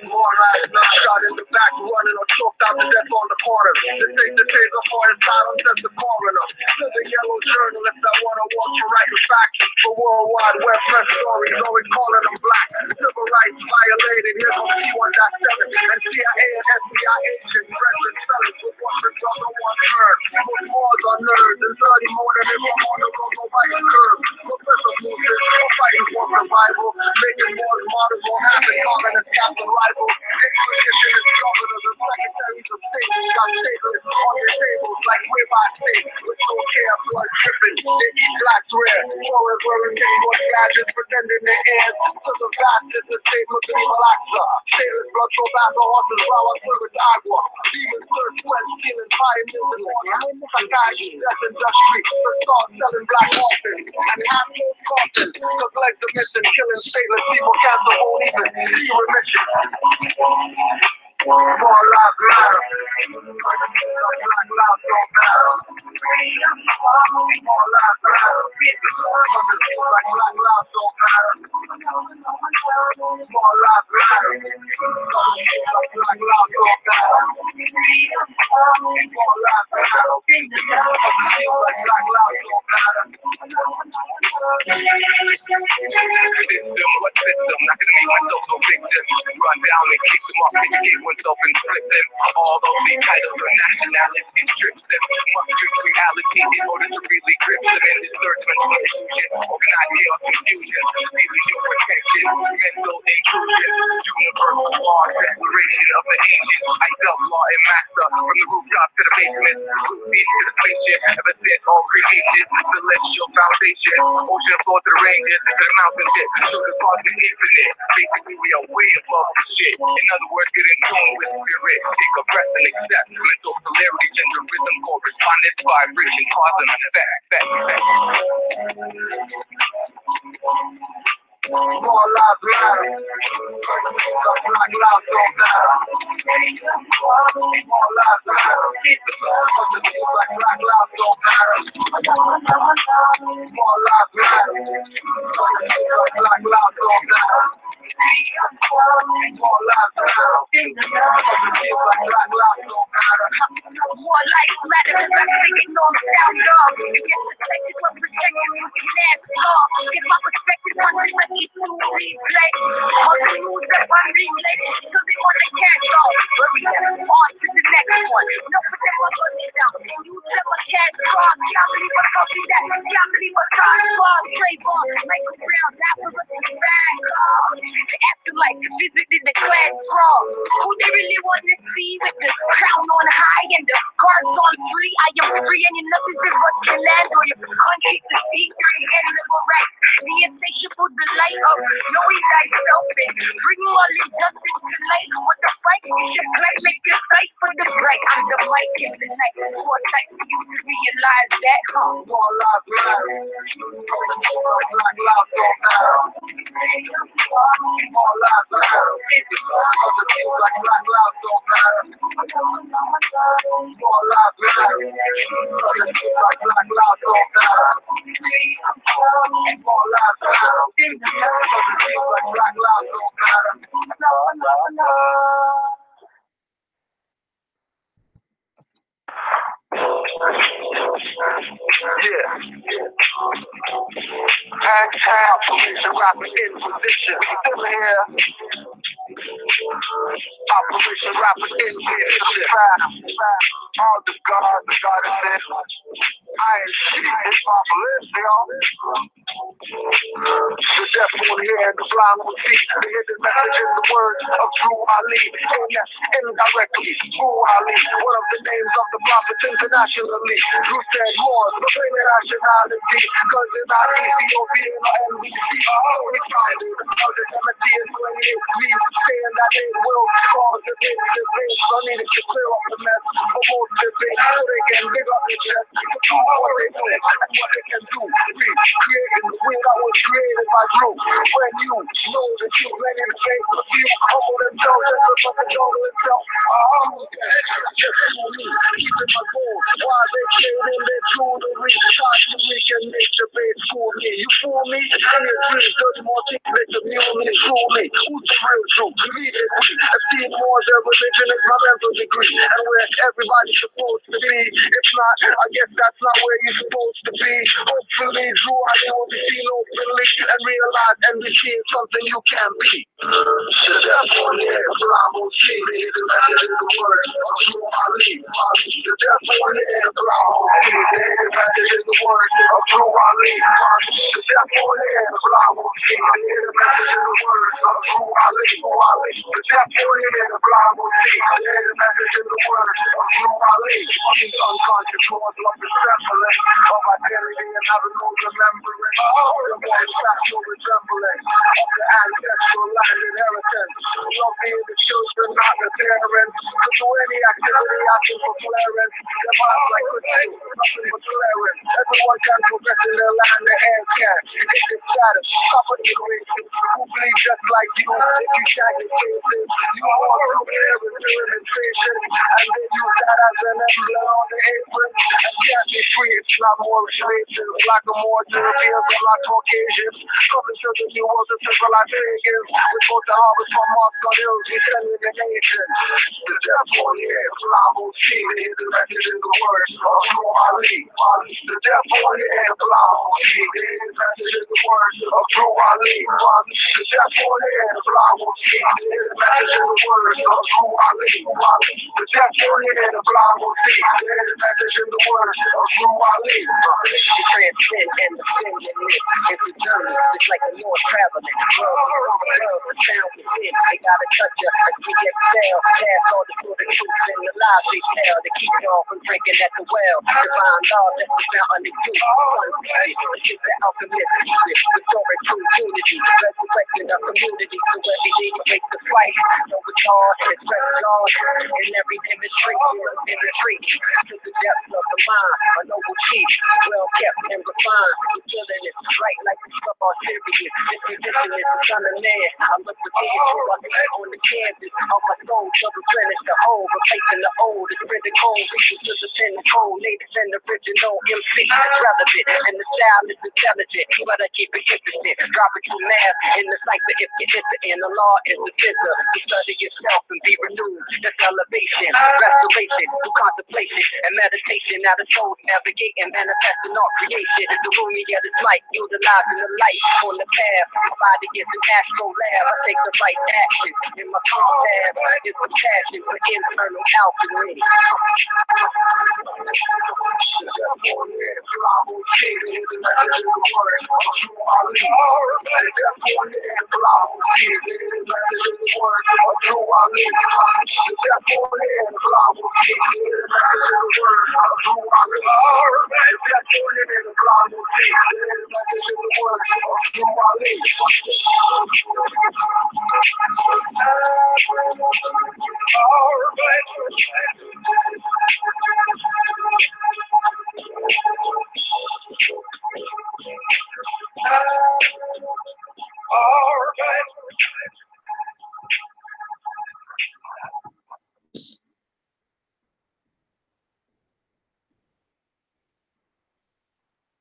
More lives not shot in the back, running or choked out to death on the corner. They take the taser for his silence as the coroner. To the yellow journalist that wanna walk to write the facts for worldwide web press stories, always calling them black. Civil rights violated, here's on C1.7. And CIA and FBI agents, present felons with one result on one turn. Most wars are nerds, and 30 more than if I'm on the road, nobody's curb. Professor Mooses, we're fighting for survival. Making wars models won't happen, calling us captain rival. Inquisition is governors and secretaries of state. Got stateless on your tables like ribeye steak. With no care, blood dripping. They eat blacks rare. Forward wearing keyboard gadgets, pretending they heirs to the bastards that state Muslim Al-Aqsa. Sailors blood so bad the horses vow on service agua. Demons thirst sweat, stealing pioneers and Sakashi, death industry. The start selling black horses and half-closed coffins. Cause legs are missing, killing stateless people, cancer won't even see remission. More lives matter. Black lives don't matter. More lives matter. Black lives don't matter. More lives matter. Black lives don't matter. More lives matter. Black lives don't matter. System, what system? Not gonna make myself no victim. Run down and kick them off, educate oneself and flip them. All those big titles of nationality strips them. Must treat reality in order to really grip them. In this third dimensional illusion, organize chaos confusion, stealing your protection, mental inclusion, universal law, declaration of the ancient. I self-law and master from the rooftop to the basement, roof to the spaceship, ever since all creation, celestial foundation, ocean floor to the ranges, to the mountain shit, to the cosmic infinite. Basically, we are way above the shit. In other words, get in tune with spirit, take a breath and accept mental polarity, gender rhythm, correspondence, vibration, cause and effect. More lives matter. Black lives don't matter. More lives matter. Black lives don't matter. More lives matter. Black lives don't matter. More lives matter. Black lives don't matter. More life matter than I'm thinking on the sound of. If you're protected, what's protected, you can last long. If my perspective on this, let me do a replay. All the news that I relay, so they want to catch all. But we get on to the next one. No protect my money down. And you tell my cash drop. Can't believe what I see that. Can't believe what I saw. Trayvon, Michael Brown, that was a bad call. The afterlife, visited the class brawl. Who they really want to see with the crown on high and the guards on free? I am free and you're nothing but what your land or your country to see your inalienable rights. The insatiable delight of knowing thyself and bring all injustice to light. What the fight you should play, make your sight for the bright. I'm the mic in the night. More time for you to realize that, More lives matter. Black lives don't matter. More lives matter. Black lives don't matter. More lives matter. Black lives don't matter. More lives matter. Black lives don't matter. No. Yeah. Hashtag Operation Rapid Inquisition. Still here. Operation Rapid Inquisition. All the goddesses. I ain't shit. It's my bliss, y'all. The deaf won't hear and the blind will see. The hidden message in the words of Drew Ali. Indirectly, Drew Ali. One of the names of the prophets internationally. Drew said more, but bring it nationality. Cause it's not Ethiopian or NBC. We found it. The Timothy and 28 leaves saying that they will cause the big debate. So I needed to clear up the mess. for most debate, so they can big up the chest to prove what they know and what they can do. We creating the way that was created by Drew. When you know that you let him say the few humble themselves and the fucking jungle itself. Just for me, keeping my goal while they trading their jewelry. Charge the week and make the base fool me. You fool me? In your dreams, does more things make the mule me, fool me. Who's the real truth? Read it. Esteem more than religion is my mental degree. And where everybody's supposed to be. If not, I guess that's not where you're supposed to be. Hopefully, Drew, I will be seen openly and realize and be seeing something you can be. The devil on the air, Bravo, see me, the message in the words of Drew Ali. The devil on the air, Bravo, see me, the message in the words of Drew Ali. The devil on the air, Bravo, see me, the message in the words of Drew Ali. The devil on the air, Bravo, see me, the message in the words of Drew Ali. She's unconscious, towards love is trembling of identity and having no remembering of the more factual resemblance of the ancestral land inheritance. Love being the children, not the parents. Could do any activity asking for clearance. Their minds like nothing but clearance. Everyone can progress in their land, their hands can. It's the status, property creation. Who bleed just like you? If you shag the cases, you walk through there with experimentation, and they use that as an emblem on the apron. And can't be free, it's not more relations. Black or more Europeans or not Caucasians. Coming to the new world of civilized pagans. We're supposed to harvest from Mars on hills, we send in the nation. The devil on the air, Bravo, see me, the message in the words of Drew Ali. The devil on the air, Bravo, see me, the message in the words of Drew Ali. The devil on the air, Bravo, see me, the message in the words of Drew Ali. The devil on the air, Bravo, see me, the message in the words of Drew Ali. The transcend and the sin in it. It's a journey, it's like the Lord traveling. World, the sound within. They gotta touch you as we excel. Pass all the good truths and the lies they tell to keep y'all from drinking at the well. Divine love that's the fountain of youth. The shit the alchemist secret. Restoring true unity. Resurrecting the community so every day you make the fight. No retard, express God in every demonstration. Penetrating to the depths of the mind. A noble chief, well kept and refined. The feeling is right like the stuff on serious. This musician is the son of man. I look for things on the canvas of my soul to replenish the whole, replacing the old. It's really cold, equal to the pen and cold. Latest and original MC is relevant, and the style is intelligent, but I keep it interesting. Drop it to math in the cipher if you enter in. The law is the fissure. You study yourself and be renewed. That's elevation, restoration, through contemplation and meditation. Now the soul's navigating, manifesting all creation. The room you get is light, utilizing the light on the path. My body is an astro lab. I take the right action in my combat. It's a passion for internal alchemy.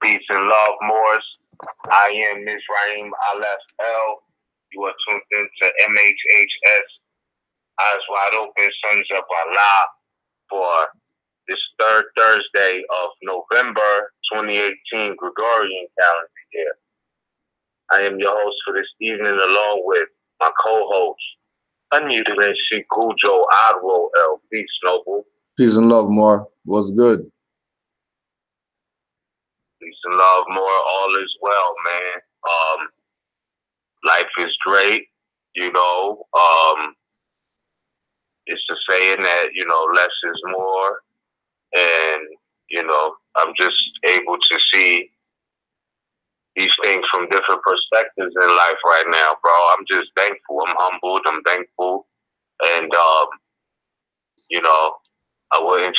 Peace and love, Moors. I am Ms. Raheem Al-L. You are tuned into MHHS, Eyes Wide Open, Sons of Allah, for this third Thursday of November 2018 Gregorian calendar year. I am your host for this evening, along with my co-host, unmuted and Shikujo Adwo L. Peace, Noble. Peace and love, More. What's good? Peace and love, More. All is well, man. Life is great, you know. It's a saying that, you know, less is more. And, you know, I'm just able to see these things from different perspectives in life right now, bro. I'm just thankful. I'm humbled. I'm thankful. And, you know, I wouldn't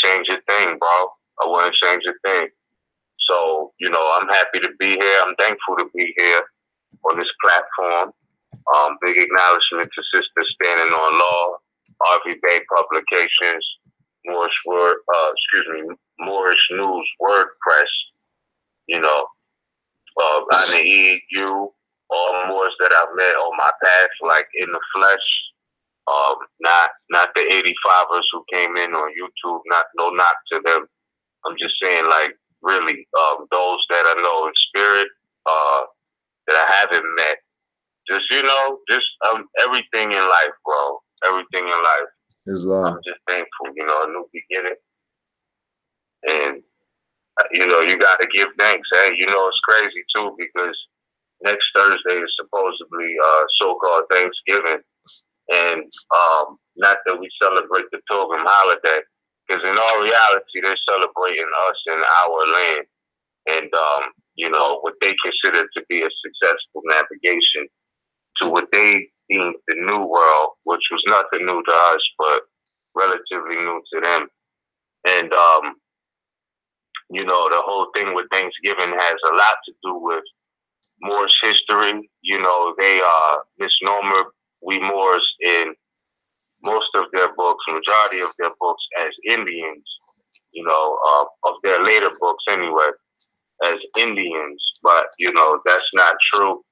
bro. I wouldn't change a thing. So, you know, I'm happy to be here. I'm thankful to be here on this platform. Big acknowledgement to Sister Standing on Law, Harvey Bay Publications, Moorish News WordPress, you know, I need you, all Moors that I've met on my path, like in the flesh. Not the 85ers who came in on YouTube, no knock to them. I'm just saying, like, really, those that I know in spirit, that I haven't met. Just, you know, everything in life, bro. Everything in life. Islam. I'm just thankful, you know, a new beginning. And, you know, you got to give thanks. Hey, you know, it's crazy, too, because next Thursday is supposedly so-called Thanksgiving. And not that we celebrate the Pilgrim holiday, because in all reality, they're celebrating us in our land. And, you know, what they consider to be a successful navigation to what they deemed the new world, which was nothing new to us, but relatively new to them. And, you know, the whole thing with Thanksgiving has a lot to do with Moorish history. You know, they misnomer we Moors in most of their books, majority of their books, as Indians, you know, of their later books anyway, as Indians. But, you know, that's not true.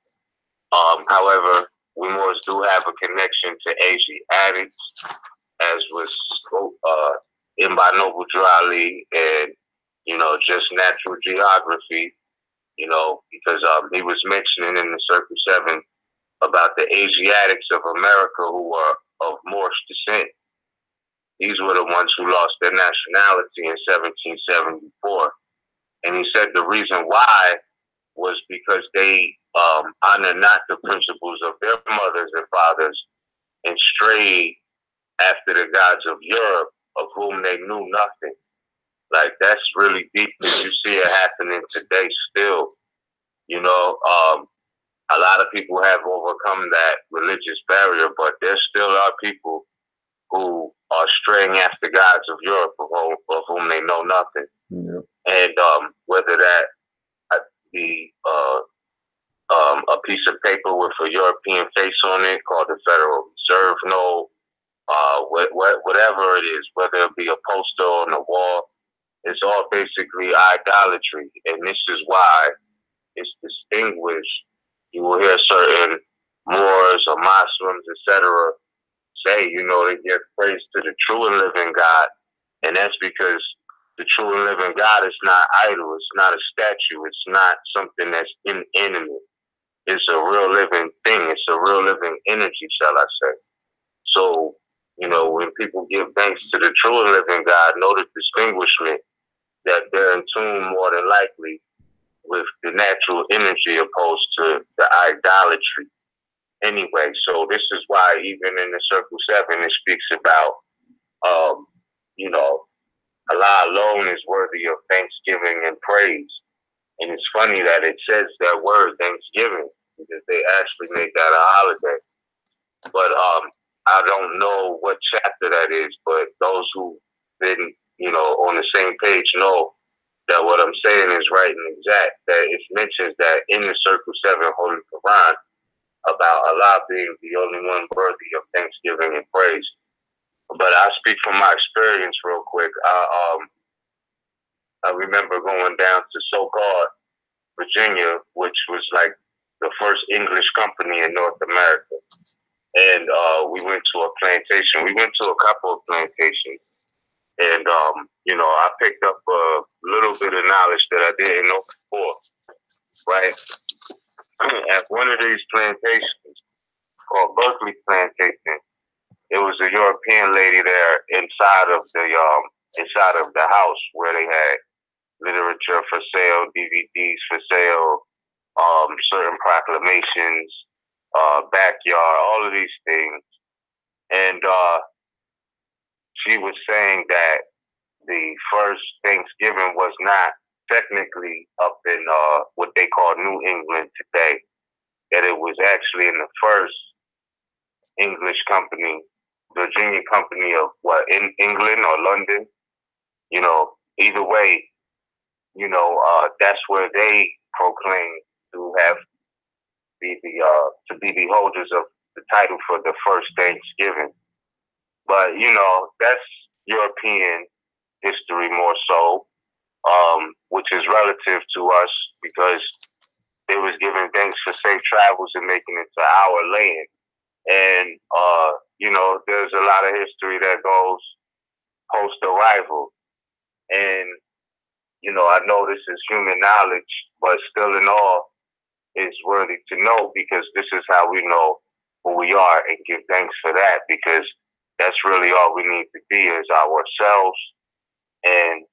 However, we Moors do have a connection to Asiatics, as was in by Noble Drali and, you know, just natural geography, you know, because he was mentioning in the Circle 7 about the Asiatics of America who are of Moorish descent. These were the ones who lost their nationality in 1774. And he said the reason why was because they honored not the principles of their mothers and fathers and strayed after the gods of Europe, of whom they knew nothing. Like, that's really deep, because you see it happening today still. You know, a lot of people have overcome that religious barrier, but there still are people who are straying after gods of Europe, of whom they know nothing. Yeah. And whether that be a piece of paper with a European face on it called the Federal Reserve Note, whatever it is, whether it be a poster on the wall, it's all basically idolatry. And this is why it's distinguished. You will hear certain Moors or Muslims, etc., say, you know, they give praise to the true and living God. And that's because the true and living God is not idol. It's not a statue. It's not something that's inanimate. It's a real living thing. It's a real living energy, shall I say. So, you know, when people give thanks to the true and living God, know the distinguishment that they're in tune more than likely with the natural energy opposed to the idolatry. Anyway, so this is why even in the Circle 7, it speaks about, you know, Allah alone is worthy of thanksgiving and praise. And it's funny that it says that word, Thanksgiving, because they actually made that a holiday. But I don't know what chapter that is, but those who've been, you know, on the same page know that what I'm saying is right and exact, that it mentions that in the Circle 7 Holy Quran about Allah being the only one worthy of thanksgiving and praise. But I'll speak from my experience real quick. I remember going down to so-called Virginia, which was like the first English company in North America. And we went to a plantation. We went to a couple of plantations. And, you know, I picked up a little bit of knowledge that I didn't know before, right? At one of these plantations called Berkeley Plantation, it was a European lady there inside of the house where they had literature for sale, DVDs for sale, certain proclamations, backyard, all of these things. And she was saying that the first Thanksgiving was not technically up in what they call New England today, that it was actually in the first English company, Virginia company of in England or London. You know, either way, that's where they proclaim to have to be the holders of the title for the first Thanksgiving. But that's European history more so, which is relative to us because they was giving thanks for safe travels and making it to our land. And there's a lot of history that goes post arrival. And I know this is human knowledge, but still in all, it's worthy to know because this is how we know who we are and give thanks for that because that's really all we need to be is ourselves. And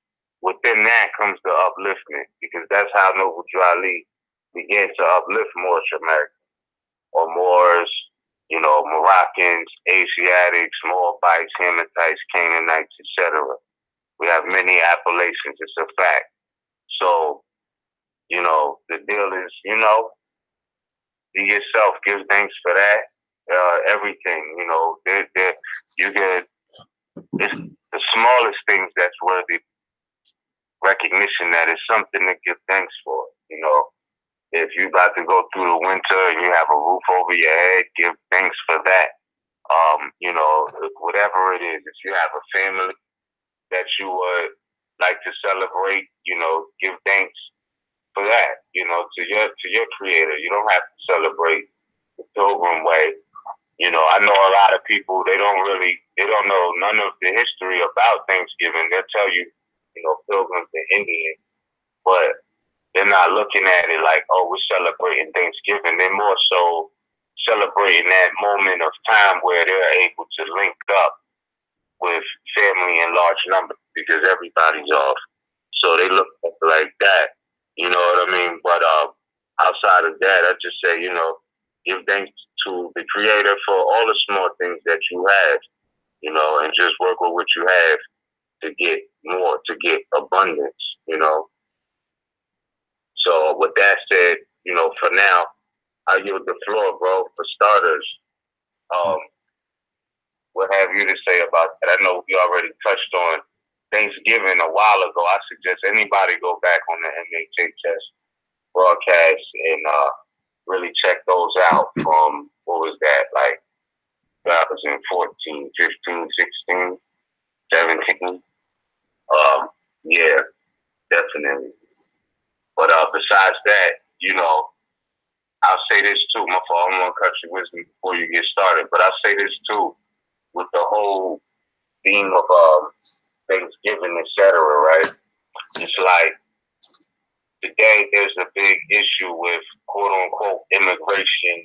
within that comes the upliftment because that's how Noble Ali began to uplift Moorish America or Moors, Moroccans, Asiatics, Moabites, Hamites, Canaanites, etc. We have many appellations. It's a fact. So, the deal is, be yourself. Give thanks for that. Everything, you get it's the smallest things that's worthy recognition. That is something to give thanks for. If you about to go through the winter and you have a roof over your head, give thanks for that. Whatever it is, if you have a family that you would like to celebrate, give thanks for that, to your creator. You don't have to celebrate the Pilgrim way. I know a lot of people, they don't know none of the history about Thanksgiving. They'll tell you, Pilgrims and Indians, but they're not looking at it like, oh, we're celebrating Thanksgiving. They're more so celebrating that moment of time where they're able to link up with family in large numbers because everybody's off. So they look like that. You know what I mean? But outside of that, I just say, give thanks to the Creator for all the small things that you have, and just work with what you have to get more, to get abundance, So with that said, for now, I yield the floor, bro. For starters, what have you to say about that? I know we already touched on Thanksgiving a while ago. I suggest anybody go back on the MHHS broadcast and really check those out from, what was that, like 2014, 15, 16, 17? Yeah, definitely. But besides that, I'll say this too. My fault, I don't want to cut your wisdom before you get started, but I'll say this too. With the whole theme of Thanksgiving, etc., right? It's like today there's a big issue with quote unquote immigration,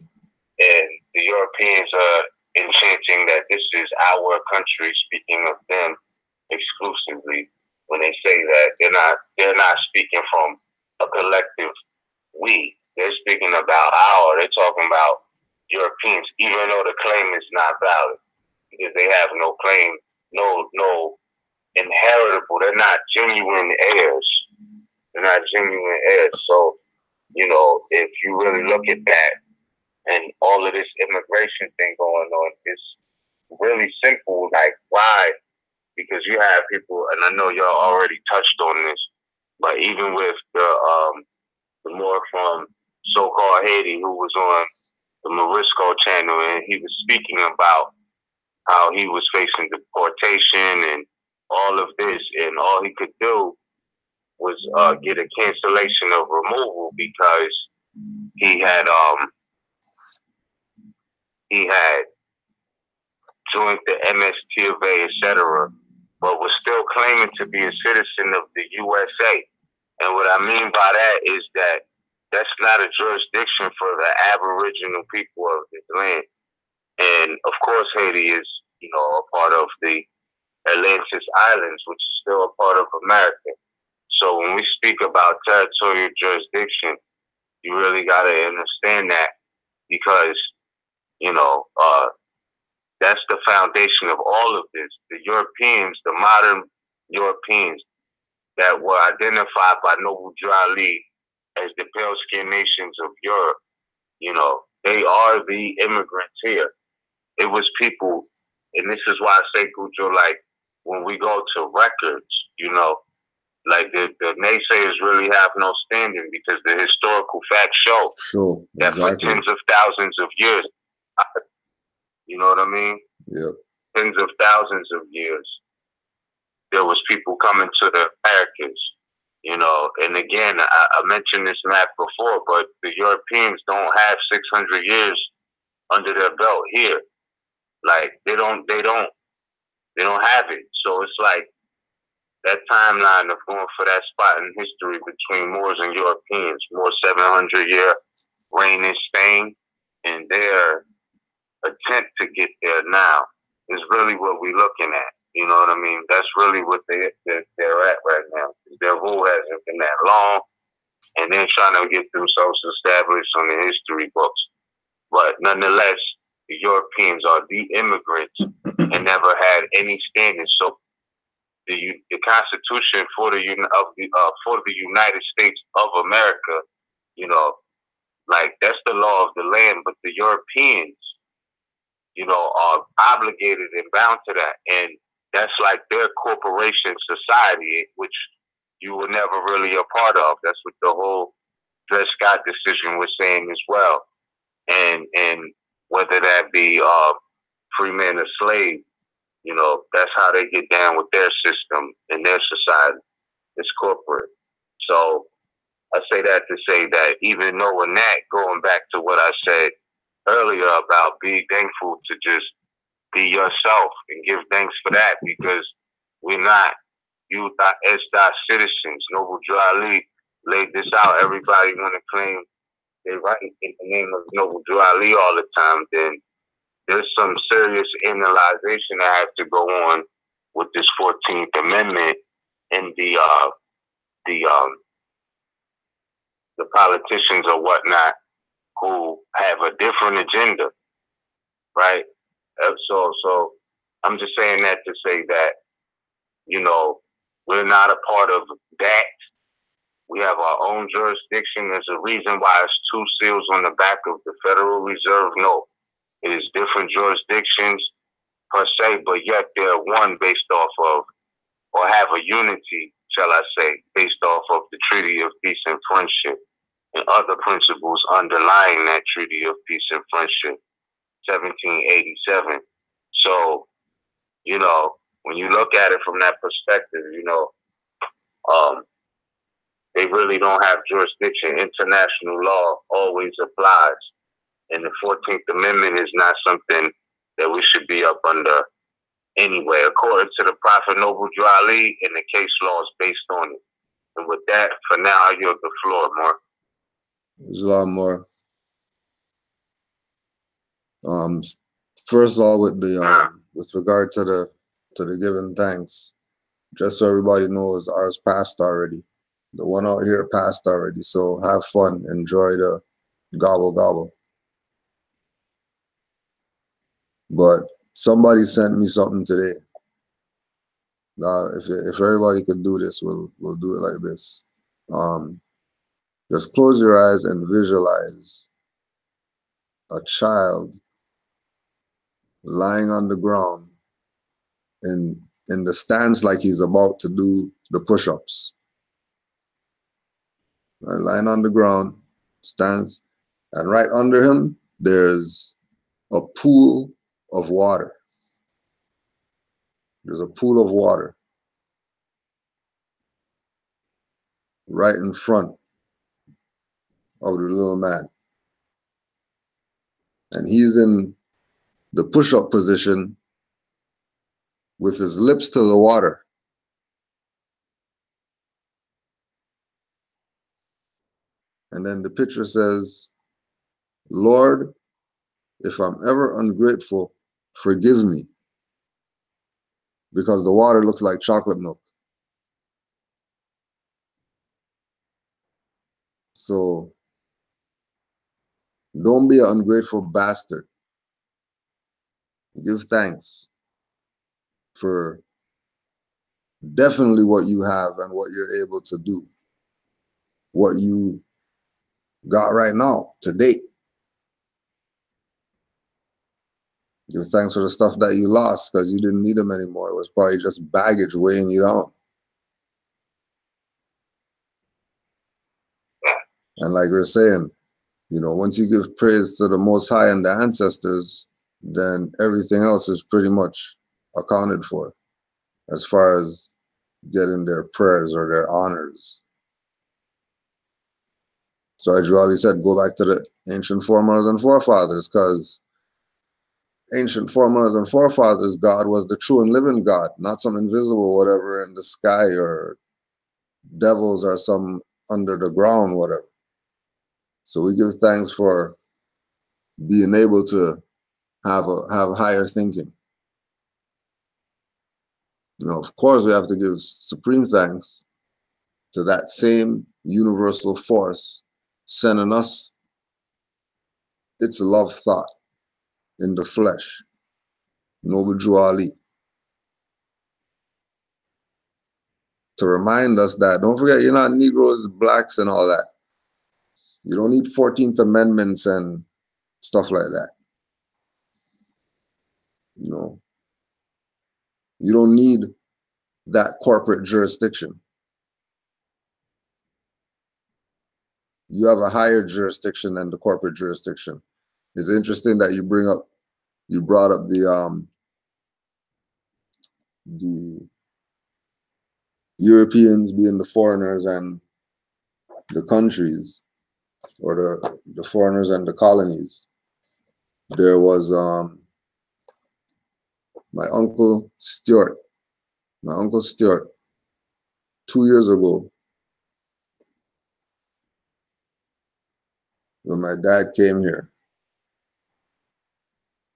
and the Europeans are enchanting that this is our country, speaking of them exclusively. When they say that, they're not speaking from a collective we. They're speaking about they're talking about Europeans, even though the claim is not valid because they have no claim, no inheritable. They're not genuine heirs. They're not genuine heirs. So, if you really look at that and all of this immigration thing going on, it's really simple. Like, why? Because you have people, and I know y'all already touched on this, but even with the more from so-called Haiti who was on the Morisco channel, and he was speaking about how he was facing deportation and all of this, and all he could do was get a cancellation of removal because he had joined the MSTV, etc., but was still claiming to be a citizen of the USA. And what I mean by that is that that's not a jurisdiction for the Aboriginal people of this land. And of course, Haiti is, a part of the Atlantis Islands, which is still a part of America. So when we speak about territorial jurisdiction, you really got to understand that because, that's the foundation of all of this. The Europeans, the modern Europeans that were identified by Noble Ali as the pale-skinned nations of Europe, they are the immigrants here. It was people, and this is why I say, Gujo, like, when we go to records, like the naysayers really have no standing, because the historical facts show that for tens of thousands of years, you know what I mean? Yep. Tens of thousands of years, there was people coming to the Americas, you know. And again, I mentioned this map before, but the Europeans don't have 600 years under their belt here. Like they don't have it. So it's like that timeline of going for that spot in history between Moors and Europeans, more 700-year reign in Spain, and their attempt to get there now is really what we're looking at. You know what I mean? That's really what they're at right now. Their rule hasn't been that long, and they're trying to get themselves established on the history books. But nonetheless, the Europeans are the immigrants and never had any standing. So the Constitution for the United States of America, you know, like that's the law of the land. But the Europeans, you know, are obligated and bound to that, and that's like their corporation society, which you were never really a part of. That's what the whole Dred Scott decision was saying as well. And whether that be free man or slave, you know, that's how they get down with their system and their society. It's corporate. So I say that to say that even knowing that, going back to what I said earlier about being thankful to just be yourself and give thanks for that, because we're not you as citizens. Noble Drew Ali laid this out. Everybody want to claim they right in the name of Noble Drew Ali all the time. Then there's some serious analyzation that has to go on with this 14th Amendment and the politicians or whatnot who have a different agenda, right? So I'm just saying that to say that, you know, we're not a part of that. We have our own jurisdiction. There's a reason why it's two seals on the back of the Federal Reserve note. It is different jurisdictions per se, but yet they're one based off of, or have a unity, shall I say, based off of the Treaty of Peace and Friendship and other principles underlying that Treaty of Peace and Friendship, 1787. So, you know, when you look at it from that perspective, you know, they really don't have jurisdiction. International law always applies. And the 14th Amendment is not something that we should be up under anyway, according to the Prophet Noble Drew Ali, and the case law is based on it. And with that, for now, I yield the floor, Mark. There's a lot more. First of all, with regard to the giving thanks, just so everybody knows, ours passed already. The one out here passed already. So have fun, enjoy the gobble gobble. But somebody sent me something today. If everybody could do this, we'll do it like this. Just close your eyes and visualize a child lying on the ground in the stance like he's about to do the push-ups. Right, lying on the ground, stance, and right under him there's a pool of water. There's a pool of water right in front of the little man. And he's in the push-up position with his lips to the water. And then the picture says, Lord, if I'm ever ungrateful, forgive me, because the water looks like chocolate milk. So don't be an ungrateful bastard. Give thanks for definitely what you have and what you're able to do, what you got right now, to date. Give thanks for the stuff that you lost because you didn't need them anymore. It was probably just baggage weighing you down. And like we're saying, you know, once you give praise to the Most High and the ancestors, then everything else is pretty much accounted for as far as getting their prayers or their honors. So as you already said, go back to the ancient foremothers and forefathers, because ancient foremothers and forefathers, God was the true and living God, not some invisible whatever in the sky or devils or some under the ground, whatever. So we give thanks for being able to have higher thinking. You know, of course, we have to give supreme thanks to that same universal force sending us its love thought in the flesh, Noble Drew Ali, to remind us that, don't forget, you're not Negroes, blacks, and all that. You don't need 14th Amendments and stuff like that. You know, you don't need that corporate jurisdiction. You have a higher jurisdiction than the corporate jurisdiction. It's interesting that you brought up the Europeans being the foreigners and the countries, or the foreigners and the colonies. There was my uncle Stuart, 2 years ago, when my dad came here,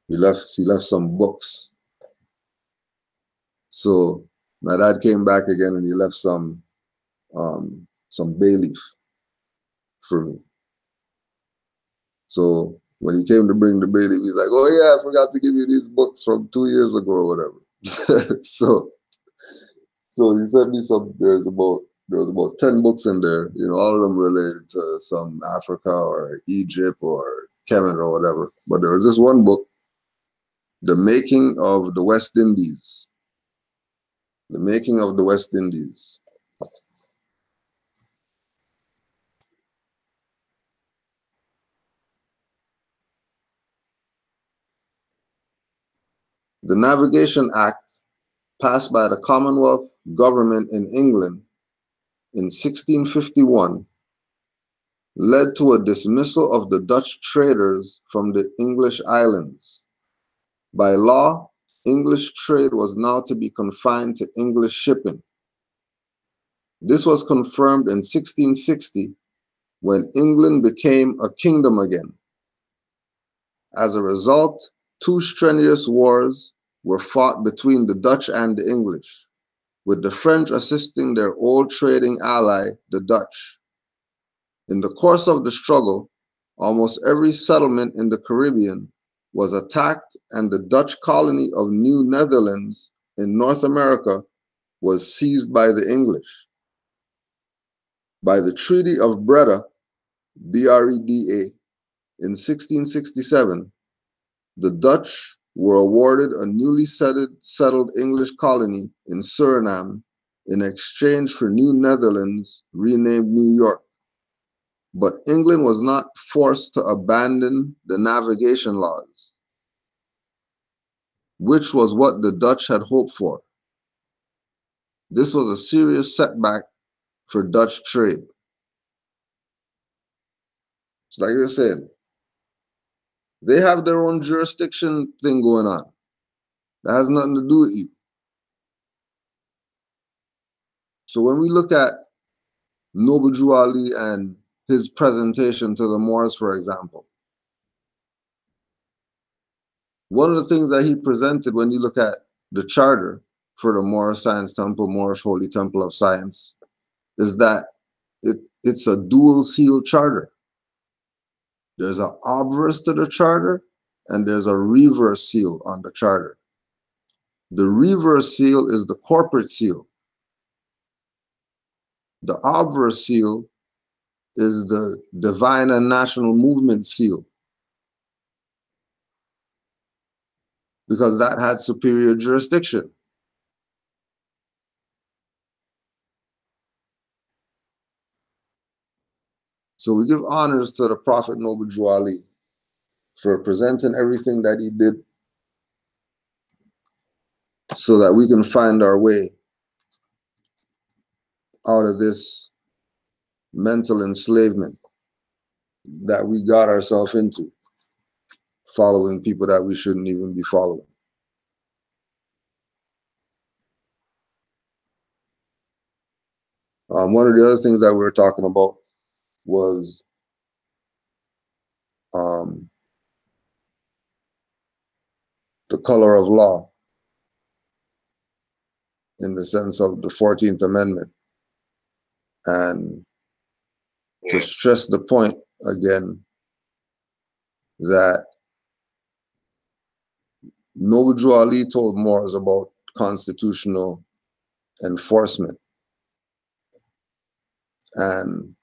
he left some books. So my dad came back again and he left some bay leaf for me. So when he came to bring the bay leaf, he's like, "Oh yeah, I forgot to give you these books from 2 years ago or whatever." so he sent me some. There was about 10 books in there. You know, all of them related to some Africa or Egypt or Kemet or whatever. But there was this one book, The Making of the West Indies. The Making of the West Indies. The Navigation Act, passed by the Commonwealth government in England in 1651, led to a dismissal of the Dutch traders from the English islands. By law, English trade was now to be confined to English shipping. This was confirmed in 1660 when England became a kingdom again. As a result, 2 strenuous wars were fought between the Dutch and the English, with the French assisting their old trading ally, the Dutch. In the course of the struggle, almost every settlement in the Caribbean was attacked, and the Dutch colony of New Netherlands in North America was seized by the English. By the Treaty of Breda, B-R-E-D-A, in 1667, the Dutch were awarded a newly settled English colony in Suriname in exchange for New Netherlands, renamed New York. But England was not forced to abandon the navigation laws, which was what the Dutch had hoped for. This was a serious setback for Dutch trade. So like I said, they have their own jurisdiction thing going on. That has nothing to do with you. So when we look at Noble Drew Ali and his presentation to the Moors, for example, one of the things that he presented when you look at the charter for the Moorish Science Temple, Moorish Holy Temple of Science, is that it's a dual seal charter. There's an obverse to the charter and there's a reverse seal on the charter. The reverse seal is the corporate seal. The obverse seal is the divine and national movement seal, because that had superior jurisdiction. So we give honors to the Prophet Noble Drew Ali for presenting everything that he did so that we can find our way out of this mental enslavement that we got ourselves into, following people that we shouldn't even be following. One of the other things that we were talking about was the color of law in the sense of the 14th Amendment. And to stress the point again that Noble Drew Ali told Moors about constitutional enforcement. And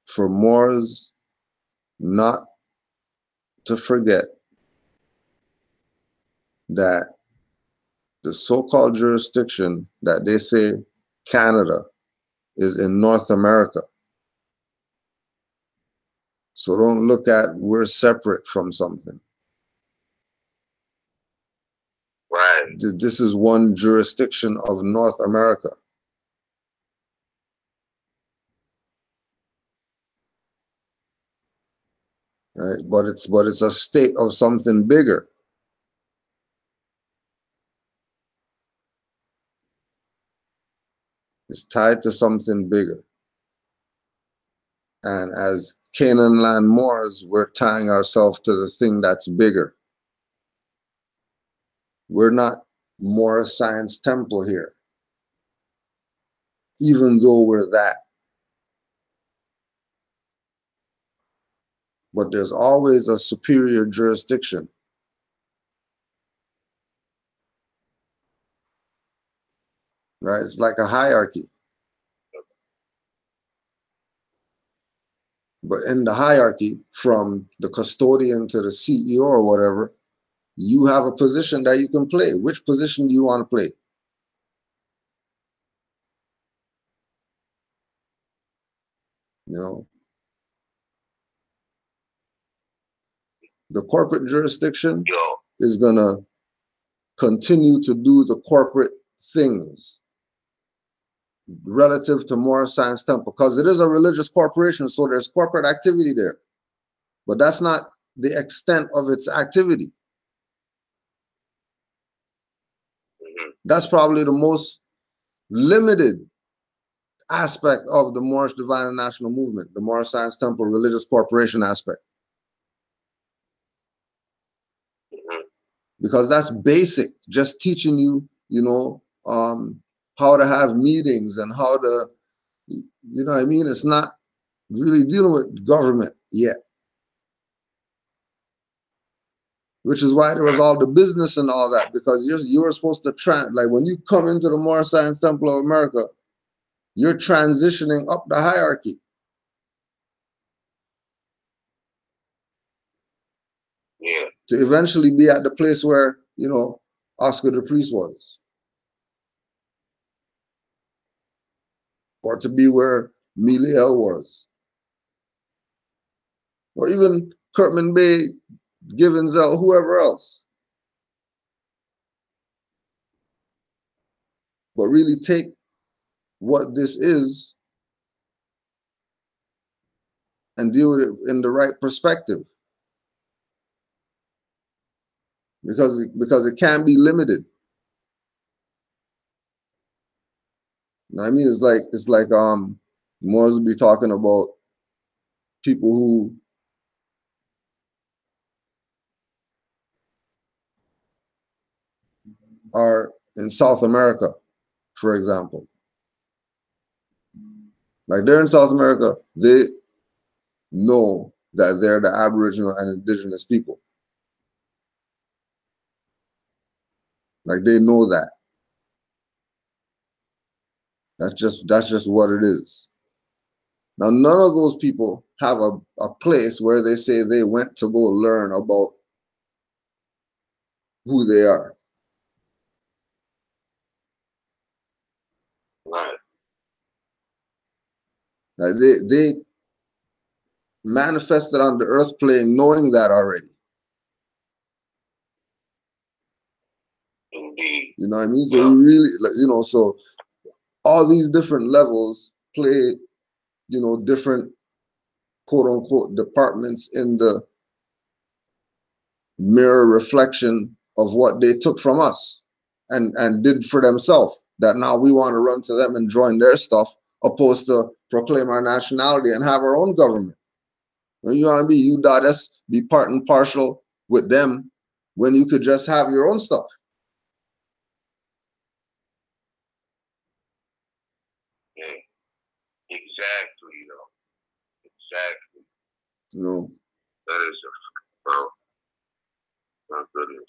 for Moors not to forget that the so-called jurisdiction that they say Canada is in North America. So don't look at we're separate from something. Right. This is one jurisdiction of North America. Right? But it's a state of something bigger. It's tied to something bigger. And as Canaanland Moors, we're tying ourselves to the thing that's bigger. We're not Moor Science Temple here, even though we're that. But there's always a superior jurisdiction. Right? It's like a hierarchy. But in the hierarchy, from the custodian to the CEO or whatever, you have a position that you can play. Which position do you want to play? You know, the corporate jurisdiction is going to continue to do the corporate things relative to Moor Science Temple, because it is a religious corporation, so there's corporate activity there. But that's not the extent of its activity. That's probably the most limited aspect of the Moorish Divine and National Movement, the Moor Science Temple religious corporation aspect. Because that's basic, just teaching you, you know, how to have meetings and how to, you know what I mean? It's not really dealing with government yet. Which is why there was all the business and all that, because you were supposed to like when you come into the Moor Science Temple of America, you're transitioning up the hierarchy. Yeah. To eventually be at the place where, you know, Oscar the Priest was. Or to be where Miliel was. Or even Kurtman Bay, Givenzel, whoever else. But really take what this is and deal with it in the right perspective. Because it can be limited. You know what I mean? It's like Moors will be talking about people who are in South America, for example. Like they're in South America, they know that they're the Aboriginal and Indigenous people. Like they know that. That's just what it is. Now, none of those people have a place where they say they went to go learn about who they are. Right. Like manifested on the earth plane knowing that already. Indeed. You know what I mean? So you really, you know, so all these different levels play, you know, different quote unquote departments in the mirror reflection of what they took from us and did for themselves, that now we want to run to them and join their stuff, opposed to proclaim our nationality and have our own government. You know what I mean? You us be part and partial with them when you could just have your own stuff. Yeah, exactly, though. Exactly. You know? That is a, bro. My goodness.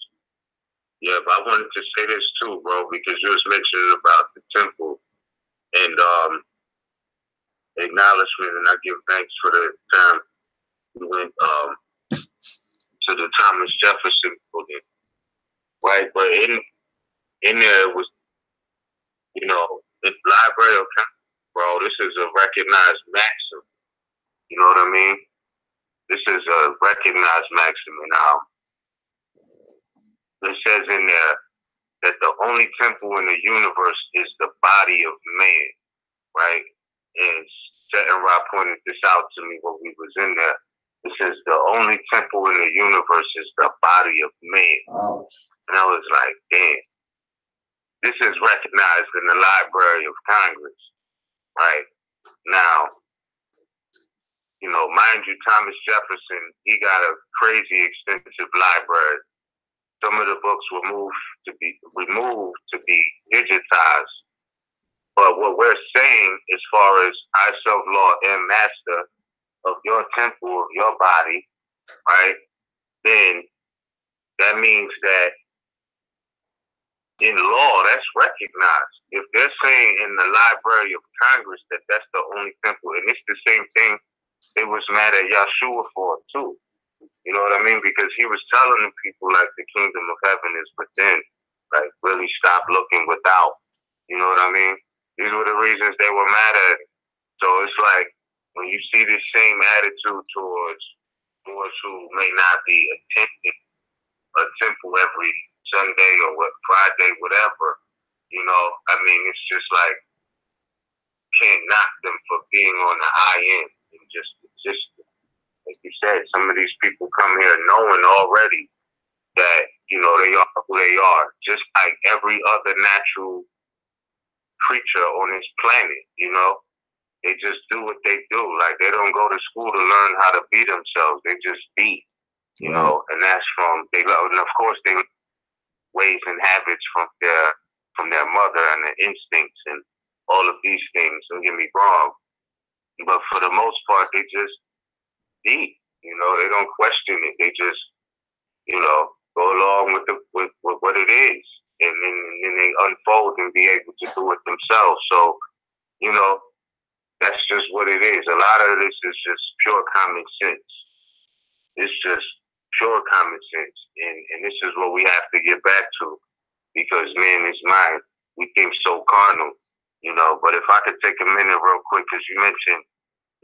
Yeah, but I wanted to say this too, bro, because you was mentioning about the temple and acknowledgement, and I give thanks for the time we went to the Thomas Jefferson building, right? But in there was, you know, the Library of Congress, bro. This is a recognized maxim. You know what I mean? This is a recognized maxim, and it says in there that the only temple in the universe is the body of man, right? And Set and Ra pointed this out to me when we was in there. This is the only temple in the universe is the body of man. Ouch. And I was like, damn, this is recognized in the Library of Congress, right? Now, you know, mind you, Thomas Jefferson, he got a crazy extensive library. Some of the books were removed to be digitized. But what we're saying as far as I self-law and master of your temple, of your body, right, then that means that in law, that's recognized. If they're saying in the Library of Congress that that's the only temple, and it's the same thing they was mad at Yahshua for, too. You know what I mean? Because he was telling the people, like, the kingdom of heaven is within. Like, really stop looking without. You know what I mean? These were the reasons they were mad at it. So it's like, when you see this same attitude towards who may not be attending a temple every Sunday or Friday, whatever, you know, I mean, it's just like, can't knock them for being on the high end and just existing. Like you said, some of these people come here knowing already that, you know, they are who they are, just like every other natural creature on this planet, you know. They just do what they do. Like, they don't go to school to learn how to be themselves. They just be, you know, and that's and of course, they ways and habits from their mother and their instincts and all of these things. Don't get me wrong. But for the most part, they just be, you know, they don't question it. They just, you know, go along with what it is. And then they unfold and be able to do it themselves. So, you know, that's just what it is. A lot of this is just pure common sense. It's just pure common sense. And this is what we have to get back to, because man is mind. We think so carnal, you know. But if I could take a minute real quick, because you mentioned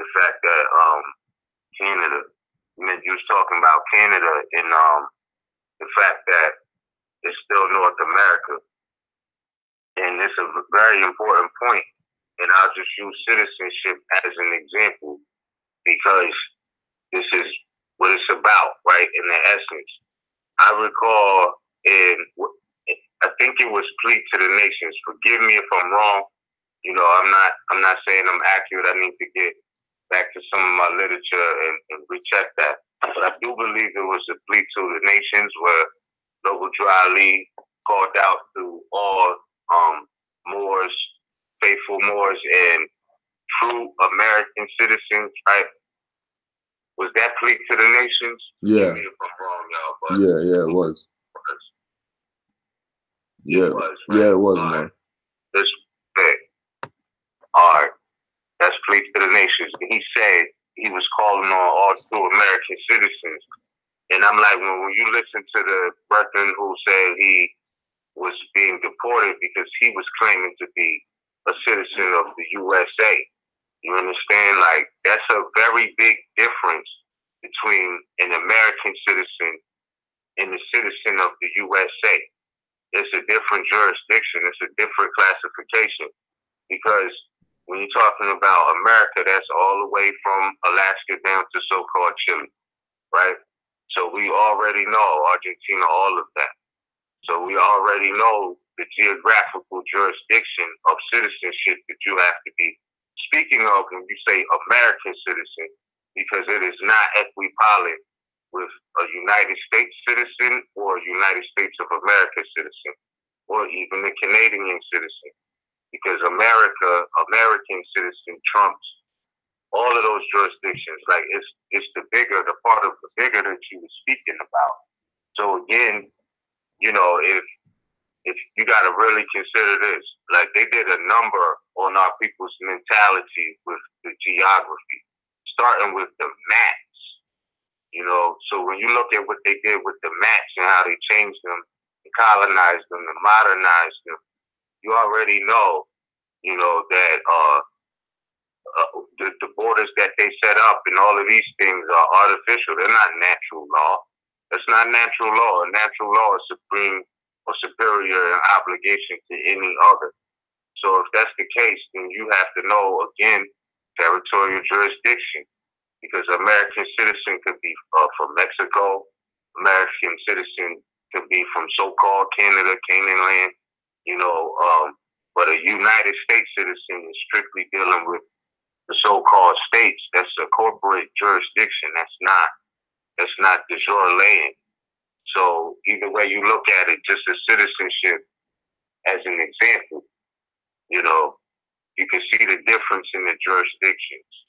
the fact that Canada, you was talking about Canada and the fact that it's still North America. And it's a very important point. And I'll just use citizenship as an example, because this is what it's about, right, in the essence. I recall I think it was Plea to the Nations. Forgive me if I'm wrong. You know, I'm not saying I'm accurate. I need to get back to some of my literature and recheck that. But I do believe it was a Plea to the Nations where Noble Drew Ali called out to all Moors, faithful Moors, and true American citizens, right? Was that Plea to the Nations? Yeah. Forgive me if I'm wrong, y'all. But yeah, it was. Yeah, it was, right? Yeah, it was, man. This all right. That's Plea to the Nations. And he said he was calling on all true American citizens. And I'm like, when you listen to the brethren who said he was being deported because he was claiming to be a citizen of the USA, You understand? Like, that's a very big difference between an American citizen and a citizen of the USA. It's a different jurisdiction. It's a different classification. Because when you're talking about America, that's all the way from Alaska down to so-called Chile, right? So we already know Argentina, all of that. So we already know the geographical jurisdiction of citizenship that you have to be speaking of when you say American citizen, because it is not equivalent with a United States citizen or a United States of America citizen, or even a Canadian citizen, because American citizen trumps all of those jurisdictions. Like, it's the part of the bigger that you were speaking about. So again, you know, if you got to really consider this, like, they did a number on our people's mentality with the geography, starting with the maps, you know. So when you look at what they did with the maps and how they changed them, and colonized them, and modernized them, you already know, you know, that the borders that they set up and all of these things are artificial. They're not natural law. That's not natural law. Natural law is supreme or superior in obligation to any other. So if that's the case, then you have to know, again, territorial jurisdiction, because American citizen could be from Mexico, American citizen could be from so-called Canada, Canaanland, you know, but a United States citizen is strictly dealing with the so-called states. That's a corporate jurisdiction. That's not de jure land. So either way you look at it, just as citizenship as an example, you know, you can see the difference in the jurisdictions.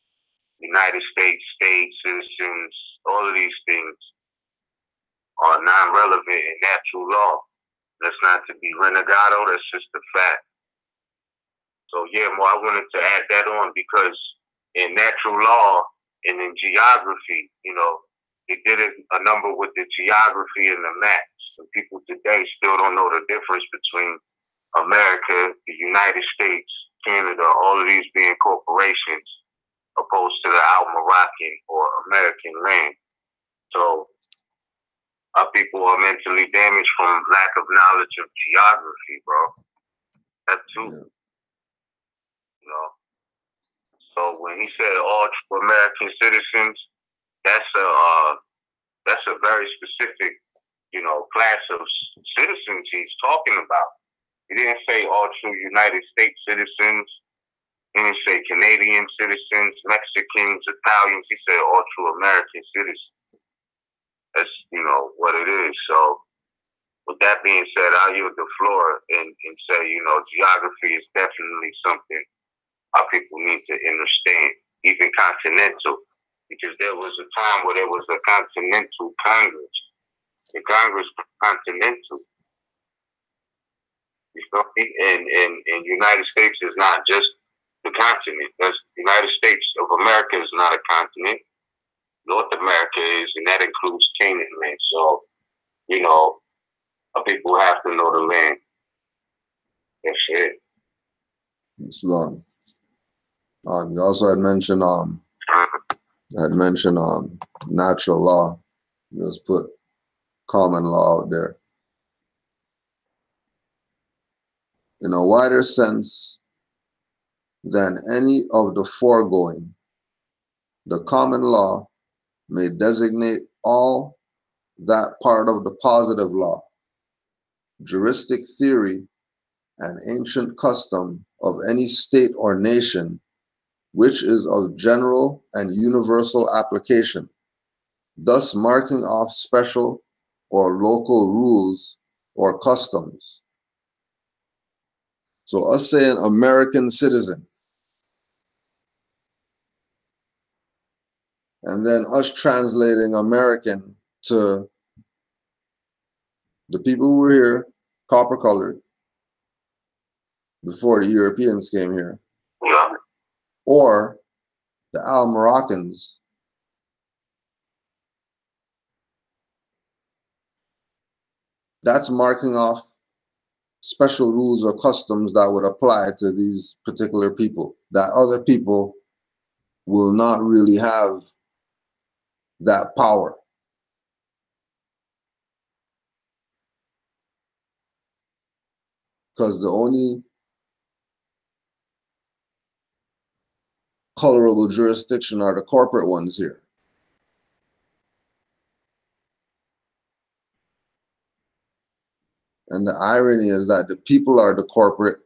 United States, state, citizens, all of these things are non-relevant in natural law. That's not to be renegado, that's just a fact. So yeah, Mo, I wanted to add that on because in natural law and in geography, you know, they did a number with the geography and the maps. And people today still don't know the difference between America, the United States, Canada, all of these being corporations, opposed to the Al-Moroccan or American land. So our people are mentally damaged from lack of knowledge of geography, bro. That too. Yeah. You know. So when he said all true American citizens, that's a very specific, you know, class of citizens he's talking about. He didn't say all true United States citizens. He didn't say Canadian citizens, Mexicans, Italians. He said all true American citizens. That's, you know, what it is. So with that being said, I'll yield the floor and say, you know, geography is definitely something our people need to understand, even continental, because there was a time where there was a continental Congress. The Congress was continental. You know, and United States is not just the continent. The United States of America is not a continent. North America is, and that includes Canaanland. So, you know, people have to know the land. That's it. It's long. You also had mentioned natural law. Just put common law out there. In a wider sense than any of the foregoing, the common law may designate all that part of the positive law, juristic theory, and ancient custom of any state or nation which is of general and universal application, thus marking off special or local rules or customs. So us saying American citizen, and then us translating American to the people who were here, copper colored, before the Europeans came here, or the Al-Moroccans, that's marking off special rules or customs that would apply to these particular people that other people will not really have that power. Because the only colorable jurisdiction are the corporate ones here. And the irony is that the people are the corporate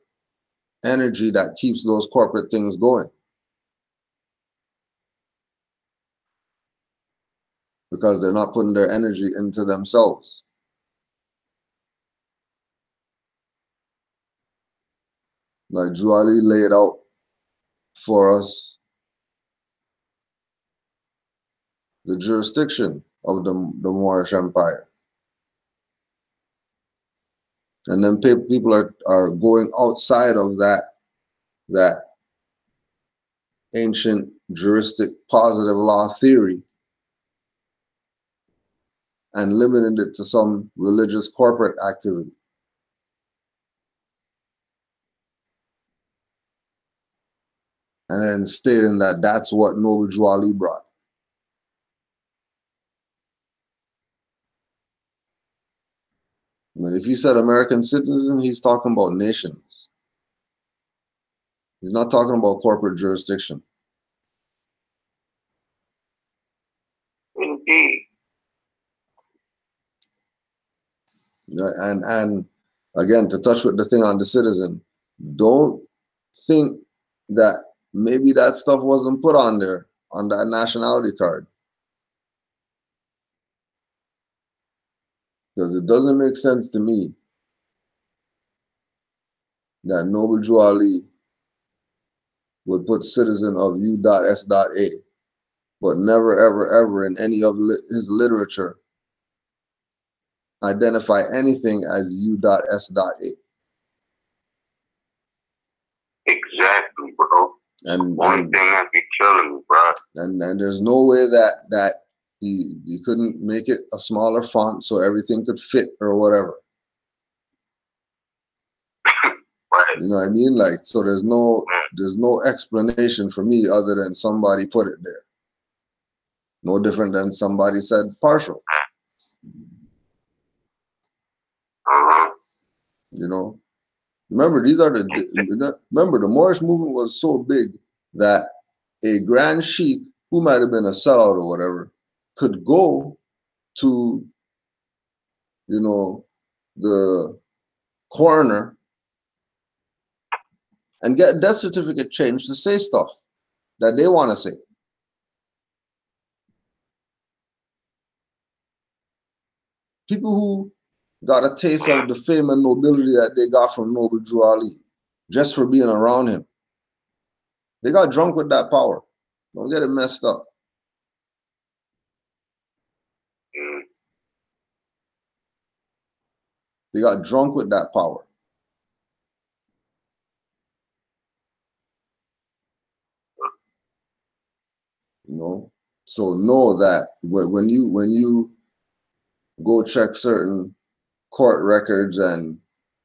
energy that keeps those corporate things going. Because they're not putting their energy into themselves. Like Juali laid out for us the jurisdiction of the Moorish Empire. And then people are going outside of that ancient juristic positive law theory and limiting it to some religious corporate activity. And then stating that that's what Noble Juali brought. I mean, if he said American citizen, he's talking about nations. He's not talking about corporate jurisdiction. Indeed. And again, to touch with the thing on the citizen, don't think that maybe that stuff wasn't put on there on that nationality card. Because it doesn't make sense to me that Noble Juali would put citizen of U.S.A, but never, ever, ever in any of his literature identify anything as U.S.A. Exactly, bro. And one thing that be killing me, bro. And there's no way that he couldn't make it a smaller font so everything could fit or whatever. Right. You know what I mean? Like, so there's no explanation for me other than somebody put it there. No different than somebody said partial. You know? Remember, remember the Moorish movement was so big that a grand sheik who might have been a sellout or whatever could go to, you know, the coroner and get a death certificate changed to say stuff that they want to say. People who got a taste of the fame and nobility that they got from Noble Juali just for being around him. They got drunk with that power. Don't get it messed up. They got drunk with that power. You know? So know that when you go check certain court records and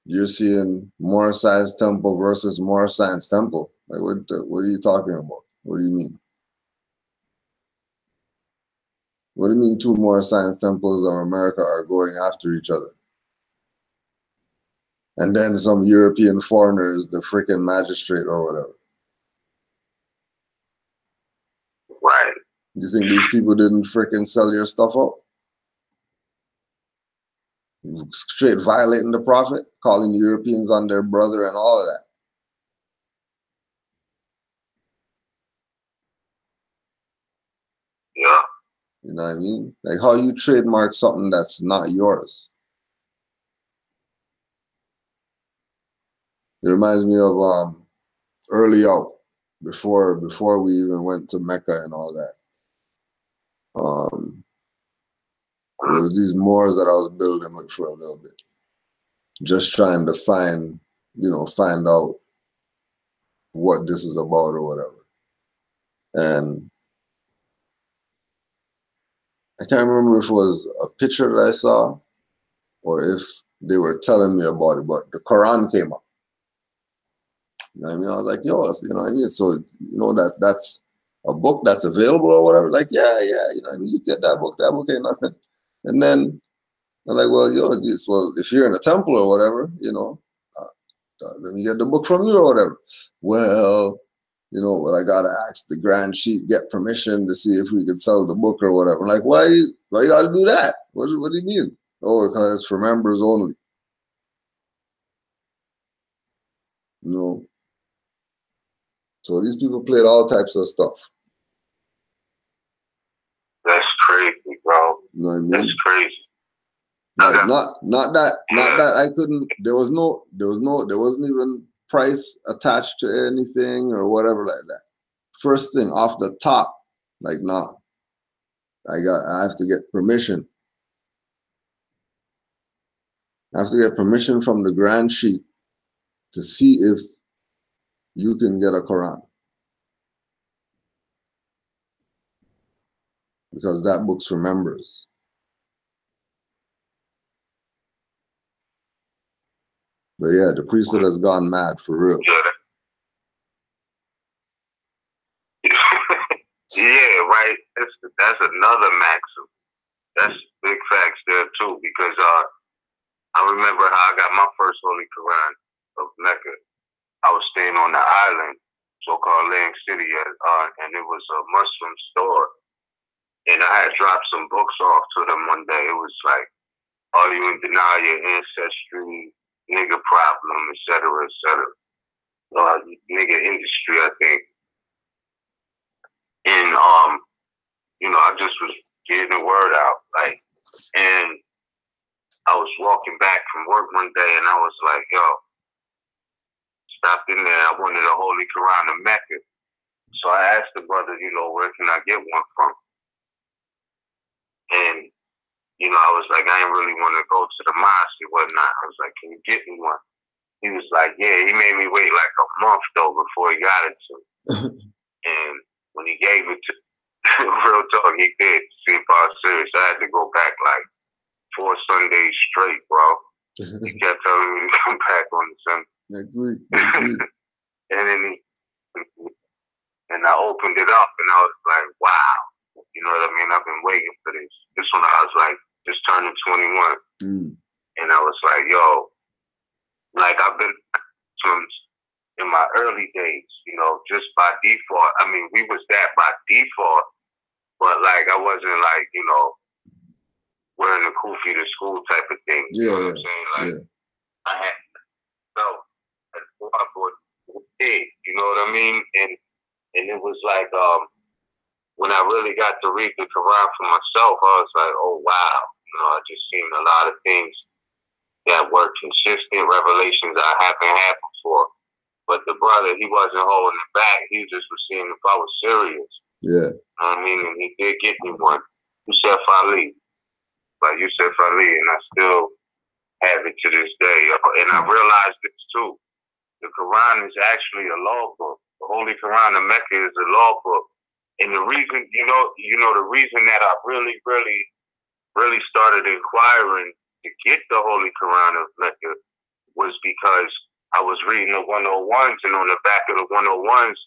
you're seeing Morris Science Temple versus Morris Science Temple, like what are you talking about? What do you mean? What do you mean two Morris Science Temples of America are going after each other? And then some European foreigner is the freaking magistrate or whatever. Right. You think these people didn't freaking sell your stuff out? Straight violating the prophet, calling the Europeans on their brother and all of that. Yeah. You know what I mean? Like how you trademark something that's not yours. It reminds me of early out, before we even went to Mecca and all that. There was these Moors that I was building with for a little bit. Just trying to find out what this is about or whatever. And I can't remember if it was a picture that I saw or if they were telling me about it, but the Quran came up. You know what I mean? I was like, yo, you know what I mean? So, you know, that's a book that's available or whatever. Like, yeah, you know, I mean, you get that book ain't nothing. And then I'm like, well, yo, well, if you're in a temple or whatever, you know, let me get the book from you or whatever. Well, you know, well, I gotta ask the Grand Chief, get permission to see if we can sell the book or whatever. I'm like, why you gotta do that? What do you mean? Oh, because it's for members only. You know. So these people played all types of stuff. That's crazy, bro. You know what I mean? That's crazy. Like not that I couldn't. There wasn't even price attached to anything or whatever like that. First thing off the top, like, nah, I have to get permission. I have to get permission from the Grand Chief to see if you can get a Quran. Because that book's for members. But yeah, the priesthood has gone mad for real. Yeah, right. That's another maxim. That's big facts there too, because I remember how I got my first Holy Quran of Mecca. I was staying on the island, so-called Lang City, and it was a Muslim store. And I had dropped some books off to them one day. It was like, are you in denial your ancestry, nigga problem, etc., etc. Nigga industry, I think. And you know, I just was getting the word out, like, and I was walking back from work one day, and I was like, yo, stopped in there. I wanted a Holy Quran of Mecca. So I asked the brother, you know, where can I get one from? And, you know, I was like, I didn't really want to go to the mosque and whatnot. I was like, can you get me one? He was like, yeah. He made me wait like a month, though, before he got it to me. And when he gave it to real talk, he did. See if I was serious. I had to go back like 4 Sundays straight, bro. He kept telling me to come back on the Sunday. Next week. And then I opened it up, and I was like, wow. You know what I mean? I've been waiting for this. This one, I was like, just turning 21. And I was like, yo, like, I've been in my early days, you know, just by default. I mean, we was that by default, but like, I wasn't like, you know, wearing the kufi to school type of thing. You know what I'm saying? Like, I had felt big, you know what I mean? And it was like, when I really got to read the Quran for myself, I was like, oh wow, you know, I just seen a lot of things that were consistent revelations I haven't had before. But the brother, he wasn't holding it back. He just was seeing if I was serious. Yeah. You know what I mean? And he did get me one. Yusuf Ali. Like Yusuf Ali, and I still have it to this day. And I realized this too. The Quran is actually a law book. The Holy Quran of Mecca is a law book. And the reason, you know, the reason that I really started inquiring to get the Holy Quran of Mecca was because I was reading the 101s, and on the back of the 101s,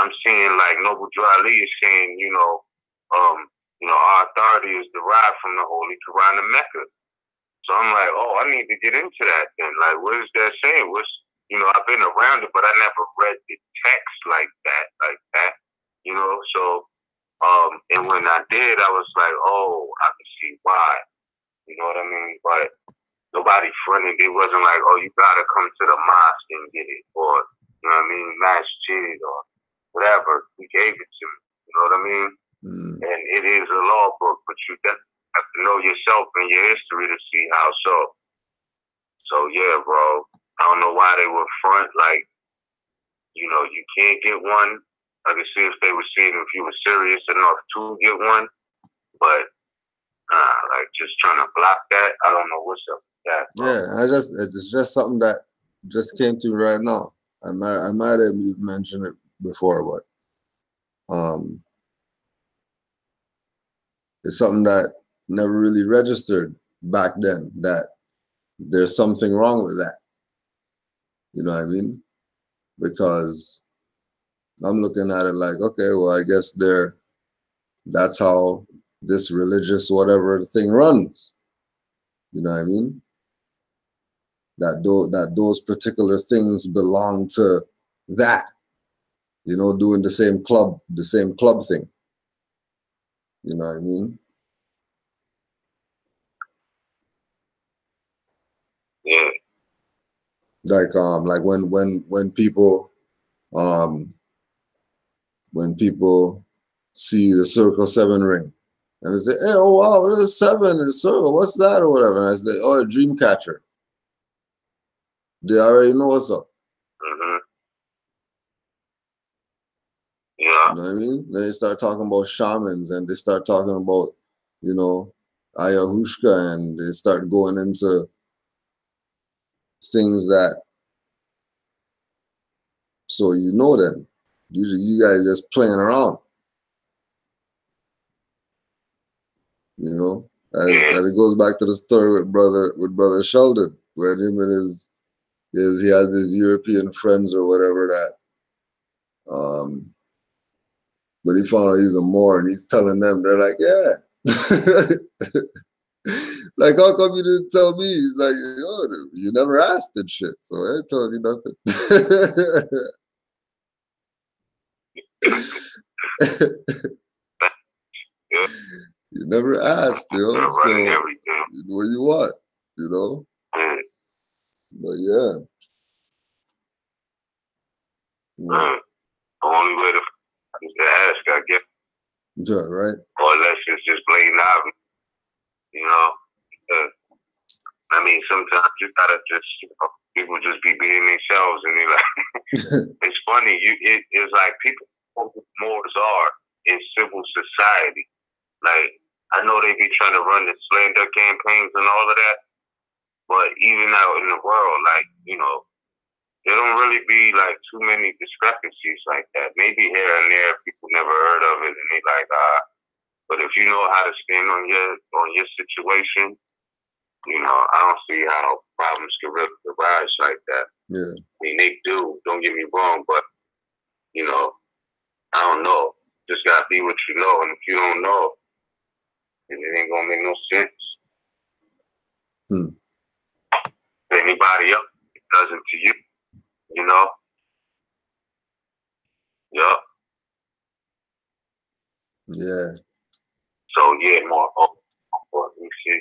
I'm seeing like Noble Drew Ali is saying, you know, our authority is derived from the Holy Quran of Mecca. So I'm like, oh, I need to get into that then. Like, what is that saying? You know, I've been around it, but I never read the text like that. You know, so, and when I did, I was like, oh, I can see why. You know what I mean? But nobody fronted. It wasn't like, oh, you gotta come to the mosque and get it, or, you know what I mean, masjid or whatever. He gave it to me. You know what I mean? And it is a law book, but you have to know yourself and your history to see how so. So yeah, bro. I don't know why they were front, like, you know, you can't get one. I could see if they were seeing if you were serious enough to get one, but like just trying to block that, I don't know what's up with that, bro. Yeah, it's just something that just came to me right now. I might have mentioned it before, but it's something that never really registered back then, that there's something wrong with that. You know what I mean? Because I'm looking at it like, okay, well, I guess that's how this religious whatever thing runs. You know what I mean? That those particular things belong to that. You know, doing the same club thing. You know what I mean? Yeah. Like when people see the circle 7 ring and they say, hey, oh wow, there's a 7 in the circle, what's that or whatever, and I say, oh, a dream catcher. They already know what's up. Mm-hmm. Yeah. You know what I mean? Then they start talking about shamans and they start talking about, you know, ayahuasca, and they start going into things that, so you know, then usually you guys just playing around, you know. And it goes back to the story with brother Sheldon, when him and he has his European friends or whatever that, but he found out he's a Moor, and he's telling them, they're like, yeah. Like, how come you didn't tell me? He's like, yo, you never asked and shit, so I ain't telling you nothing. Yeah. You never asked, yo. So everything. what you want, you know? Yeah. But yeah. The only way to is to ask, I guess. Yeah, right. Or unless it's just blatant obvious, you know. I mean, sometimes you gotta just, people just be being themselves, and they like, it's funny. It's like people Moors are in civil society. Like, I know they be trying to run the slander campaigns and all of that, but even out in the world, like, you know, there don't really be like too many discrepancies like that. Maybe here and there, people never heard of it, and they like, but if you know how to stand on your situation, you know, I don't see how problems can really arise like that. Yeah. I mean, they do. Don't get me wrong, but you know, I don't know. Just gotta be what you know, and if you don't know, then it ain't gonna make no sense. To anybody else, it doesn't to you. You know. Yup. Yeah. So yeah, more. Let me see.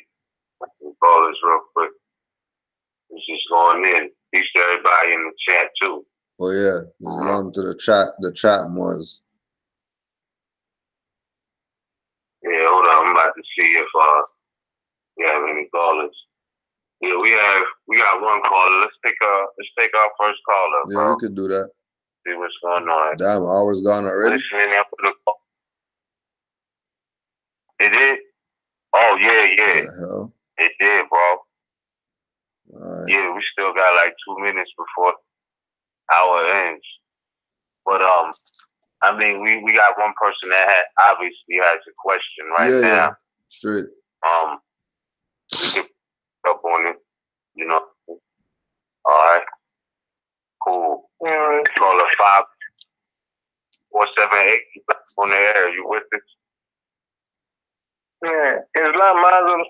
Let me call this real quick. It's just going in. Peace to everybody in the chat too. Oh yeah, just love to the chat Moors. Yeah, hold on. I'm about to see if we have any callers. Yeah, we got one caller. Let's take our first caller, bro. Yeah, we could do that. See what's going on. Damn, hour's gone already. Listening after the call. It did? Oh yeah. The hell? It did, bro. All right. Yeah, we still got like 2 minutes before hour ends. But I mean, we got one person that obviously has a question right now. Yeah, straight. We can pick up on it, you know. All right, cool. Caller 5478. You back on the air? You with us? Yeah, Islam Muslim.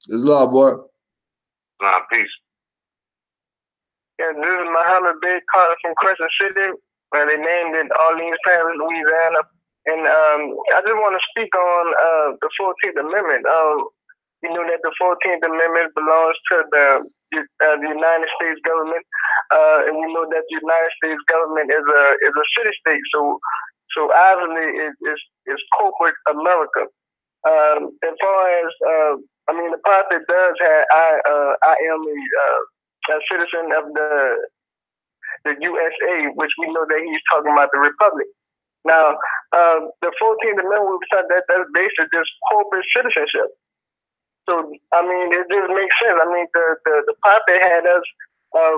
Islam, boy. Nah, peace. Yeah, this is Muhammad Bey calling from Crescent City, where they named it Orleans Parish, Louisiana. And I just want to speak on the 14th Amendment. You know that the 14th Amendment belongs to the United States government, and we know that the United States government is a city state. So obviously it's corporate America. As far as the prophet does have, I am a citizen of the USA, which we know that he's talking about the Republic. Now, the 14th Amendment, we said that's basically just corporate citizenship. So, it just makes sense. The prophet had us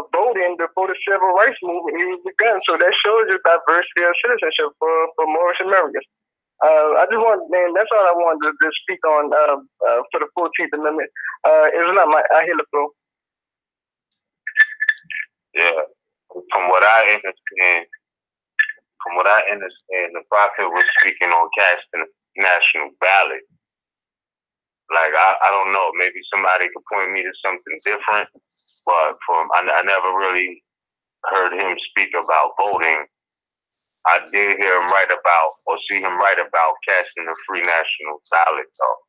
voting before the Civil Rights Movement even begun. So that shows you diversity of citizenship for Moorish Americans. That's all I wanted to speak on for the 14th Amendment. Islam, I hear the flow. Yeah. From what I understand, from what I understand, the prophet was speaking on casting national ballot. Like, I don't know, maybe somebody could point me to something different, but I never really heard him speak about voting. I did hear him write about, or see him write about casting a free national ballot, though.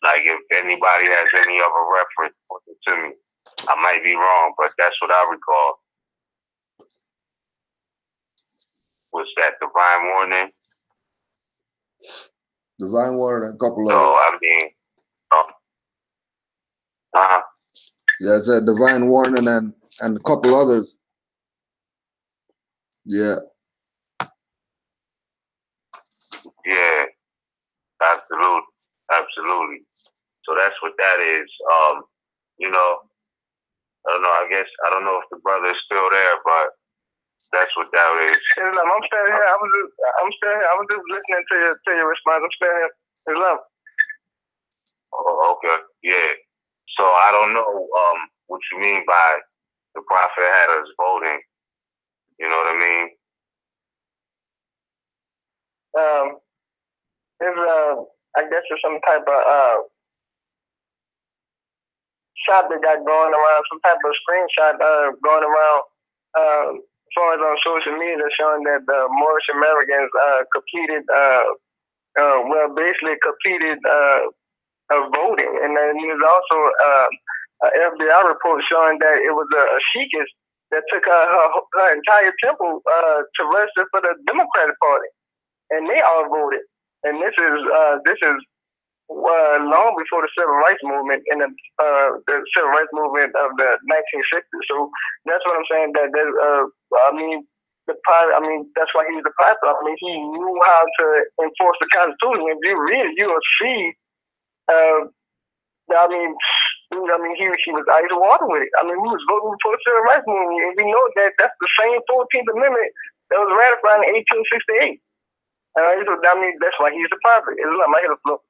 Like, if anybody has any other reference, point it to me. I might be wrong, but that's what I recall. Was that Divine Warning? Divine Warning and a couple So, others. I mean, yeah, I said Divine Warning and a couple others. Yeah. Yeah, absolutely. So that's what that is. You know, I don't know. I don't know if the brother is still there, but that's what that is. Islam, I'm still here. I'm still here. I was just listening to your response. I'm still here. Islam. Oh, okay. Yeah. So I don't know what you mean by the prophet had us voting. You know what I mean? I guess there's some type of shot that got going around, some type of screenshot going around as far as on social media showing that the Moorish Americans completed voting. And then there's also an FBI report showing that it was a sheikist that took her entire temple to register for the Democratic Party. And they all voted. And this is long before the civil rights movement and the civil rights movement of the 1960s. So that's what I'm saying. That that's why he's the prophet. I mean, he knew how to enforce the Constitution. If you read it, you will see. He was ice water with it. I mean, he was voting for the civil rights movement, and we know that that's the same 14th Amendment that was ratified in 1868. That's why he's the prophet. Islam, I hit a flow.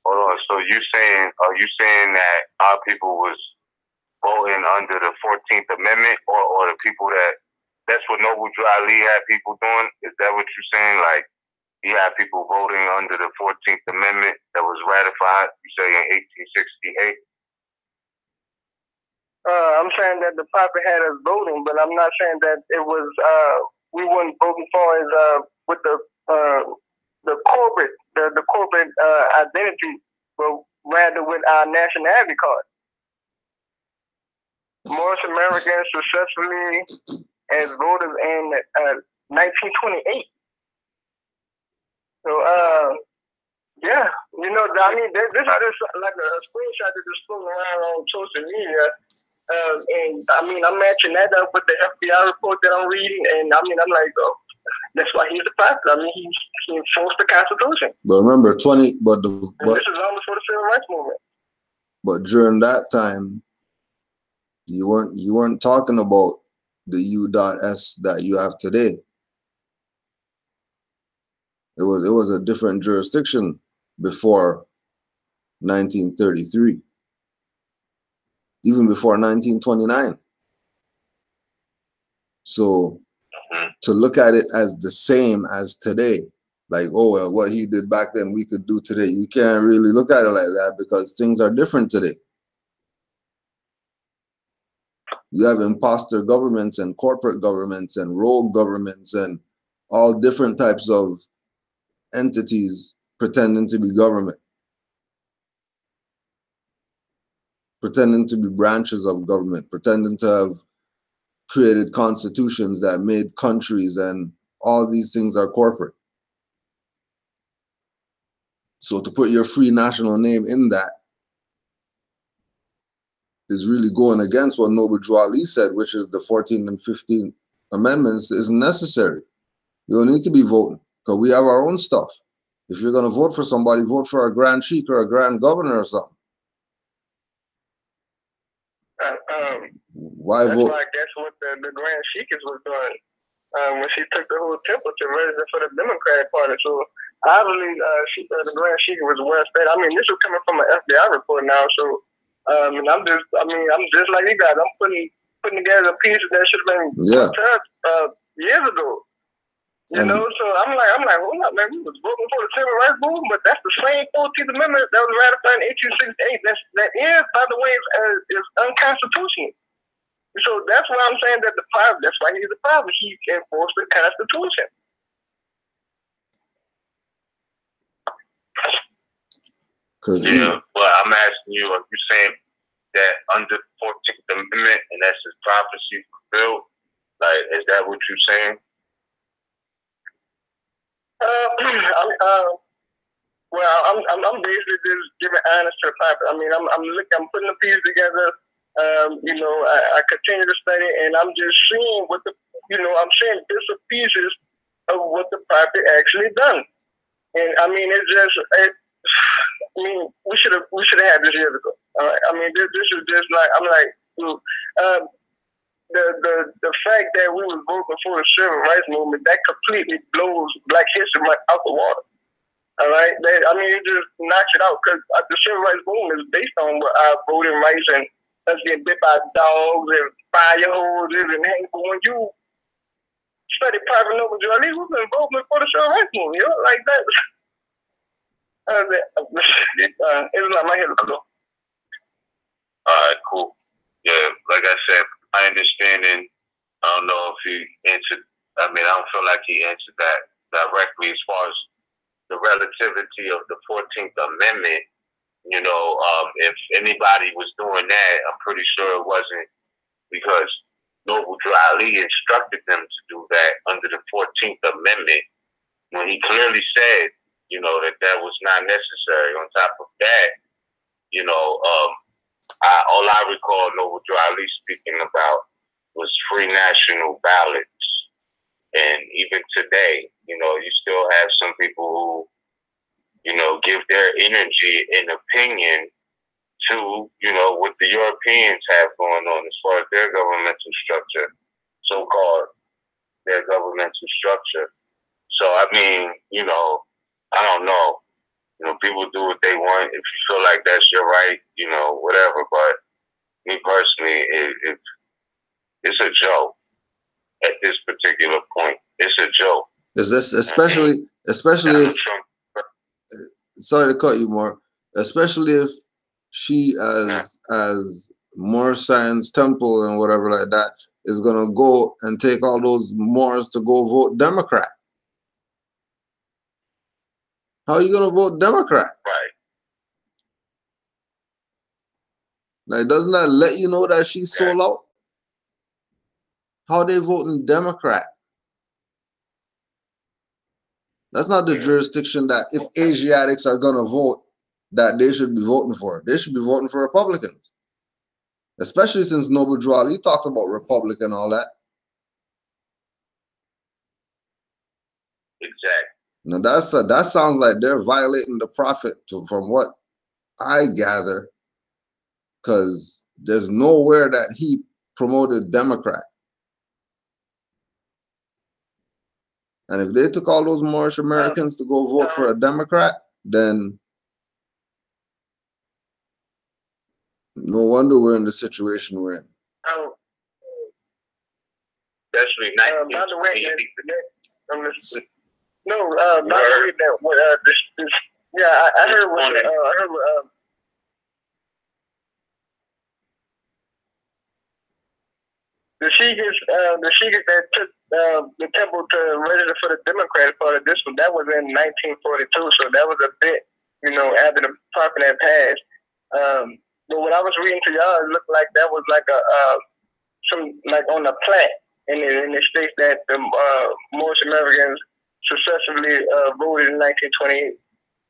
Hold on. So are you saying that our people was voting under the 14th Amendment, or the people that's what Noble Drew Ali had people doing? Is that what you're saying? Like, he had people voting under the 14th Amendment that was ratified, you say, in 1868? I'm saying that the prophet had us voting, but I'm not saying that it was we weren't voting for as with the corporate identity, but rather with our nationality card. Moorish Americans successfully as voters in 1928. So yeah, this is just like a screenshot that just floating around on social media. And I'm matching that up with the FBI report that I'm reading, and I'm like, oh, that's why he's the prophet. He enforced the Constitution. But remember, this is almost for the civil rights movement. But during that time, you weren't talking about the U.S. that you have today. It was a different jurisdiction before 1933, even before 1929. So to look at it as the same as today, like, oh, well, what he did back then, we could do today. You can't really look at it like that because things are different today. You have imposter governments and corporate governments and rogue governments and all different types of entities pretending to be government, pretending to be branches of government, pretending to have created constitutions that made countries, and all these things are corporate. So to put your free national name in that is really going against what Noble Drew Ali said, which is the 14th and 15th Amendments isn't necessary. You don't need to be voting because we have our own stuff. If you're going to vote for somebody, vote for a Grand Sheik or a Grand Governor or something. Why vote? That's what the Grand Sheik was doing when she took the whole temple to register for the Democratic Party. So obviously, the Grand Sheik was well fed. This was coming from an FBI report now. So I'm just like you guys. I'm putting putting together pieces that should have been put to us years ago. You know, so I'm like, hold up, man, we was voting for the civil rights movement, but that's the same 14th Amendment that was ratified in 1868. That is, by the way, is unconstitutional. So that's why I'm saying that that's why he's the private. He can enforce the Constitution. Yeah, but I'm asking you, are you saying that under the 14th Amendment, and that's his prophecy fulfilled? Like, is that what you're saying? Well, I'm basically just giving honest to the private. I mean, I'm putting the pieces together. You know, I continue to study, and I'm just seeing what I'm seeing bits of pieces of what the prophet actually done. And I mean, I mean, we should have had this years ago. I mean, this is just like, I'm like, the fact that we was voting for the civil rights movement, that completely blows Black history out the water. All right, I mean, it just knocks it out, because the civil rights movement is based on our voting rights and us getting bit by dogs and fire hoses and hang. But when you study private noble journalism, we've been voting for the civil rights movement, you know, like that. It's not my head to go. All right, cool. Yeah, like I said, my understanding, I don't know if he answered, I mean, I don't feel like he answered that directly as far as the relativity of the 14th Amendment. You know, if anybody was doing that, I'm pretty sure it wasn't because Noble Drew Ali instructed them to do that under the 14th Amendment when he clearly said, you know, that was not necessary. On top of that, you know, all I recall Noble Drew Ali speaking about was free national ballots. And even today, you know, you still have some people who, you know, give their energy and opinion to, you know, what the Europeans have going on as far as their governmental structure, so-called their governmental structure. So, I mean, you know, I don't know. You know, people do what they want. If you feel like that's your right, you know, whatever. But me personally, it's a joke at this particular point. It's a joke. Is this especially if, sorry to cut you more, especially if she as Moorish Science Temple and whatever like that is gonna go and take all those Moors to go vote Democrat. How are you gonna vote Democrat? Right. Like, doesn't that let you know that she's sold out? How are they voting Democrat? That's not the jurisdiction that if Asiatics are gonna vote, that they should be voting for. They should be voting for Republicans. Especially since Noble Drew Ali talked about Republic and all that. Exactly. Now that sounds like they're violating the prophet from what I gather, because there's nowhere that he promoted Democrat. And if they took all those Moorish Americans to go vote for a Democrat, then no wonder we're in the situation we're in. Especially by the way, I heard what the Sheikhs that took the temple to register for the Democratic Party. That was in 1942, so that was a bit, you know, after the prophet had passed. But what I was reading to y'all, it looked like that was like some like on a plaque, and it states that the Moorish Americans successfully voted in 1928.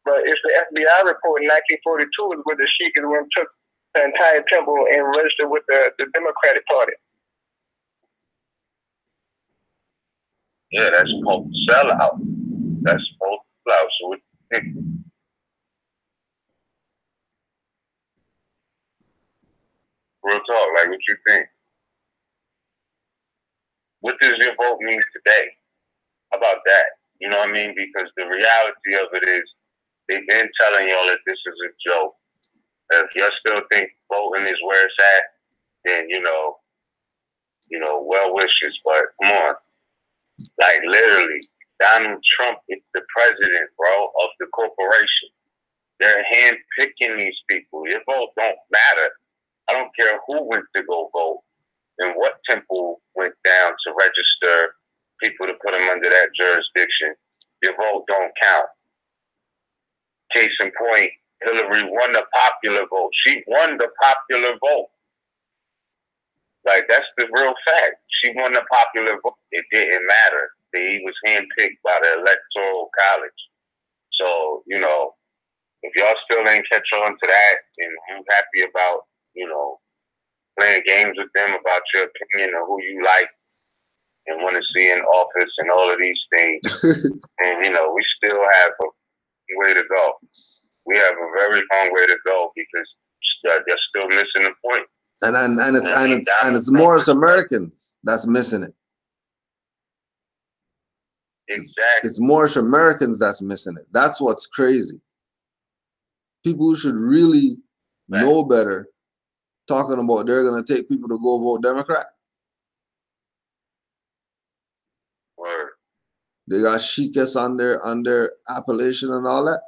But it's the FBI report in 1942 is where the Sheikhs went took the entire temple and registered with the Democratic Party. Yeah, that's supposed to sell out. That's supposed to sell out. So what do you think? Real talk, like what you think? What does your vote mean today? How about that? You know what I mean? Because the reality of it is they've been telling y'all that this is a joke. If y'all still think voting is where it's at, then, you know, you know, well wishes, but come on. Like literally, Donald Trump is the president, bro, of the corporation. They're handpicking these people. Your vote don't matter. I don't care who went to go vote and what temple went down to register people to put them under that jurisdiction. Your vote don't count. Case in point, Hillary won the popular vote. She won the popular vote. Like, that's the real fact. She won the popular vote. It didn't matter. He was handpicked by the Electoral College. So, you know, if y'all still ain't catch on to that, and I'm happy about, you know, playing games with them about your opinion of who you like and want to see in office and all of these things. And, you know, we still have a way to go. We have a very long way to go because they're still missing the point. And it's Moorish Americans that's missing it. Exactly. It's Moorish Americans that's missing it. That's what's crazy. People who should really know better talking about they're going to take people to go vote Democrat. Word. They got Sheikhs on their appellation and all that.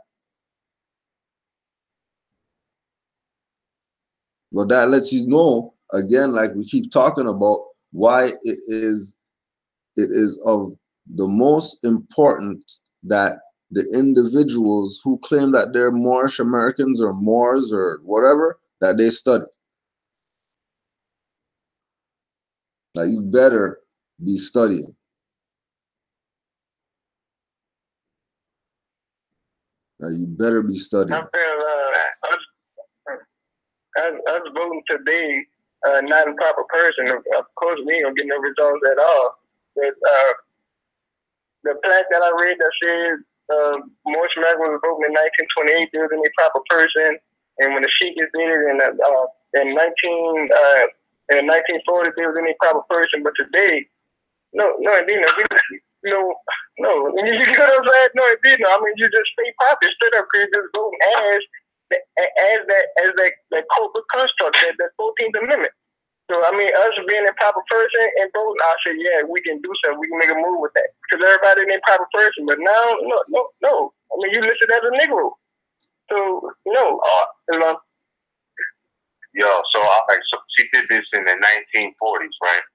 But that lets you know, again, like we keep talking about, why it is of the most important that the individuals who claim that they're Moorish Americans or Moors or whatever, that they study. Like, you better be studying. Like, you better be studying. I feel us voting today, not a proper person. Of course, we ain't gonna get no results at all. But the plaque that I read that says Moorish Americans was voting in 1928, there was any proper person, and when the Sheikh did it in the 1940s, there was any proper person. But today, no, it didn't. No. You know what I'm saying? No, it didn't. I mean, you just stay popular, straight up, because just voting as that corporate construct, that 14th Amendment. So, I mean, us being a proper person and voting, I say, yeah, we can do something. We can make a move with that. Because everybody ain't a proper person. But now, no. I mean, you listed as a Negro. So, no. Yo, so she did this in the 1940s, right?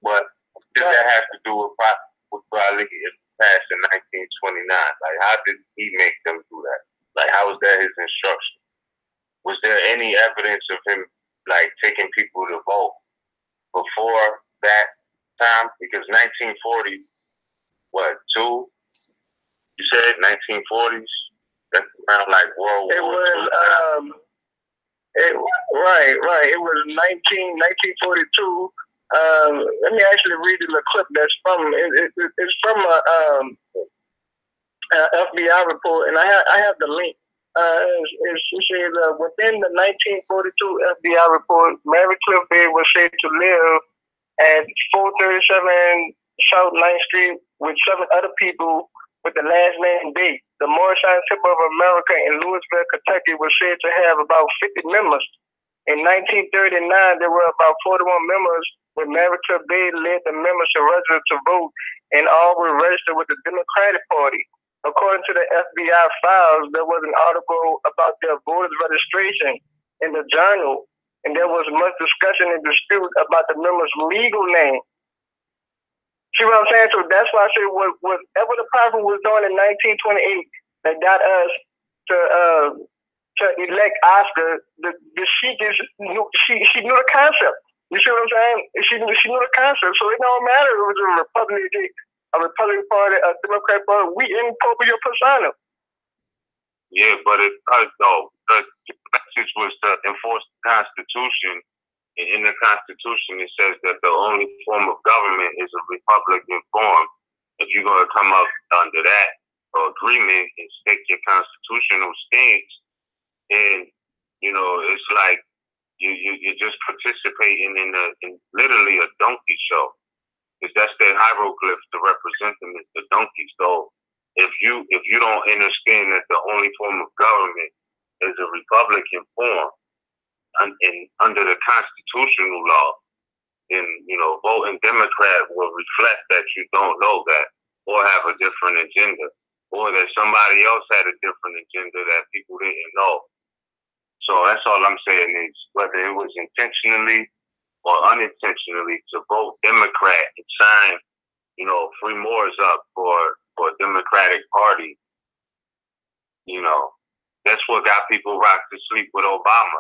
What did that have to do with probably it passed in 1929? Like, how did he make them do that? Like, how was that his instruction? Was there any evidence of him, like, taking people to vote before that time? Because 1940, you said 1940s? That's around, like, World War II. Right. It was 1942. Let me actually read you the clip that's from. It's from a FBI report, and I have the link. She says within the 1942 FBI report, Mary Cliff Bay was said to live at 437 South 9th Street with 7 other people with the last name Bay. The Moorish tip of America in Louisville, Kentucky was said to have about 50 members. In 1939, there were about 41 members, when Mary Cliff Bay led the members to register to vote, and all were registered with the Democratic Party. According to the FBI files, there was an article about their voters' registration in the journal, and there was much discussion and dispute about the members' legal name. See what I'm saying? So that's why I say whatever the prophet was doing in 1928 that got us to elect Oscar, the Sheik she knew the concept. You see what I'm saying? She knew the concept. So it don't matter if it was a Republican Party, a Democrat Party. We in proprio persona. Yeah, but it does though. The message was to enforce the Constitution. In the Constitution, it says that the only form of government is a Republican form. If you're going to come up under that agreement and state your constitutional stance, and you know, it's like you're just participating in literally a donkey show. Because that's their hieroglyph to represent them as the donkey. So if you don't understand that the only form of government is a Republican form, and under the constitutional law, then, voting Democrat will reflect that you don't know that or have a different agenda or that somebody else had a different agenda that people didn't know. So that's all I'm saying is whether it was intentionally or unintentionally to vote Democrat and sign, free Moors up for a Democratic Party, that's what got people rocked to sleep with Obama.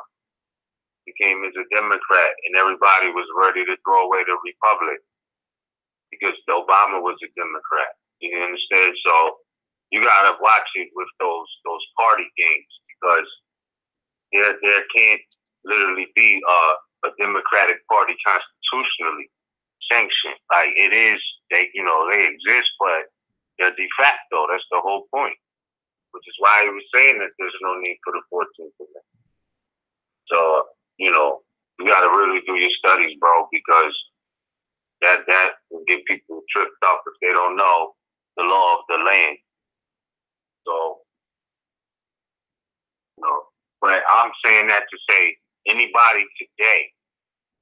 He came as a Democrat and everybody was ready to throw away the Republic because Obama was a Democrat. You understand? So you gotta watch it with those party games because there can't literally be a Democratic Party constitutionally sanctioned. Like it is, they exist, but they're de facto. That's the whole point. Which is why he was saying that there's no need for the 14th Amendment. So, you gotta really do your studies, bro, because that will get people tripped up if they don't know the law of the land. So, but I'm saying that to say anybody today,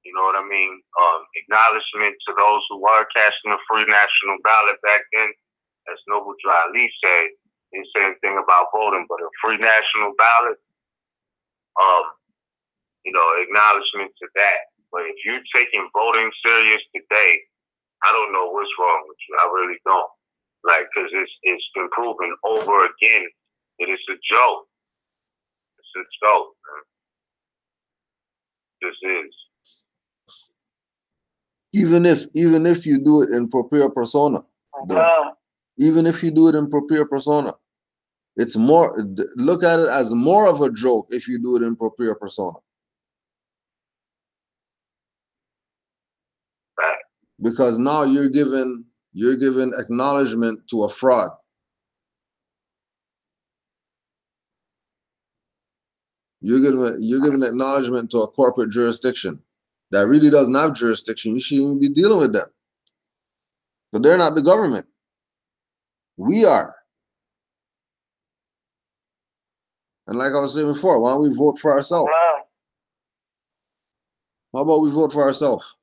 you know what I mean? Acknowledgement to those who were casting a free national ballot back then, as Noble Dry Lee said, didn't say anything about voting, but a free national ballot, acknowledgement to that. But if you're taking voting serious today, I don't know what's wrong with you. I really don't. Like, because it's been proven over again that it's a joke. It's a joke, man. This is. Even if you do it in propria persona, even if you do it in propria persona, it's more, look at it as more of a joke if you do it in propria persona. Right. Because now you're giving acknowledgement to a fraud. You're giving acknowledgement to a corporate jurisdiction that really doesn't have jurisdiction. You shouldn't even be dealing with them. But they're not the government. We are. And like I was saying before, why don't we vote for ourselves? How about we vote for ourselves?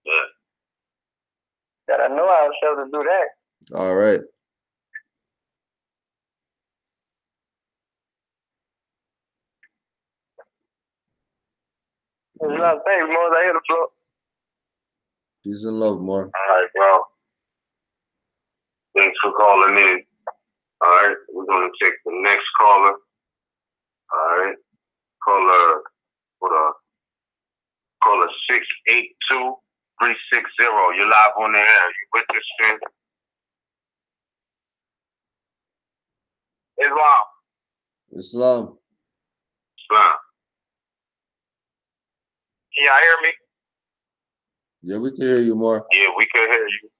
Yeah. Gotta know ourselves to do that. All right. There's a lot of things more I hear the floor. Peace and love, more. All right, bro. Thanks for calling in. All right, we're gonna take the next caller. All right, caller 682-360. You're live on the air. You with this thing? Islam. Islam. Can y'all hear me? Yeah, we can hear you, more. Yeah, we can hear you.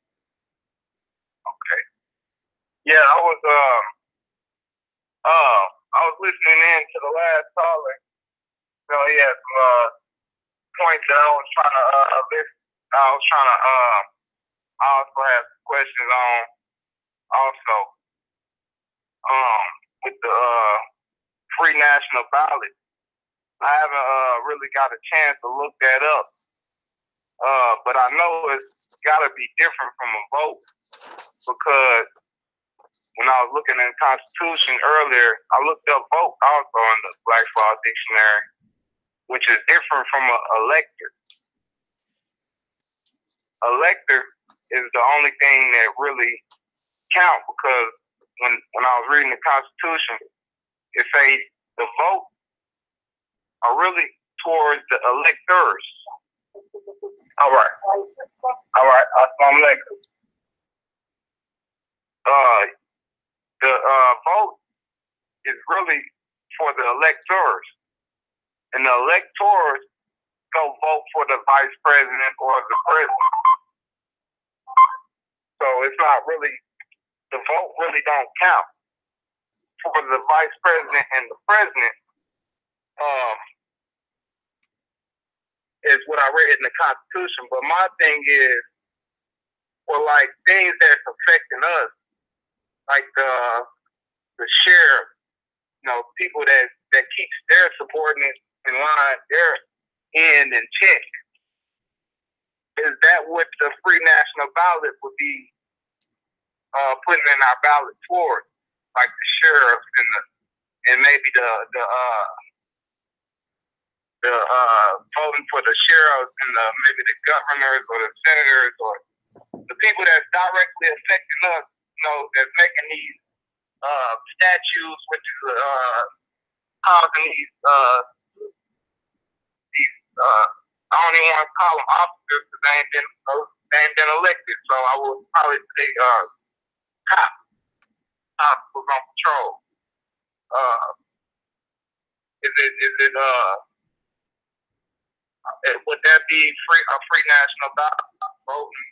Okay. Yeah, I was listening in to the last caller. So he had some points that I was trying to listen. I also have some questions on also with the free national ballot. I haven't really got a chance to look that up. But I know it's got to be different from a vote because when I was looking in the Constitution earlier, I looked up vote also in the Black's Law Dictionary, which is different from an elector. Elector is the only thing that really count because when I was reading the Constitution, it says the vote are really towards the electors. All right. Assalamu alaikum. The vote is really for the electors. And the electors go vote for the vice president or the president. So it's not really, the vote really don't count. For the vice president and the president, is what I read in the Constitution. But my thing is, for like things that's affecting us, like the sheriff, people that keeps their subordinates in line, end and check. Is that what the free national ballot would be putting in our ballot for? Like the sheriff and maybe the voting for the sheriffs and maybe the governors or the senators or the people that's directly affecting us, that's making these statutes, which is causing these I don't even want to call them officers because they ain't been elected. So I would probably say cops was on patrol. Would that be a free national ballot voting,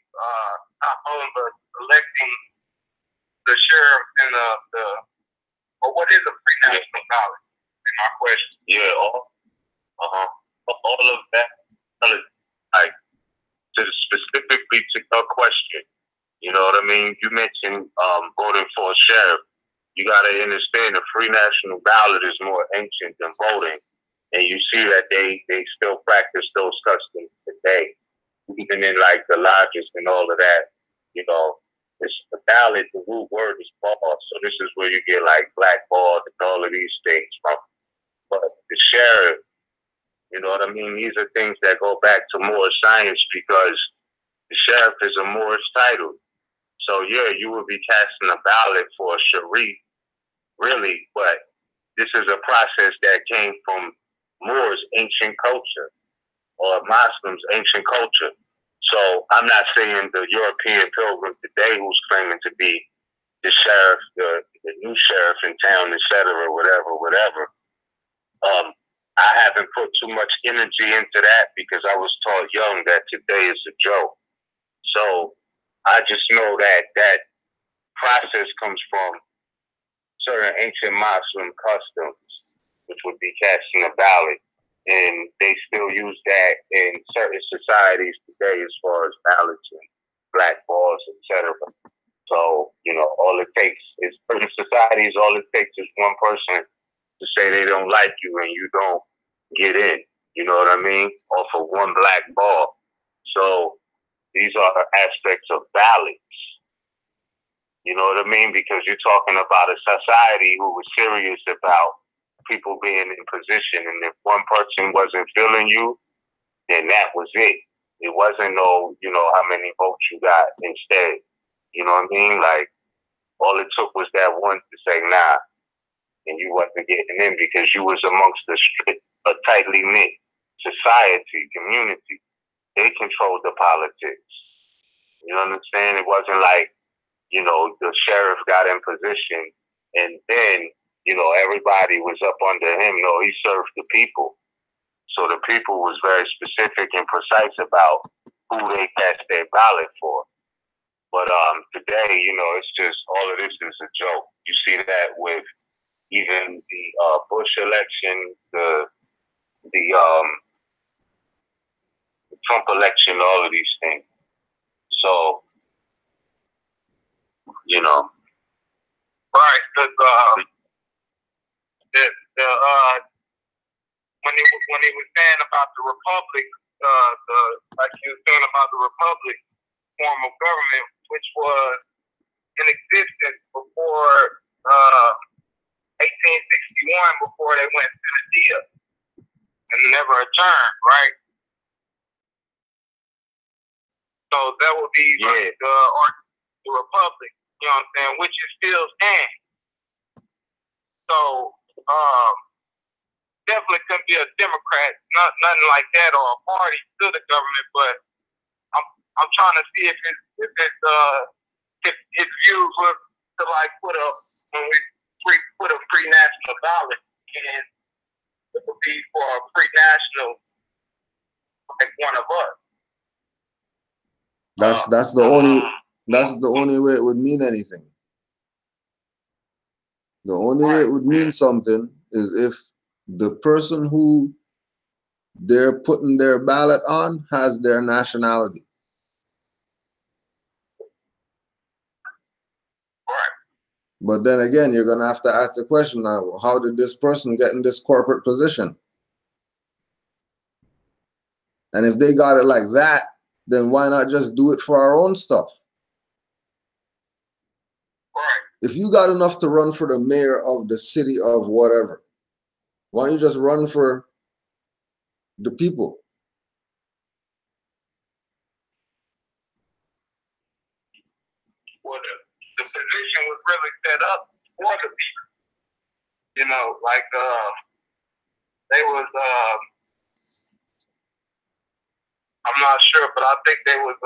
but electing the sheriff and or what is a free national ballot? Is my question. Yeah, all of that, like specifically to your question. You know what I mean? You mentioned voting for a sheriff. You got to understand the free national ballot is more ancient than voting. And you see that they still practice those customs today, even in like the lodges and all of that. It's the ballot, the root word is ball. So this is where you get like blackballed and all of these things from. But the sheriff, you know what I mean? These are things that go back to Moorish science because the sheriff is a Moorish title. So yeah, you would be casting a ballot for a sharif, really, but this is a process that came from Moors' ancient culture or Muslims' ancient culture. So I'm not saying the European pilgrim today who's claiming to be the sheriff, the new sheriff in town, etc., whatever. I haven't put too much energy into that because I was taught young that today is a joke. So I just know that process comes from certain ancient Muslim customs, which would be casting a ballot. And they still use that in certain societies today as far as ballots and black balls, etc. So, all it takes is certain societies, all it takes is one person to say they don't like you and you don't get in. You know what I mean? Off of one black ball. So these are aspects of ballots. You know what I mean? Because you're talking about a society who was serious about people being in position, and if one person wasn't feeling you, then that was it. It wasn't how many votes you got instead. You know what I mean? Like, all it took was that one to say nah, and you wasn't getting in because you was amongst a tightly knit society, community. They controlled the politics. You understand? It wasn't like, the sheriff got in position and then, everybody was up under him. No, he served the people. So the people was very specific and precise about who they cast their ballot for. But today, it's just all of this is a joke. You see that with even the Bush election, the Trump election, all of these things. So, right? Because when he was saying about the republic, like he was saying about the republic form of government, which was in existence before 1861, before they went to the deal and never returned, right? So that would be like the republic, you know what I'm saying, which is still standing. So definitely couldn't be a Democrat, nothing like that, or a party to the government. But I'm trying to see if his views were to like put a free national ballot, and it would be for a free national like one of us. That's the only way it would mean anything. The only way it would mean something is if the person who they're putting their ballot on has their nationality. But then again, you're gonna have to ask the question now: how did this person get in this corporate position? And if they got it like that, then why not just do it for our own stuff? Right. If you got enough to run for the mayor of the city of whatever, why don't you just run for the people? Well, the position was really set up for the people. You know, like they was I'm not sure, but I think they was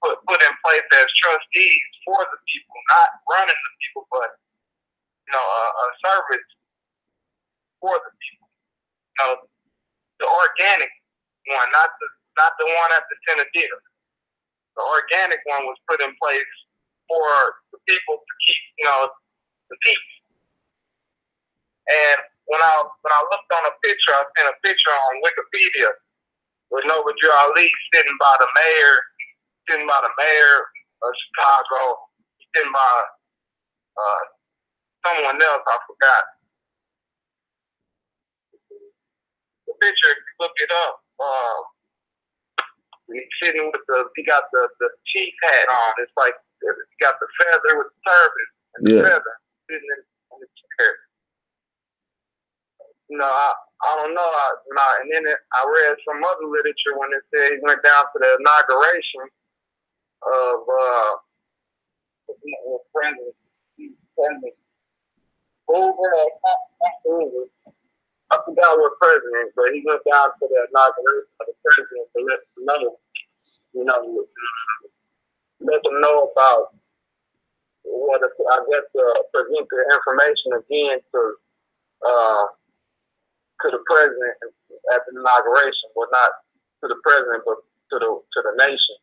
put in place as trustees for the people, not running the people, but you know, a service for the people. You know, the organic one, not the one at the Tennessee. The organic one was put in place for the people to keep, you know, the peace. And when I looked on a picture, I seen a picture on Wikipedia with Noble Ali sitting by the mayor of Chicago, sitting by someone else, I forgot. The picture, if you look it up, he's sitting with he got the chief hat on. It's like he got the feather with the turban and the feather sitting in the chair. You know, I don't know. And then I read some other literature when it said he went down to the inauguration of President Hoover or Hoover. I forgot what president, but he went down to the inauguration of the president to let them know, you know, let them know about what I guess present the information again to the president at the inauguration, well, not to the president, but to the nation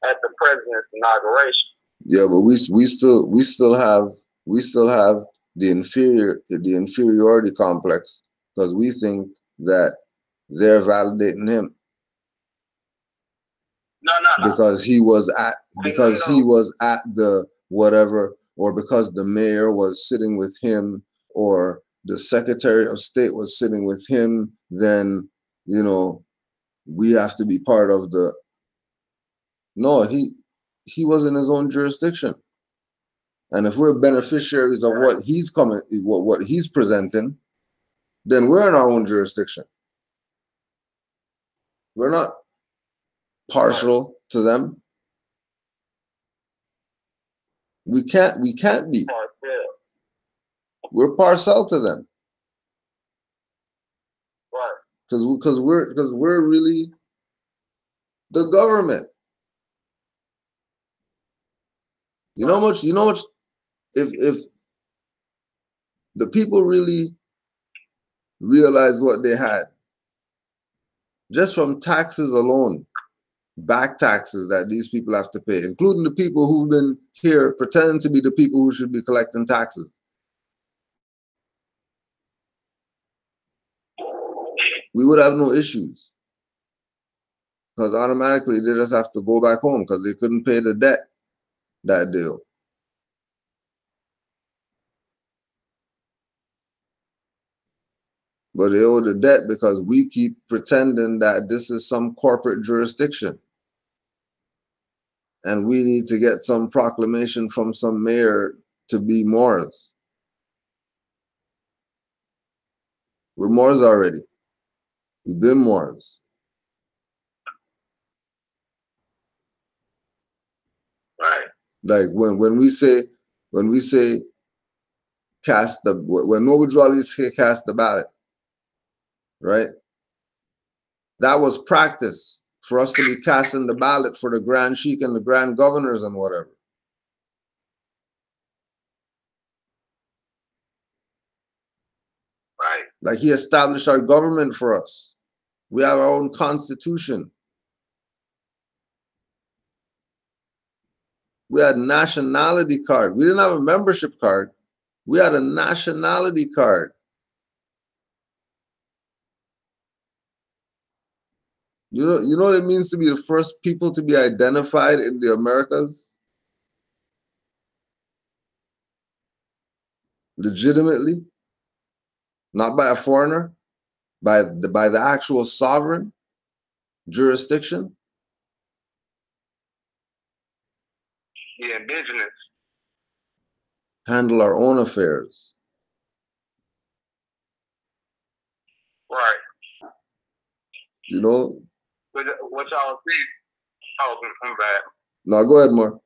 at the president's inauguration. Yeah, but we still have the inferiority complex because we think that they're validating him. No. Because he was at the whatever, or because the mayor was sitting with him, or the Secretary of State was sitting with him, then, you know, we have to be part of the. No, he was in his own jurisdiction. And if we're beneficiaries of what he's what he's presenting, then we're in our own jurisdiction. We're not partial to them. We can't be. We're partial to them. Right. Because we're really the government. You know much if the people really realized what they had just from taxes alone, back taxes that these people have to pay, including the people who've been here pretending to be the people who should be collecting taxes. We would have no issues. Because automatically they just have to go back home because they couldn't pay the debt that deal. But they owe the debt because we keep pretending that this is some corporate jurisdiction. And we need to get some proclamation from some mayor to be Moors. We're Moors already. We've been Moors. Right. Like when we say cast the, when Noble Jolly say cast the ballot, right? That was practice for us to be casting the ballot for the Grand Sheik and the Grand Governors and whatever. Right. Like he established our government for us. We have our own constitution. We had nationality card. We didn't have a membership card. We had a nationality card. You know what it means to be the first people to be identified in the Americas? Legitimately? Not by a foreigner, by the actual sovereign. jurisdiction? The indigenous. Handle our own affairs. Right. You know? What y'all see? Oh, I'm bad. No, go ahead, Mark.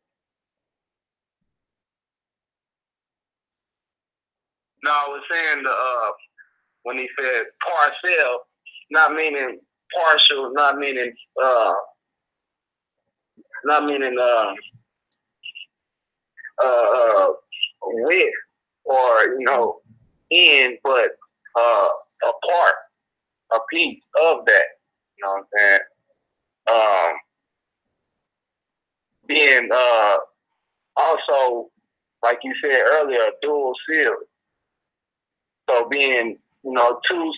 No, I was saying when he said partial, not meaning partial, not meaning with or in, but a part, a piece of that. You know what I'm saying? Being also, like you said earlier, a dual seal. So being two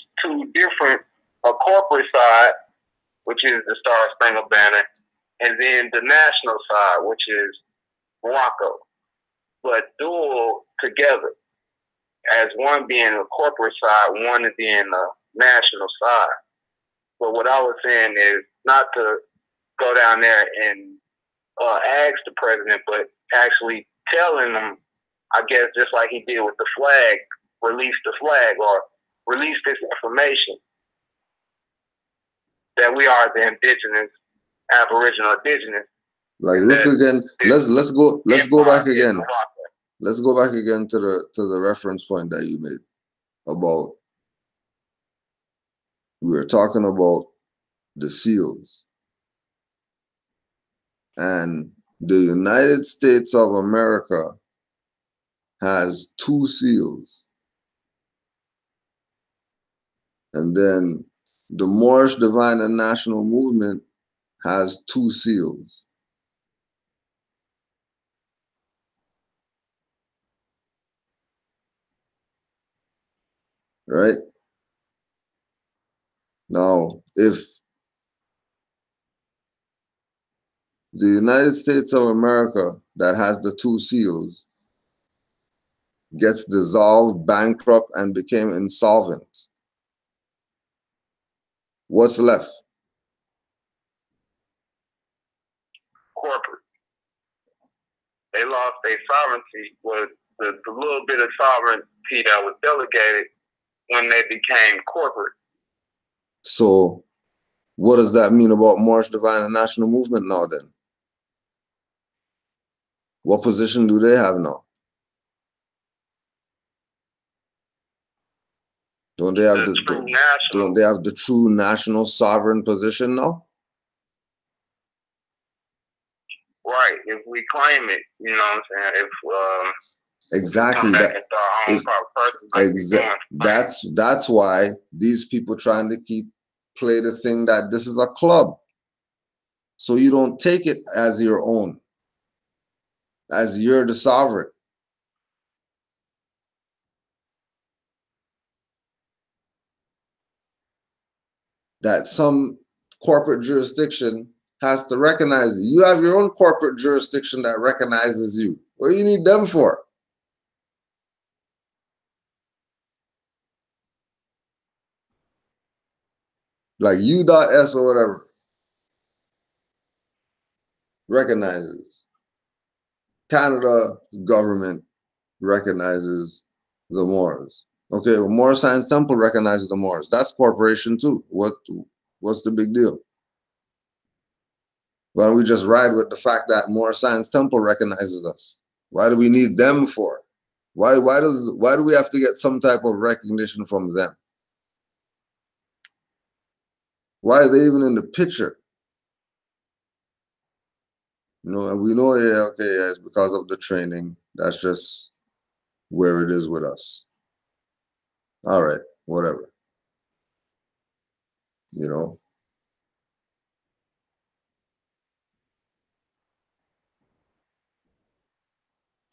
different, a corporate side, which is the Star Spangled Banner, and then the national side, which is Morocco, but dual together, as one being a corporate side, one being a national side. But what I was saying is not to go down there and ask the president, but actually telling them, I guess, just like he did with the flag, release the flag or release this information that we are the indigenous, Aboriginal indigenous. Like, look again. Let's go back again. Let's go back again to the reference point that you made about, we were talking about the seals. And the United States of America has 2 seals. And then the Moorish Divine and National Movement has 2 seals. Right? Now, if the United States of America that has the 2 seals gets dissolved, bankrupt, and became insolvent, what's left? Corporate. They lost their sovereignty, with the little bit of sovereignty that was delegated when they became corporate. So what does that mean about Moorish Divine and National Movement now then? What position do they have now? Don't they have the true national sovereign position now? Right, if we claim it, you know what I'm saying? If exactly that's why these people trying to play the thing that this is a club. So you don't take it as your own, as you're the sovereign. That some corporate jurisdiction has to recognize you. You have your own corporate jurisdiction that recognizes you. What do you need them for? Like U.S or whatever recognizes. Canada government recognizes the Moors. Okay, well, Moor Science Temple recognizes the Moors. That's corporation too. What's the big deal? Why don't we just ride with the fact that Moor Science Temple recognizes us? Why do we need them for? Why do we have to get some type of recognition from them? Why are they even in the picture? And we know, yeah, okay, yeah, it's because of the training. That's just where it is with us. All right, whatever.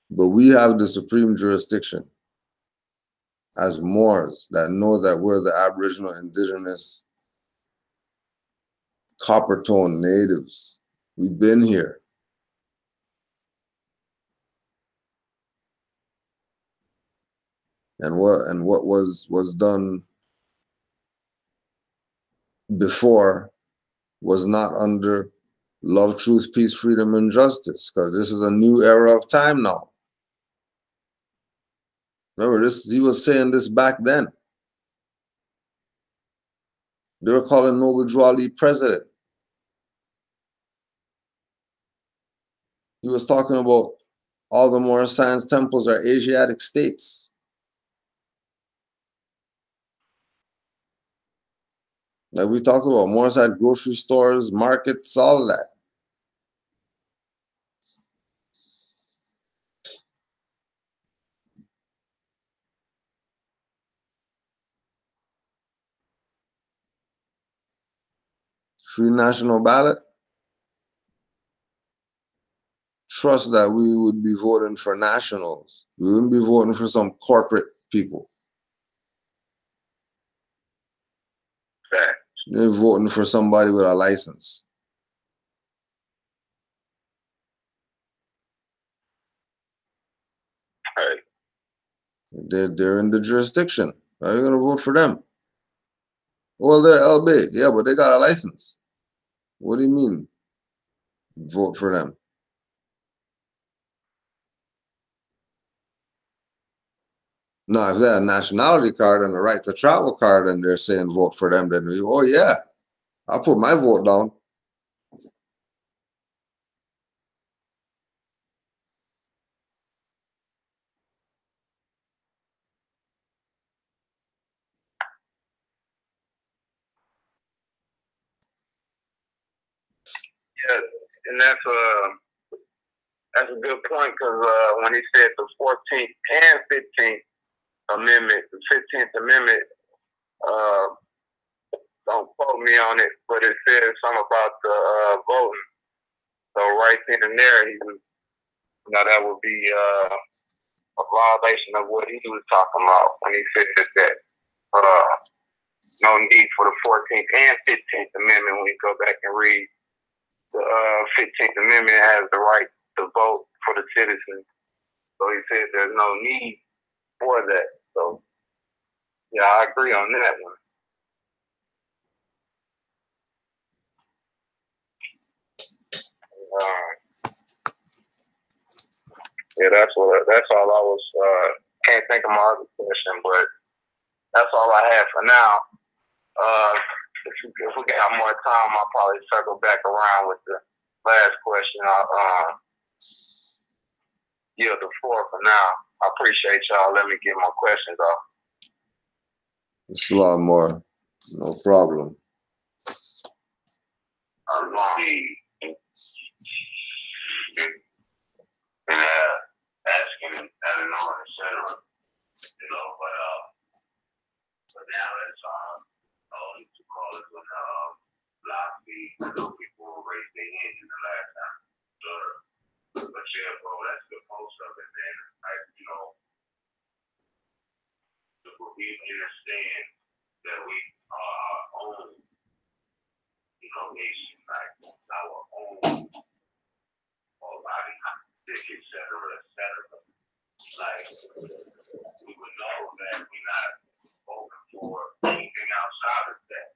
But we have the supreme jurisdiction as Moors that know that we're the Aboriginal, Indigenous, copper tone natives. We've been here. And what was done before was not under love, truth, peace, freedom, and justice, because this is a new era of time now. Remember, he was saying this back then. They were calling Noble Drew Ali president. He was talking about all the Moorish science temples are Asiatic states. Like we talked about, Moorish had grocery stores, markets, all of that. Free national ballot. Trust that we would be voting for nationals. We wouldn't be voting for some corporate people. Fact. They're voting for somebody with a license. Right. They're in the jurisdiction. Are you gonna vote for them? Well, they're LB, yeah, but they got a license. What do you mean? Vote for them? No, if they have a nationality card and a right to travel card and they're saying vote for them, then we, oh yeah, I'll put my vote down. Yeah, and that's a good point, because when he said the 14th and 15th Amendment, the 15th Amendment, don't quote me on it, but it says something about the voting. So right then and there, he was, that would be a violation of what he was talking about when he said that no need for the 14th and 15th Amendment. When you go back and read, the 15th Amendment has the right to vote for the citizens. So he said there's no need for that. So, yeah, I agree on that one. Yeah, that's all I was, can't think of my other question, but that's all I have for now. If we got more time, I'll probably circle back around with the last question. I'll yield the floor for now. I appreciate y'all. Let me get my questions off. It's a lot more. No problem. And asking and adding on, etc. You know, but now it's to call it when philosophy, people will raise their hand in the last time. Sure. But yeah, bro, that's the most of it, man. Like, you know, we understand that we are our own, you know, nation, like our own body, etc., etc. Like, we would know that we're not open for anything outside of that.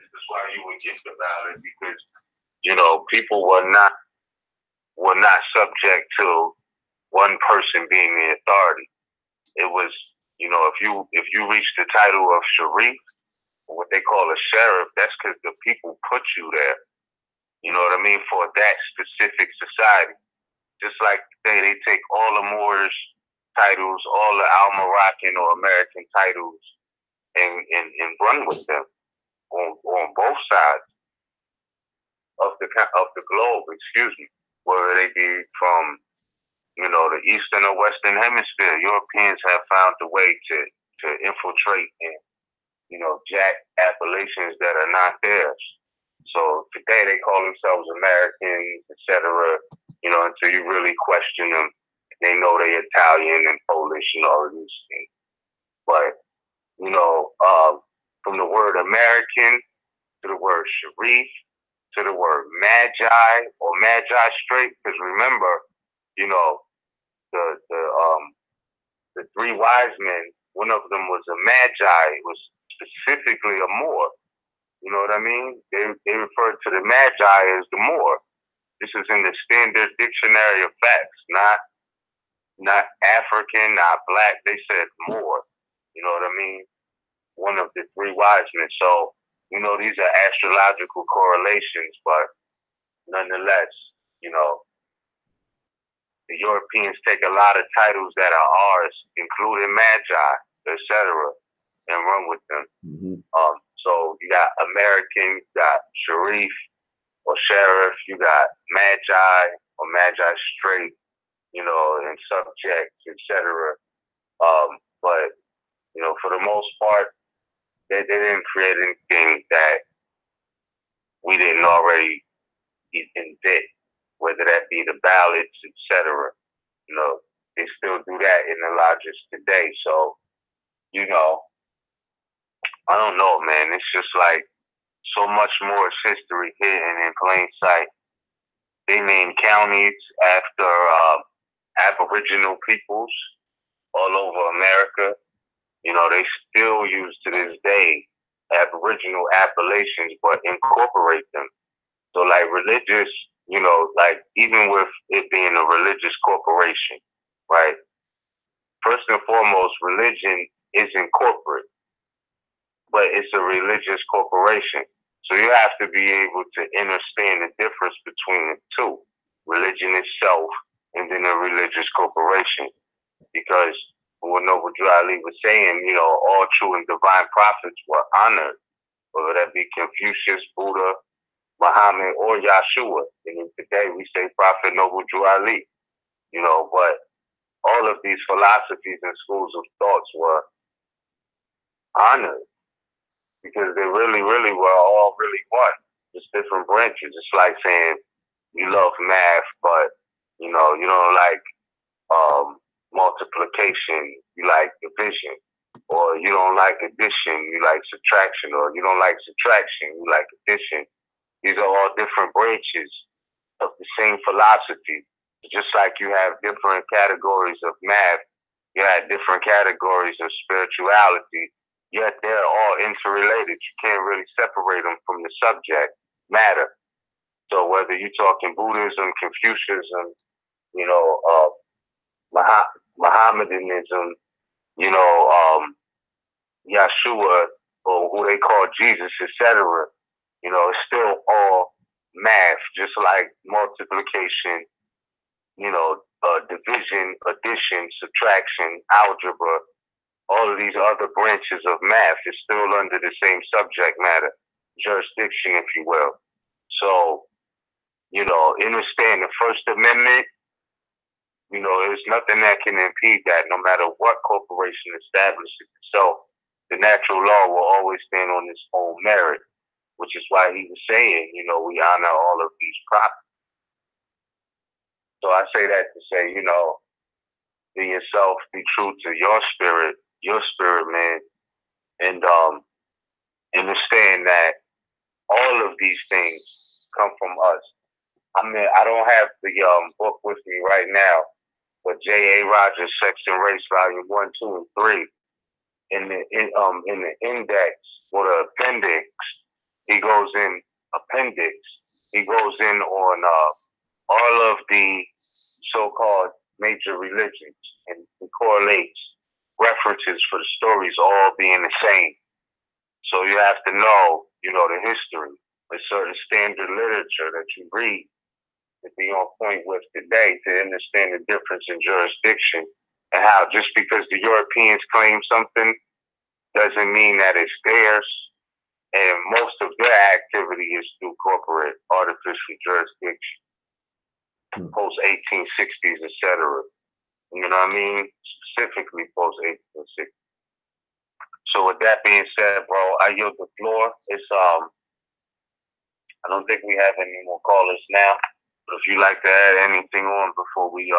This is why you would get the ballot, because, you know, people were not subject to one person being the authority. It was, you know, if you reach the title of Sharif, what they call a sheriff, that's because the people put you there. You know what I mean? For that specific society. Just like they take all the Moorish titles, all the Al-Moroccan or American titles, and run with them on both sides of the globe, excuse me, whether they be from, you know, the Eastern or Western Hemisphere. Europeans have found a way to infiltrate and, you know, jack appellations that are not theirs. So today they call themselves Americans, etc. You know, until you really question them, they know they're Italian and Polish and all of these things. But, you know, from the word American to the word Sharif to the word Magi or Magi straight, because remember, you know, the three wise men, one of them was a Magi. It was specifically a Moor. You know what I mean? They refer to the Magi as the Moor. This is in the Standard Dictionary of Facts, not African, not black. They said Moor. You know what I mean? One of the three wise men. So, you know, these are astrological correlations, but nonetheless, you know, the Europeans take a lot of titles that are ours, including Magi, etc., and run with them. Mm-hmm. So you got American, you got Sharif or Sheriff, you got Magi or Magi Straight, you know, and subjects, etc. But you know, for the most part, they didn't create anything that we didn't already invent, whether that be the ballots, etc. You know, they still do that in the lodges today. So, you know, I don't know, man. It's just like so much more is history hidden in plain sight. They name counties after Aboriginal peoples all over America. You know, they still use to this day Aboriginal appellations, but incorporate them. So, like religious, you know, like even with it being a religious corporation, right? First and foremost, religion isn't corporate, but it's a religious corporation. So you have to be able to understand the difference between the two, religion itself and then a religious corporation. Because what Noble Drew Ali was saying, you know, all true and divine prophets were honored, whether that be Confucius, Buddha, Muhammad, or Yahshua. And today we say Prophet Noble Drew Ali, you know, but all of these philosophies and schools of thoughts were honored because they really were all really one. Just different branches. It's like saying you love math, but, you know, you don't like multiplication, you like division. Or you don't like addition, you like subtraction. Or you don't like subtraction, you like addition. These are all different branches of the same philosophy. Just like you have different categories of math, you have different categories of spirituality, yet they're all interrelated. You can't really separate them from the subject matter. So whether you're talking Buddhism, Confucianism, you know, Mohammedanism, you know, Yahshua, or who they call Jesus, etc., you know, it's still all math, just like multiplication, you know, division, addition, subtraction, algebra, all of these other branches of math is still under the same subject matter, jurisdiction, if you will. So, you know, understand the First Amendment, you know, there's nothing that can impede that, no matter what corporation establishes itself. The natural law will always stand on its own merit, which is why he was saying, you know, we honor all of these prophets. So I say that to say, you know, be yourself, be true to your spirit, man, and understand that all of these things come from us. I mean, I don't have the book with me right now, but J.A. Rogers, Sex and Race, Volume 1, 2, and 3, in the index or the appendix, he goes in on all of the so-called major religions, and he correlates references for the stories all being the same. So you have to know, you know, the history, a certain standard literature that you read to be on point with today, to understand the difference in jurisdiction and how just because the Europeans claim something doesn't mean that it's theirs. And most of their activity is through corporate artificial jurisdiction, post-1860s, etc. You know what I mean? Specifically post-1860s. So with that being said, bro, I yield the floor. It's I don't think we have any more callers now. But if you like to add anything on before we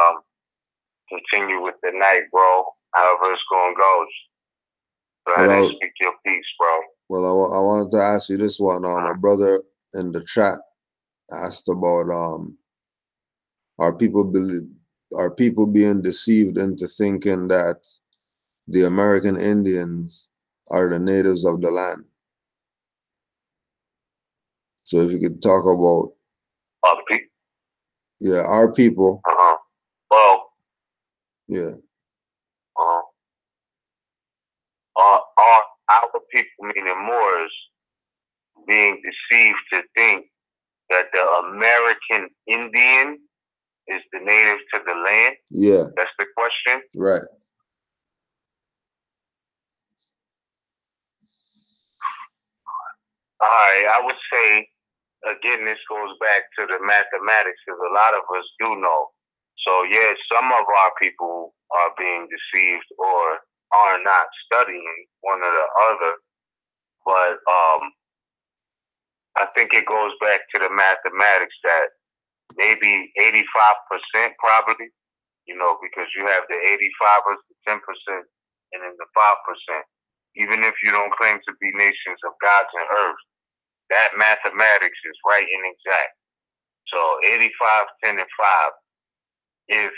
continue with the night, bro, however it's gonna go, go ahead and speak your piece, bro. Well, I wanted to ask you this one. A brother in the chat asked about are people being deceived into thinking that the American Indians are the natives of the land? So if you could talk about our people. Well, yeah. Our people, meaning Moors, being deceived to think that the American Indian is the native to the land? Yeah. That's the question? Right. All right, I would say, again, this goes back to the mathematics, because a lot of us do know. So, yeah, some of our people are being deceived or are not studying one or the other. But I think it goes back to the mathematics that maybe 85% probably, because you have the 85%, the 10%, and then the 5%. Even if you don't claim to be nations of gods and earth, that mathematics is right and exact. So 85, 10, and 5. If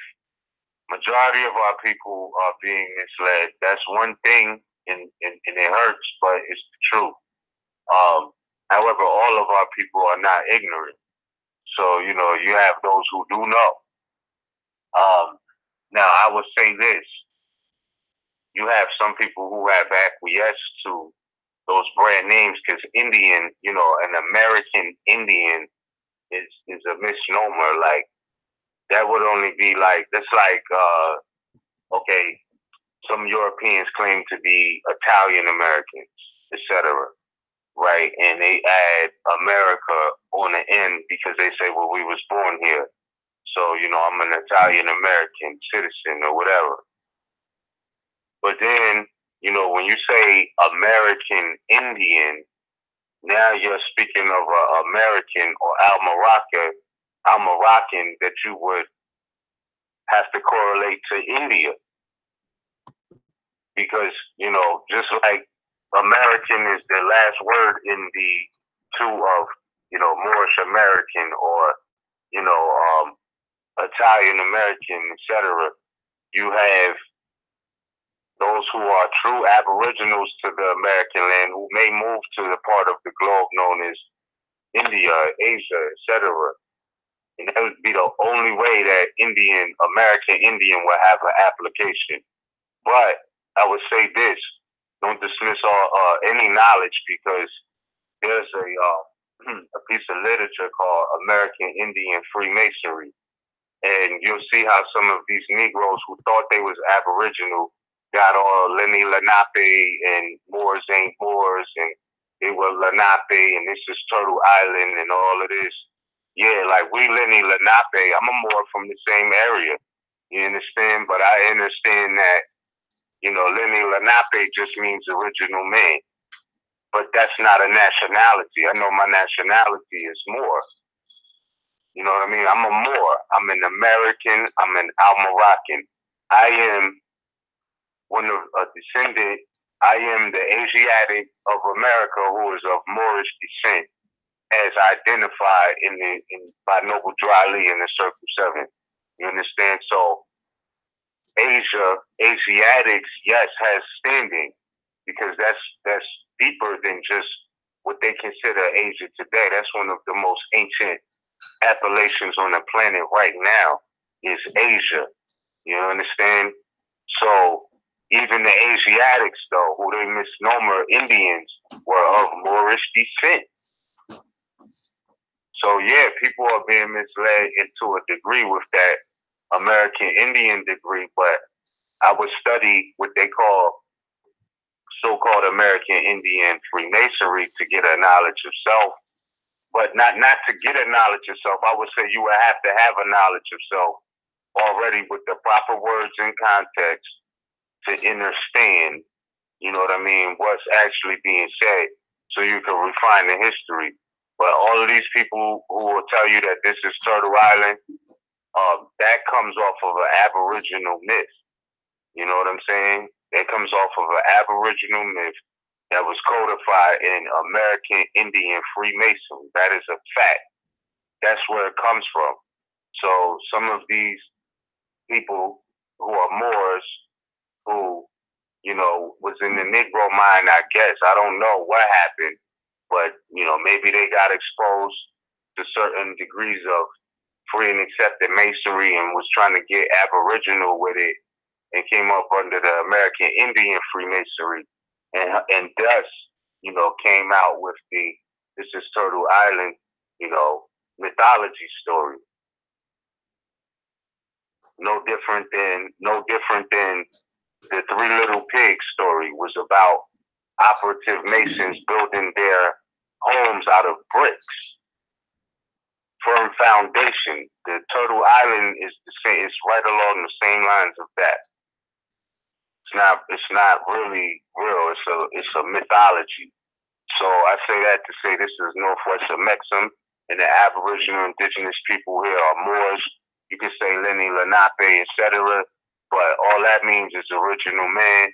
majority of our people are being misled, that's one thing, and it hurts, but it's the truth. However, all of our people are not ignorant. So, you have those who do know. Now, I would say this. You have some people who have acquiesced to those brand names because Indian, an American Indian is a misnomer. Like, that would only be like, that's like, okay, some Europeans claim to be Italian Americans, etc. Right? And they add America on the end because they say, well, we was born here. So, I'm an Italian American citizen or whatever. But then, when you say American Indian, now you're speaking of an American or Al-Moroccan that you would have to correlate to India. Because, just like American is the last word in the two of, Moorish American or, Italian American, etc. You have those who are true aboriginals to the American land who may move to the part of the globe known as India, Asia, etc. And that would be the only way that American Indian will have an application. But I would say this: don't dismiss any knowledge, because there's a piece of literature called American Indian Freemasonry, and you'll see how some of these Negroes who thought they was Aboriginal got all Lenni Lenape and Moors ain't Moors, and they were Lenape, and this is Turtle Island and all of this. Yeah, like we Lenni Lenape, I'm a Moor from the same area. You understand? But I understand that, Lenni Lenape just means original man. But that's not a nationality. I know my nationality is Moor. You know what I mean? I'm a Moor. I'm an American. I'm an Al-Moroccan. I am a descendant. I am the Asiatic of America who is of Moorish descent, as identified by Noble Dry Lee in the Circle 7. You understand? So Asiatics, yes, has standing, because that's deeper than just what they consider Asia today. That's one of the most ancient appellations on the planet right now is Asia. You understand? So even the Asiatics, though, who they misnomer Indians, were of Moorish descent. So yeah, people are being misled into a degree with that American Indian degree, but I would study what they call so-called American Indian Freemasonry to get a knowledge of self. But not to get a knowledge of self. I would say you would have to have a knowledge of self already with the proper words and context to understand, you know what I mean, what's actually being said, so you can refine the history. But all of these people who will tell you that this is Turtle Island, that comes off of an Aboriginal myth. You know what I'm saying? That comes off of an Aboriginal myth that was codified in American Indian Freemasonry. That is a fact. That's where it comes from. So some of these people who are Moors, who, was in the Negro mind, I guess. I don't know what happened, but, maybe they got exposed to certain degrees of free and accepted masonry and was trying to get aboriginal with it and came up under the American Indian Freemasonry and thus, came out with this is Turtle Island, mythology story. No different than the Three Little Pigs story was about operative masons building their homes out of bricks. Firm foundation. The Turtle Island is it's right along the same lines of that. It's not really real. It's a mythology. So I say that to say this is Northwest of Mexham, and the Aboriginal indigenous people here are Moors. You can say Lenni, Lenape, etc. But all that means is original man.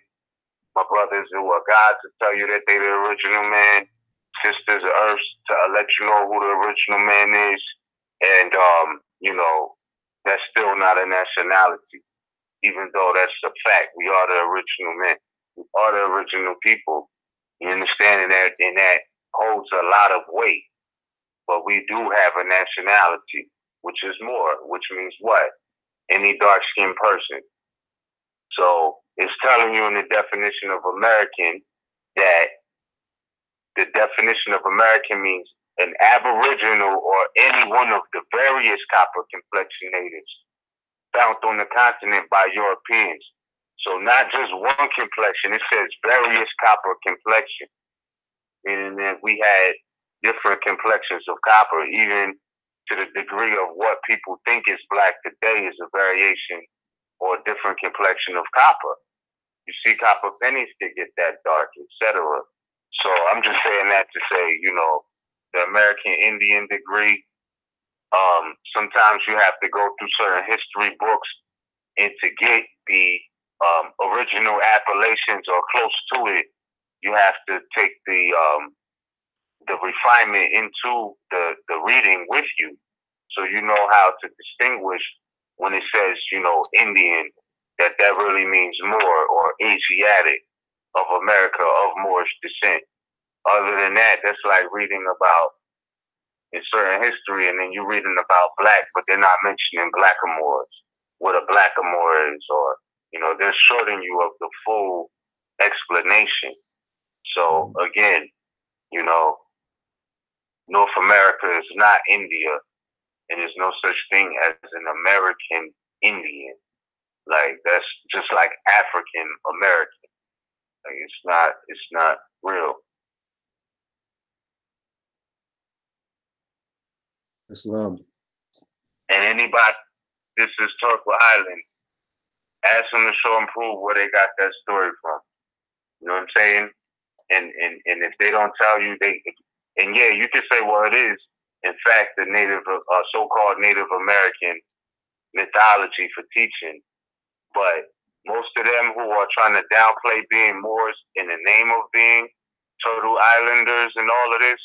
My brothers who are gods to tell you that they the original man. Sisters of Earth to let you know who the original man is. And, that's still not a nationality. Even though that's a fact. We are the original men. We are the original people. You understand that? And that holds a lot of weight. But we do have a nationality, which is more, which means what? Any dark-skinned person. So it's telling you in the definition of American that the definition of American means an aboriginal or any one of the various copper complexion natives found on the continent by Europeans. So not just one complexion, it says various copper complexion. Meaning that we had different complexions of copper, even to the degree of what people think is black today is a variation or a different complexion of copper. You see copper pennies that get that dark, etc. So I'm just saying that to say, the American Indian degree, sometimes you have to go through certain history books and to get the original appellations or close to it, you have to take the refinement into the reading with you. So you know how to distinguish when it says, Indian, that really means Moor or Asiatic of America of Moorish descent. Other than that, that's like reading about in certain history and then you're reading about black, but they're not mentioning blackamoors, what a blackamoor is, or, they're shorting you of the full explanation. So again, North America is not India, and there's no such thing as an American Indian. Like that's just like African American. Like it's not real. Islam. And anybody, this is Turtle Island, ask them to show and prove where they got that story from. You know what I'm saying? And if they don't tell you, you can say, well, it is in fact the so-called Native American mythology for teaching. But most of them who are trying to downplay being Moors in the name of being Turtle Islanders and all of this,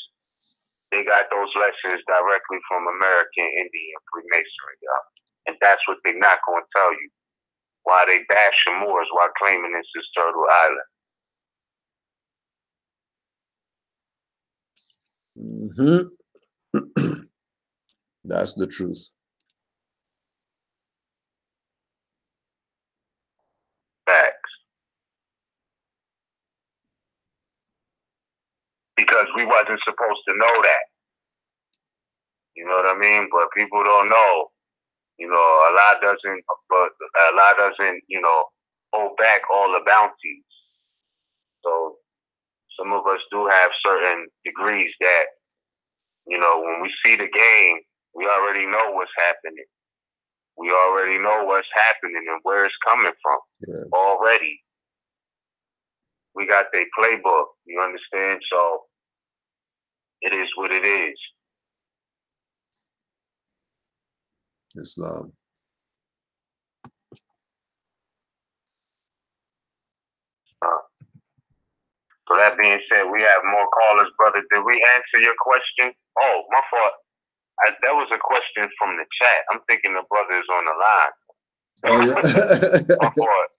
they got those lessons directly from American Indian Freemasonry, y'all. And that's what they're not going to tell you. Why they bashing Moors while claiming this is Turtle Island. Mm-hmm. That's the truth. Facts. Because we wasn't supposed to know that. You know what I mean? But people don't know. Allah doesn't, hold back all the bounties. So some of us do have certain degrees that, when we see the game, we already know what's happening. We already know what's happening and where it's coming from. Yeah. Already. We got their playbook, you understand? So it is what it is. Islam. So that being said, we have more callers, brother. Did we answer your question? Oh, my fault. That was a question from the chat. I'm thinking the brother is on the line. Oh, yeah. My fault,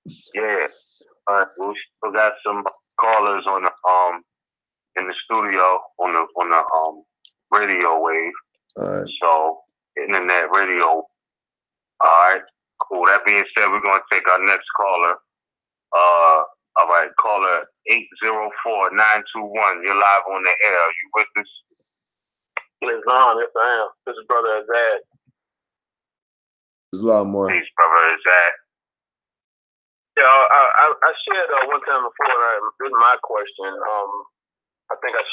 yo. Yeah. We still got some callers on the in the studio on the radio wave. So internet radio. All right, cool. That being said, we're gonna take our next caller. All right, caller 804-921. You're live on the air. Are you with us? Yes, yes, I am. This is Brother Azad. There's a lot more. Peace, Brother Azad. Yeah, I shared one time before. This is my question. I think I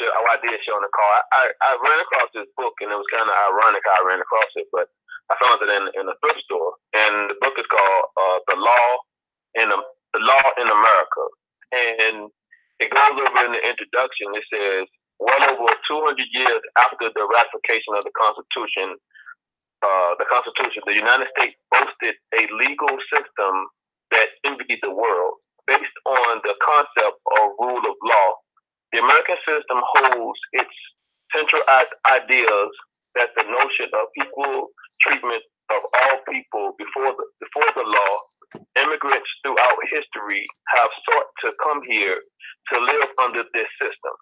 did share on the call. I ran across this book, and it was kind of ironic how I ran across it, but I found it in a thrift store, and the book is called "The Law in America," and it goes over in the introduction. It says, well over 200 years after the ratification of the Constitution, the United States boasted a legal system that envied the world, based on the concept of rule of law. The American system holds its central ideas that the notion of equal treatment of all people before the law. Immigrants throughout history have sought to come here to live under this system,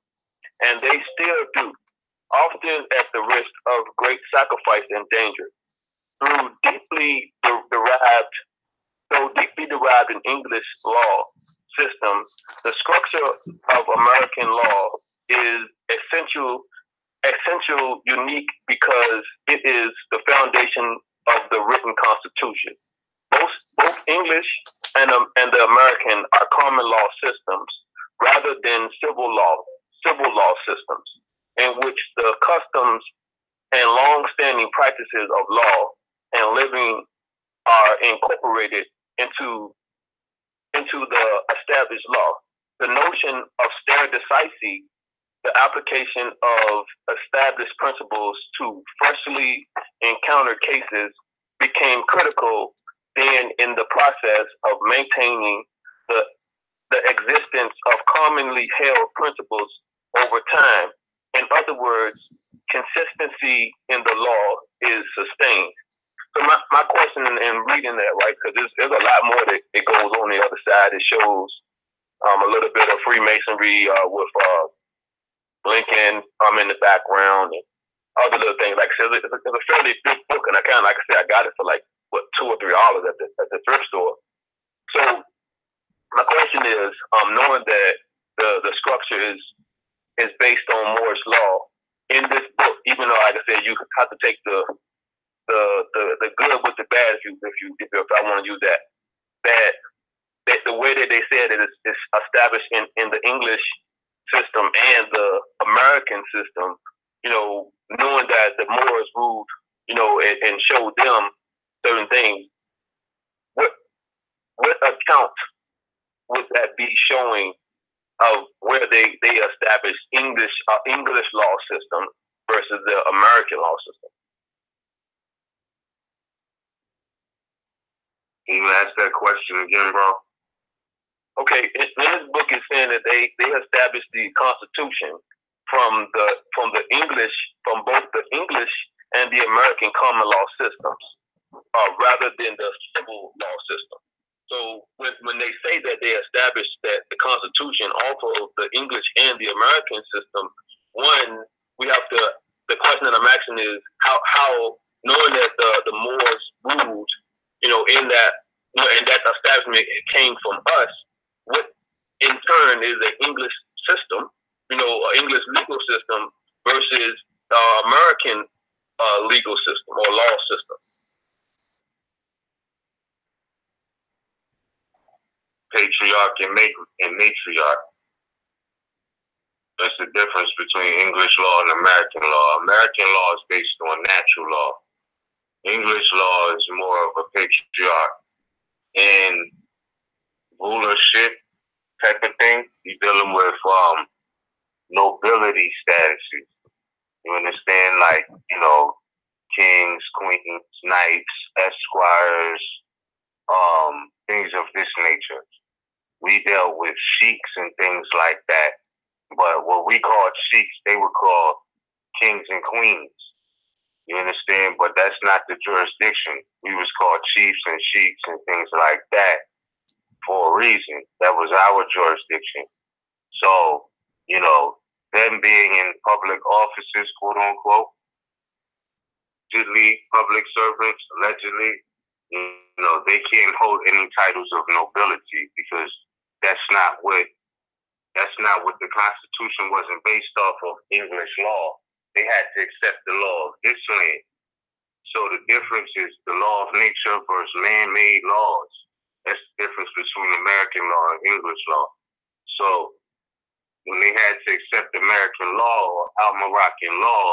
and they still do, often at the risk of great sacrifice and danger. Through deeply derived in English law system, the structure of American law is essential, unique because it is the foundation of the written Constitution. Both English and the American are common law systems rather than civil law systems, in which the customs and long-standing practices of law and living are incorporated into the established law. The notion of stare decisis, the application of established principles to freshly encountered cases, became critical then in the process of maintaining the existence of commonly held principles over time. In other words, consistency in the law is sustained. So my question in reading that, right, because there's a lot more that goes on the other side. It shows a little bit of Freemasonry with Lincoln in the background and other little things. Like I said, it's a fairly big book, and I kind of, like I said, I got it for like $2 or $3 at the thrift store. So my question is, knowing that the structure is based on Moore's law in this book, even though, like I said, you have to take the good with the bad, if I want to use that the way that they said it is established in the English system and the American system, knowing that the Moors ruled, and showed them certain things, what account would that be showing of where they established English law system versus the American law system? Can you ask that question again, bro? Okay, in this book is saying that they established the Constitution from both the English and the American common law systems, rather than the civil law system. So when they say that they established that the Constitution off of the English and the American system, one, the question that I'm asking is how knowing that the Moors ruled, in that, and that establishment came from us, what in turn is an English system, an English legal system versus American legal system or law system? Patriarch and matriarch. That's the difference between English law and American law. American law is based on natural law. English law is more of a patriarch and rulership type of thing. You're dealing with nobility statuses. You understand, like, kings, queens, knights, esquires, things of this nature. We dealt with sheiks and things like that. But what we called sheiks, they were called kings and queens. You understand? But that's not the jurisdiction. We was called chiefs and sheiks and things like that for a reason. That was our jurisdiction. So, you know, them being in public offices, quote unquote, allegedly public servants, allegedly, you know, they can't hold any titles of nobility because that's not what the Constitution wasn't based off of English law. They had to accept the law of this land. So the difference is the law of nature versus man-made laws. That's the difference between American law and English law. So when they had to accept American law or Al-Moroccan law,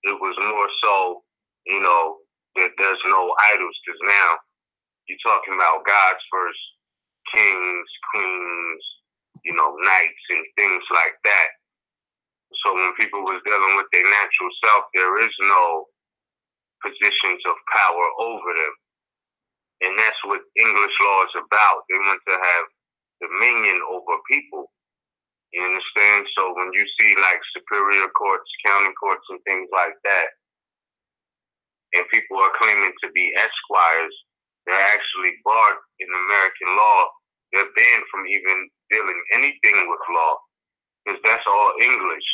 it was more so, you know, that there's no idols, because now you're talking about gods versus kings, queens, you know, knights and things like that. So when people was dealing with their natural self, there is no positions of power over them. And that's what English law is about. They want to have dominion over people. You understand? So when you see like superior courts, county courts and things like that, and people are claiming to be esquires, they're actually barred in American law. They're banned from even dealing anything with law, because that's all English.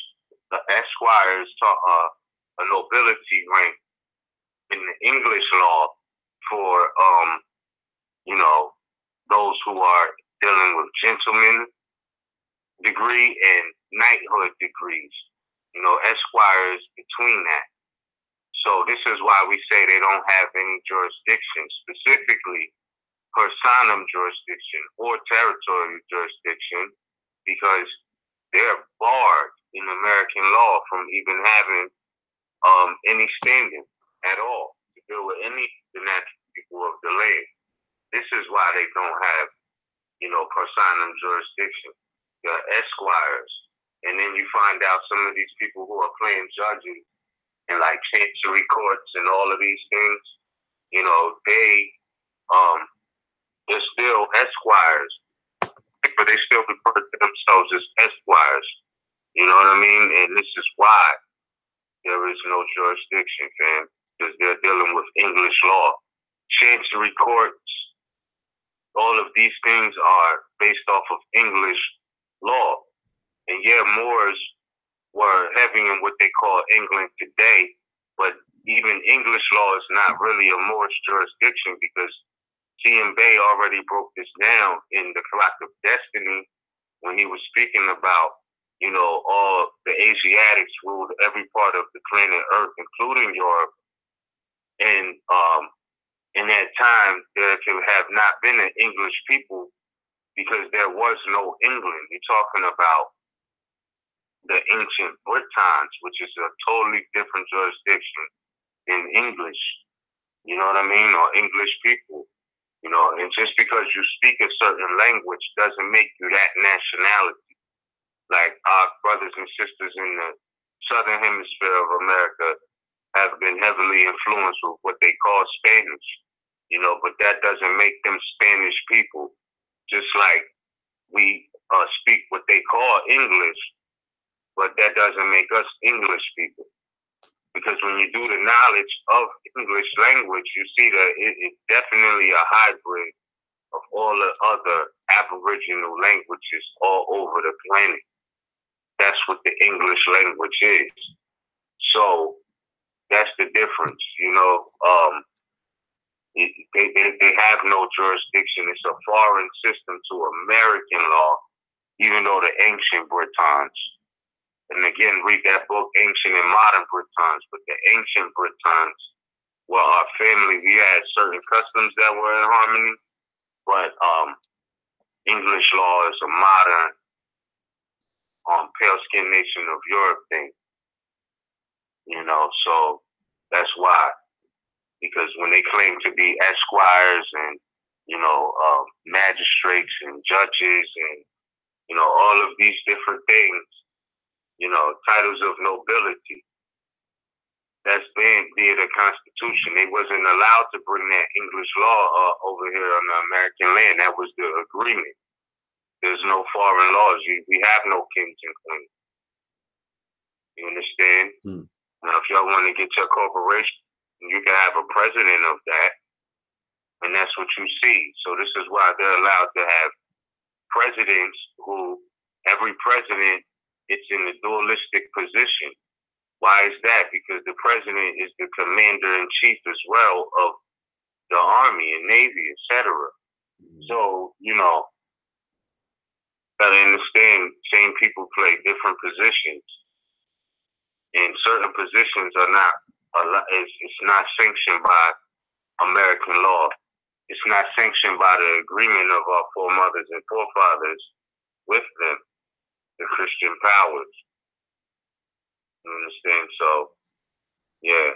The esquires taught a nobility rank in the English law for, you know, those who are dealing with gentleman degree and knighthood degrees. You know, esquires between that. So this is why we say they don't have any jurisdiction, specifically personam jurisdiction or territorial jurisdiction, because they're barred in American law from even having any standing at all to deal with any of the natural people of the land. This is why they don't have, you know, personam jurisdiction. They're esquires. And then you find out some of these people who are playing judges in like chancery courts and all of these things, you know, they're still esquires, but they still refer to themselves as esquires. You know what I mean? And this is why there is no jurisdiction, fam, because they're dealing with English law. Chancery courts, all of these things are based off of English law. And yeah, Moors were having in what they call England today, but even English law is not really a Moorish jurisdiction, because T.M. Bay already broke this down in the Clock of Destiny when he was speaking about, you know, all the Asiatics ruled every part of the planet Earth, including Europe. And in that time, there could have not been an English people because there was no England. You're talking about the ancient Britons, which is a totally different jurisdiction than English. You know what I mean? Or English people. You know, and just because you speak a certain language doesn't make you that nationality. Like our brothers and sisters in the southern hemisphere of America have been heavily influenced with what they call Spanish. You know, but that doesn't make them Spanish people. Just like we speak what they call English, but that doesn't make us English people. Because when you do the knowledge of English language, you see that it's definitely a hybrid of all the other Aboriginal languages all over the planet. That's what the English language is. So that's the difference, you know. They have no jurisdiction. It's a foreign system to American law, even though the ancient Britons. And again, read that book, Ancient and Modern Britons. But the ancient Britons were our family. We had certain customs that were in harmony, but English law is a modern pale-skinned nation of Europe thing. You know, so that's why. Because when they claim to be esquires and, you know, magistrates and judges and, you know, all of these different things, you know, titles of nobility, that's banned via the Constitution. They wasn't allowed to bring that English law over here on the American land. That was the agreement. There's no foreign laws. We have no kings and queens. You understand? Now, if y'all want to get your corporation, you can have a president of that, And that's what you see. So this is why they're allowed to have presidents who, every president, it's in a dualistic position. Why is that? Because the president is the commander-in-chief as well of the army and navy, etc. So, you know, gotta understand, same people play different positions. And certain positions are not, it's not sanctioned by American law. It's not sanctioned by the agreement of our foremothers and forefathers with them, the Christian powers. You understand? So, yeah.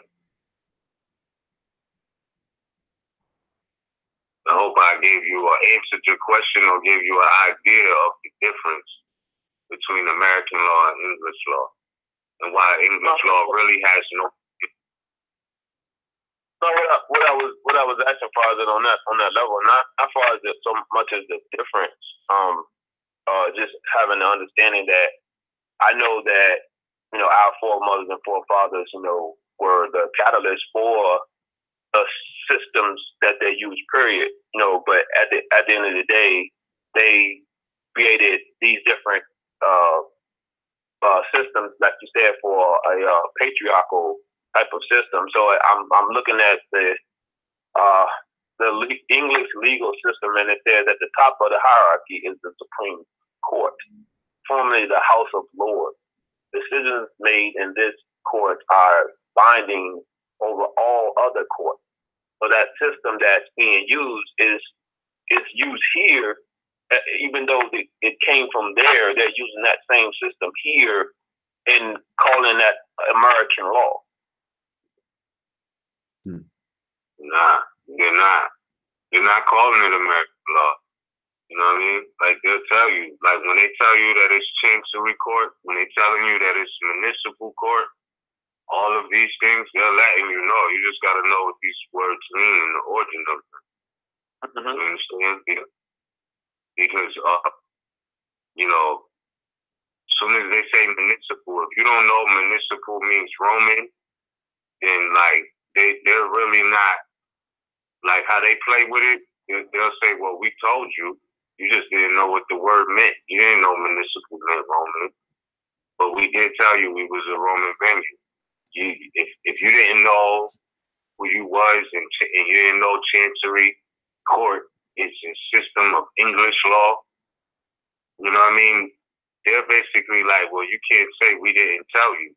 I hope I gave you or answered your question or gave you an idea of the difference between American law and English law, and why English law really has no. So what I was asking far as it on that level, not far as it so much as the difference. Just having the understanding that I know that, you know, our foremothers and forefathers, you know, were the catalyst for the systems that they use, period. You know, but at the end of the day, they created these different systems, like you said, for a patriarchal type of system. So I'm looking at the English legal system, and it says at the top of the hierarchy is the Supreme Court, formerly the House of Lords. Decisions made in this court are binding over all other courts. So that system that's being used is used here, even though it came from there. They're using that same system here and calling that American law. Nah, they're not. They're not calling it American law. You know what I mean? Like, they'll tell you, like, when they tell you that it's chancery court, when they're telling you that it's municipal court, all of these things, they're letting you know. You just got to know what these words mean and the origin of them. You understand? Because, you know, as soon as they say municipal, if you don't know municipal means Roman, then, like, they're really not, like, how they play with it, they'll say, well, we told you. You just didn't know what the word meant. You didn't know municipal meant Roman. But we did tell you we was a Roman venue. If you didn't know who you was and you didn't know chancery court is a system of English law, you know what I mean? They're basically like, well, you can't say we didn't tell you.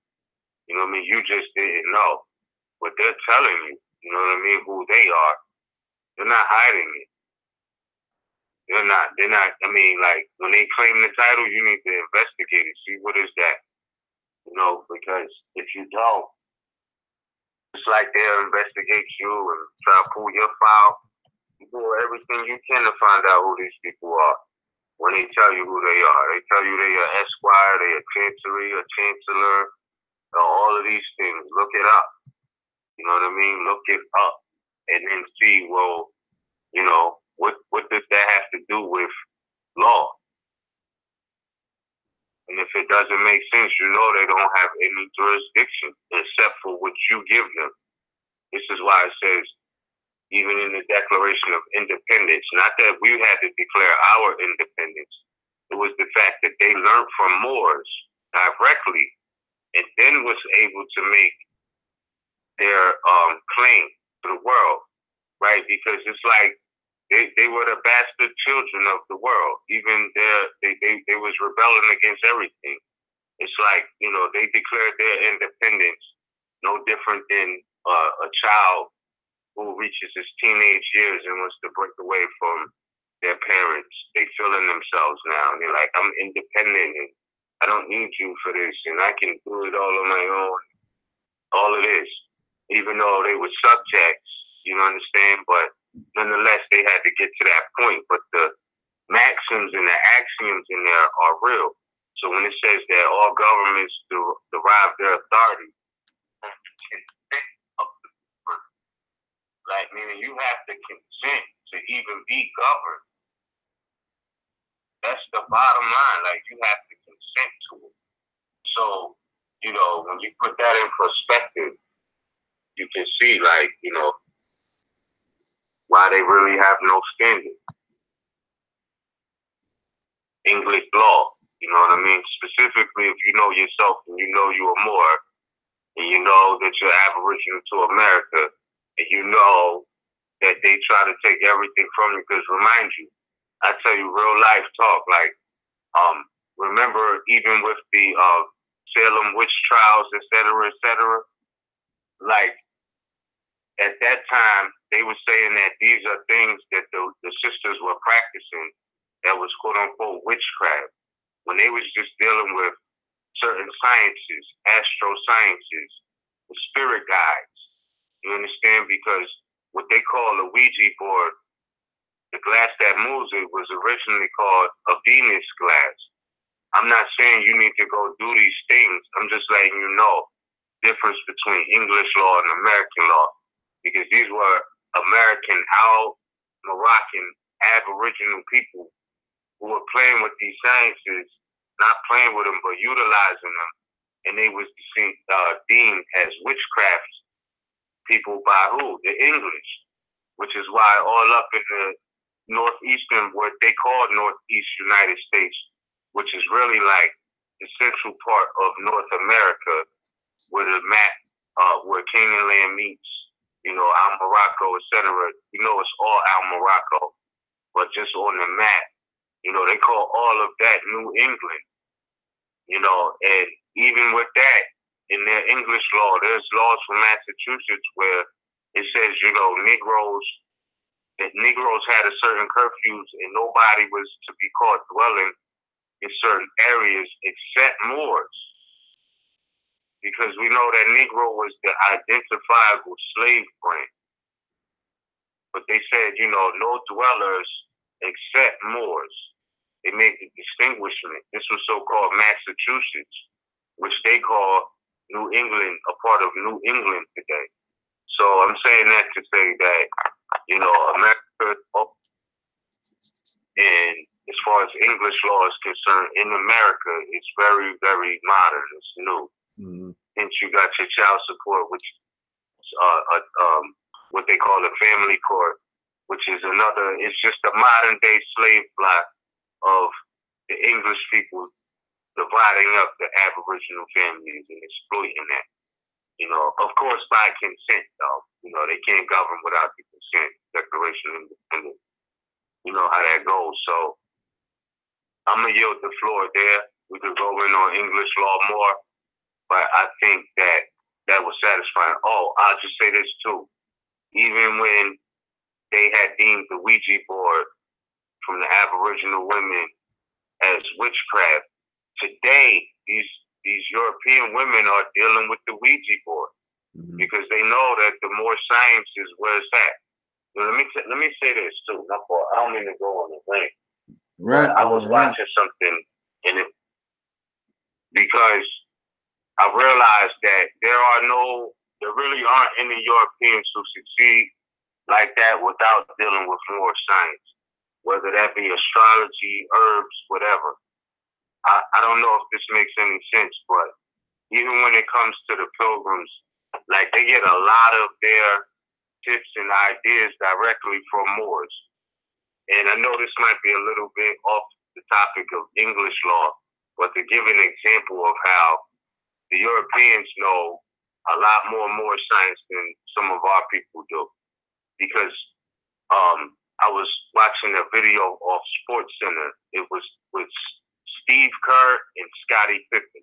You know what I mean? You just didn't know. But they're telling you, you know what I mean, who they are. They're not hiding it. They're not, I mean, like, when they claim the title, you need to investigate it. See, what is that? You know, because if you don't, it's like they'll investigate you and try to pull your file. You do everything you can to find out who these people are. When they tell you who they are, they tell you they are esquire, they are chancery, a chancellor, all of these things. Look it up. You know what I mean? Look it up. And then see, well, you know, what does that have to do with law? And if it doesn't make sense, you know they don't have any jurisdiction except for what you give them. This is why it says, even in the Declaration of Independence, not that we had to declare our independence, it was the fact that they learned from Moors directly and then was able to make their claim to the world, right? Because it's like they were the bastard children of the world. Even they was rebelling against everything. It's like, you know, they declared their independence no different than a child who reaches his teenage years and wants to break away from their parents. They feeling themselves now. And they're like, I'm independent and I don't need you for this and I can do it all on my own. All of this. Even though they were subjects, you understand? But nonetheless, they had to get to that point. But the maxims and the axioms in there are real. So when it says that all governments derive their authority, like, meaning you have to consent to even be governed. That's the bottom line. Like, you have to consent to it. So, you know, when you put that in perspective, you can see, like, you know, why they really have no standing. English law, you know what I mean? Specifically, if you know yourself and you know you are more, and you know that you're Aboriginal to America, and you know that they try to take everything from you, because remind you, I tell you real life talk, like, remember even with the Salem witch trials, et cetera, like, at that time, they were saying that these are things that the sisters were practicing that was quote-unquote witchcraft, when they was just dealing with certain sciences, astro sciences, the spirit guides. You understand? Because what they call a Ouija board, the glass that moves it, was originally called a Venus glass. I'm not saying you need to go do these things. I'm just letting you know the difference between English law and American law. Because these were American, Moroccan, Aboriginal people who were playing with these sciences, not playing with them, but utilizing them. And they was deemed as witchcraft people by who? The English. Which is why all up in the northeastern, what they call Northeast United States, which is really like the central part of North America, where the map, where Canaanland meets, you know, Al Morocco, etc. You know, it's all Al Morocco, but just on the map, you know, they call all of that New England, you know, and even with that, in their English law, there's laws from Massachusetts where it says, you know, that Negroes had a certain curfews and nobody was to be caught dwelling in certain areas except Moors. Because we know that Negro was the identifiable slave brand. But they said, you know, no dwellers except Moors. They made the distinguishment. This was so-called Massachusetts, which they call New England, a part of New England today. So I'm saying that to say that, you know, America, and as far as English law is concerned, in America, it's very, very modern. It's new. Mm-hmm. Hence, you got your child support, which is what they call a family court, which is another. It's just a modern day slave block of the English people dividing up the Aboriginal families and exploiting that. You know, of course, by consent, though. You know, they can't govern without the consent. Declaration of Independence. You know how that goes. So I'm gonna yield the floor there. We could go in on English law more, but I think that was satisfying. Oh, I'll just say this too. Even when they had deemed the Ouija board from the Aboriginal women as witchcraft, today these European women are dealing with the Ouija board because they know that the more science is where it's at. You know, let me say this too. I don't mean to go on the thing. Right. I was watching something in it because I realized that there really aren't any Europeans who succeed like that without dealing with more science, whether that be astrology, herbs, whatever. I don't know if this makes any sense, but even when it comes to the pilgrims, like they get a lot of their tips and ideas directly from Moors. And I know this might be a little bit off the topic of English law, but to give an example of how the Europeans know a lot more science than some of our people do. Because I was watching a video off Sports Center. It was with Steve Kerr and Scottie Pippen.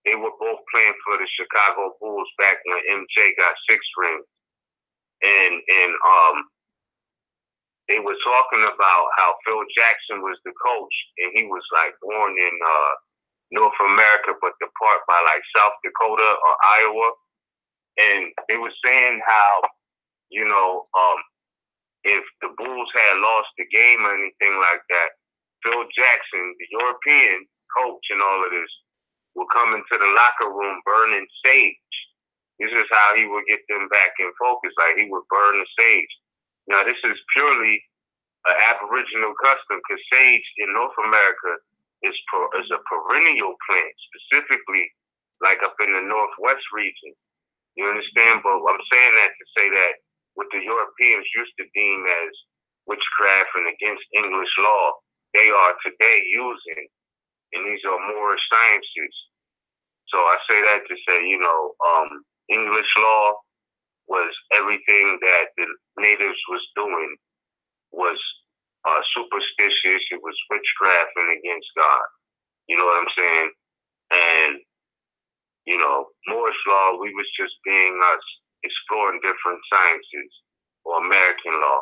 They were both playing for the Chicago Bulls back when MJ got 6 rings. And they were talking about how Phil Jackson was the coach, and he was like born in North America, but depart by like South Dakota or Iowa. And they were saying how, you know, if the Bulls had lost the game or anything like that, Phil Jackson, the European coach and all of this, would come into the locker room burning sage. This is how he would get them back in focus. Like he would burn the sage. Now, this is purely an Aboriginal custom because sage in North America is a perennial plant, specifically like up in the Northwest region. You understand? But I'm saying that to say that what the Europeans used to deem as witchcraft and against English law, they are today using, and these are Moorish sciences. So I say that to say, English law was everything that the natives was doing was superstitious. It was witchcraft and against God. You know what I'm saying? And, Moorish law, we was just being us, exploring different sciences, or American law.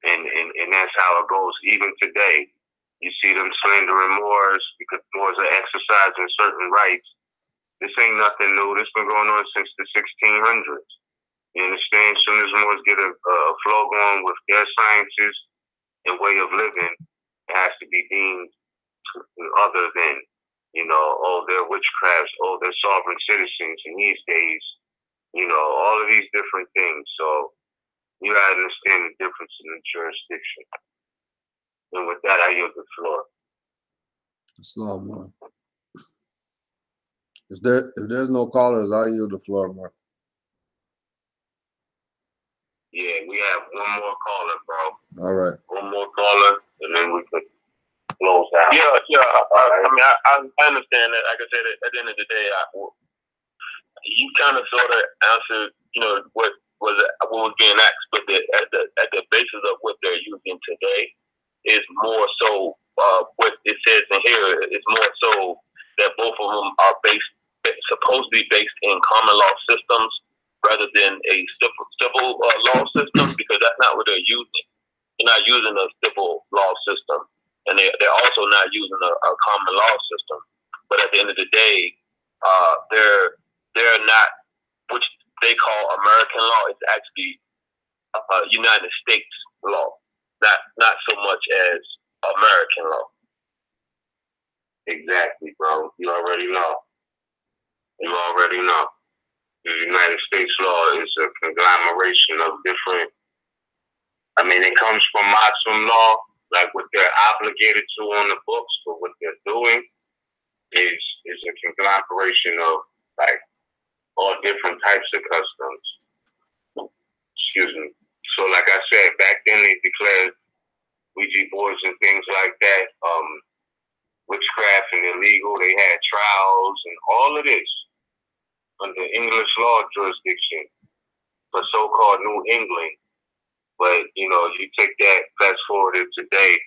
And that's how it goes. Even today, you see them slandering Moors because Moors are exercising certain rights. This ain't nothing new. This been going on since the 1600s. You understand? As soon as Moors get a flow going with their sciences and way of living, it has to be deemed other than, they're witchcrafts, they're sovereign citizens in these days, all of these different things. So you gotta understand the difference in the jurisdiction. And with that, I yield the floor. Islam, man. If there's no callers, I yield the floor, man. Yeah, we have one more caller, bro. All right. One more caller, and then we could close out. Yeah. I understand that. Like I said, at the end of the day, you kind of sort of answered, what was being asked, but at the basis of what they're using today is more so what it says in here is more so that both of them are supposed to be based in common law systems rather than a civil law system, because that's not what they're using. They're not using a civil law system, and they're also not using a common law system. But at the end of the day, they're not, which they call American law. It's actually United States law, not so much as American law. Exactly, bro. You already know. The United States law is a conglomeration of different. It comes from Muslim law, like what they're obligated to on the books, but what they're doing is a conglomeration of like all different types of customs. Excuse me. So, like I said, back then they declared Ouija boards and things like that, witchcraft and illegal. They had trials and all of this under English law jurisdiction for so-called New England. But, you take that, fast forward to today,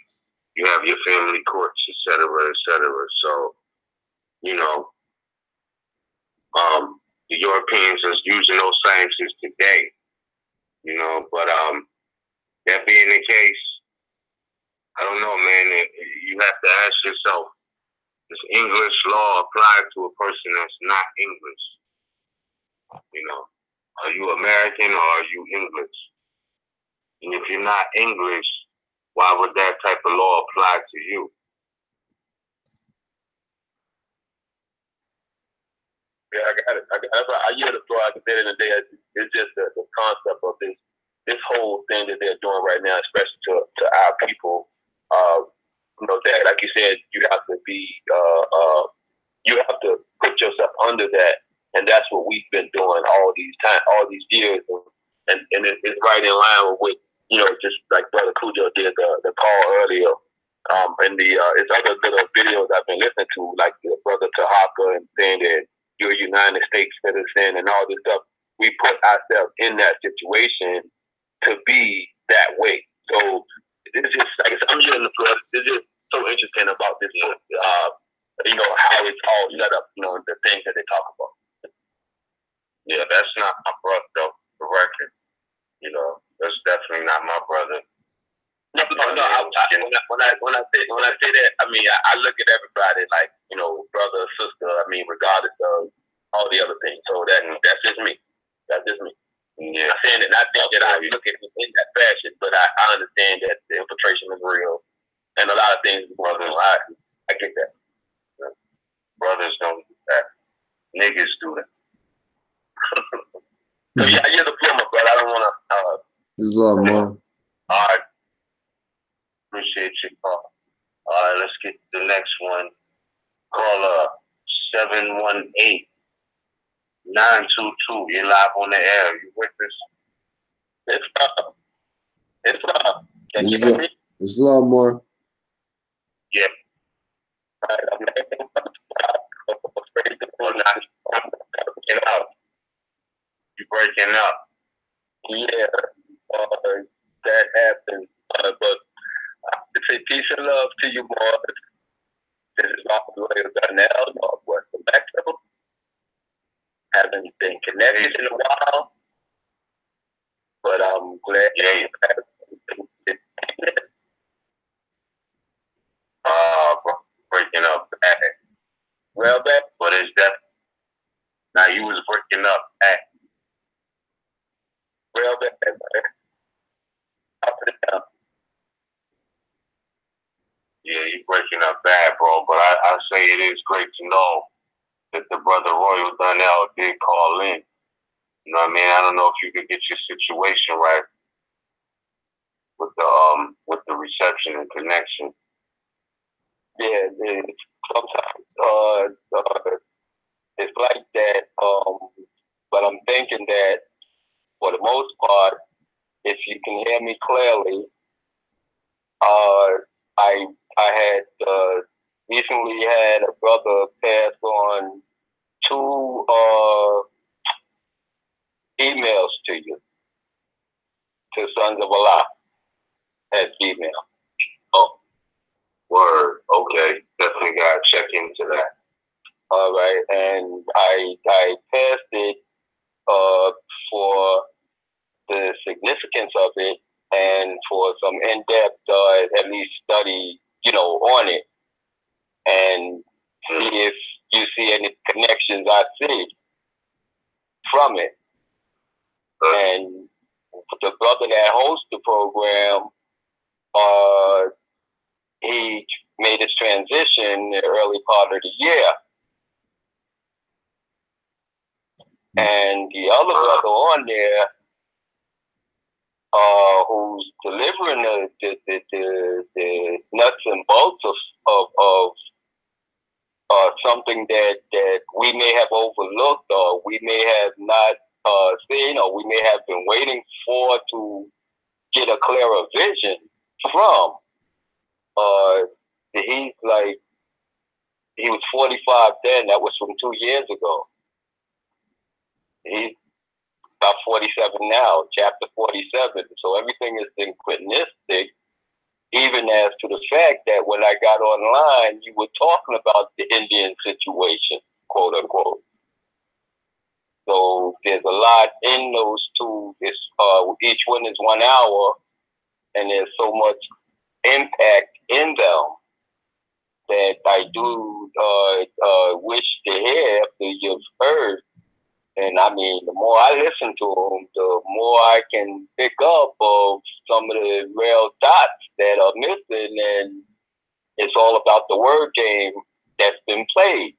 you have your family courts, et cetera, et cetera. So, the Europeans are using those sciences today, but that being the case, I don't know, man. You have to ask yourself, does English law apply to a person that's not English? Are you American or are you English? And if you're not English, why would that type of law apply to you? Yeah, I got it. I hear the floor. At the end of the day, it's just the concept of this whole thing that they're doing right now, especially to our people. That, like you said, you have to be, you have to put yourself under that, and that's what we've been doing all these years, and it's right in line with what, just like Brother Cujo did the call earlier, and it's other little videos I've been listening to, like the Brother Tahaka and saying that you're a United States citizen and all this stuff. We put ourselves in that situation to be that way. So it's just like I'm hearing the floor. It's just so interesting about this, how it's all set up, the things that they talk about. Yeah, that's not my brother, though, for record. That's definitely not my brother. No. When I say that, I look at everybody like, brother, sister. Regardless of all the other things. So that's just me. That's just me. Yeah. I'm saying that not that I look at it in that fashion, but I understand that the infiltration is real, and a lot of things, brothers. I get that. Brothers don't do that. Niggas do that. So yeah, you're the plumber, but I don't want to. Islam, man. All right. Appreciate you, call. All right, let's get to the next one. Caller 718-922. You're live on the air. You with us? It's love. Can you It's hear me? It's love more. Yeah. Right, I'm making breaking out. You breaking up. Yeah, that happens. But I say peace and love to you, boys. This is Robert Williams Darnell, Northwest Electorate. Haven't been connected in a while, but I'm glad you have been. Breaking up bad. Well, back. But it's that. Now you was breaking up bad. Well, back. Up and down. Yeah, you breaking up bad, bro. But I say it is great to know that the brother Royal Darnell did call in. You know what I mean? I don't know if you could get your situation right with the reception and connection. Yeah, sometimes it's like that. But I'm thinking that for the most part, if you can hear me clearly, I had recently had a brother pass on 2 emails to you, to Sons of Allah as email. Oh, word. Okay, definitely gotta check into that. All right, and I passed it for the significance of it and for some in-depth, at least study, on it, and see if you see any connections I see from it. And the brother that hosts the program, he made his transition in the early part of the year. And the other brother on there, who's delivering the nuts and bolts of something that we may have overlooked, or we may have not seen, or we may have been waiting for to get a clearer vision from. He's like, he was 45 then. That was from 2 years ago. He's about 47 now, chapter 47. So everything is synchronistic, even as to the fact that when I got online, you were talking about the Indian situation, quote unquote. So there's a lot in those two. Each one is 1 hour, and there's so much impact in them that I do wish to hear after you've heard. And I mean, the more I listen to them, the more I can pick up of some of the real dots that are missing, and it's all about the word game that's been played.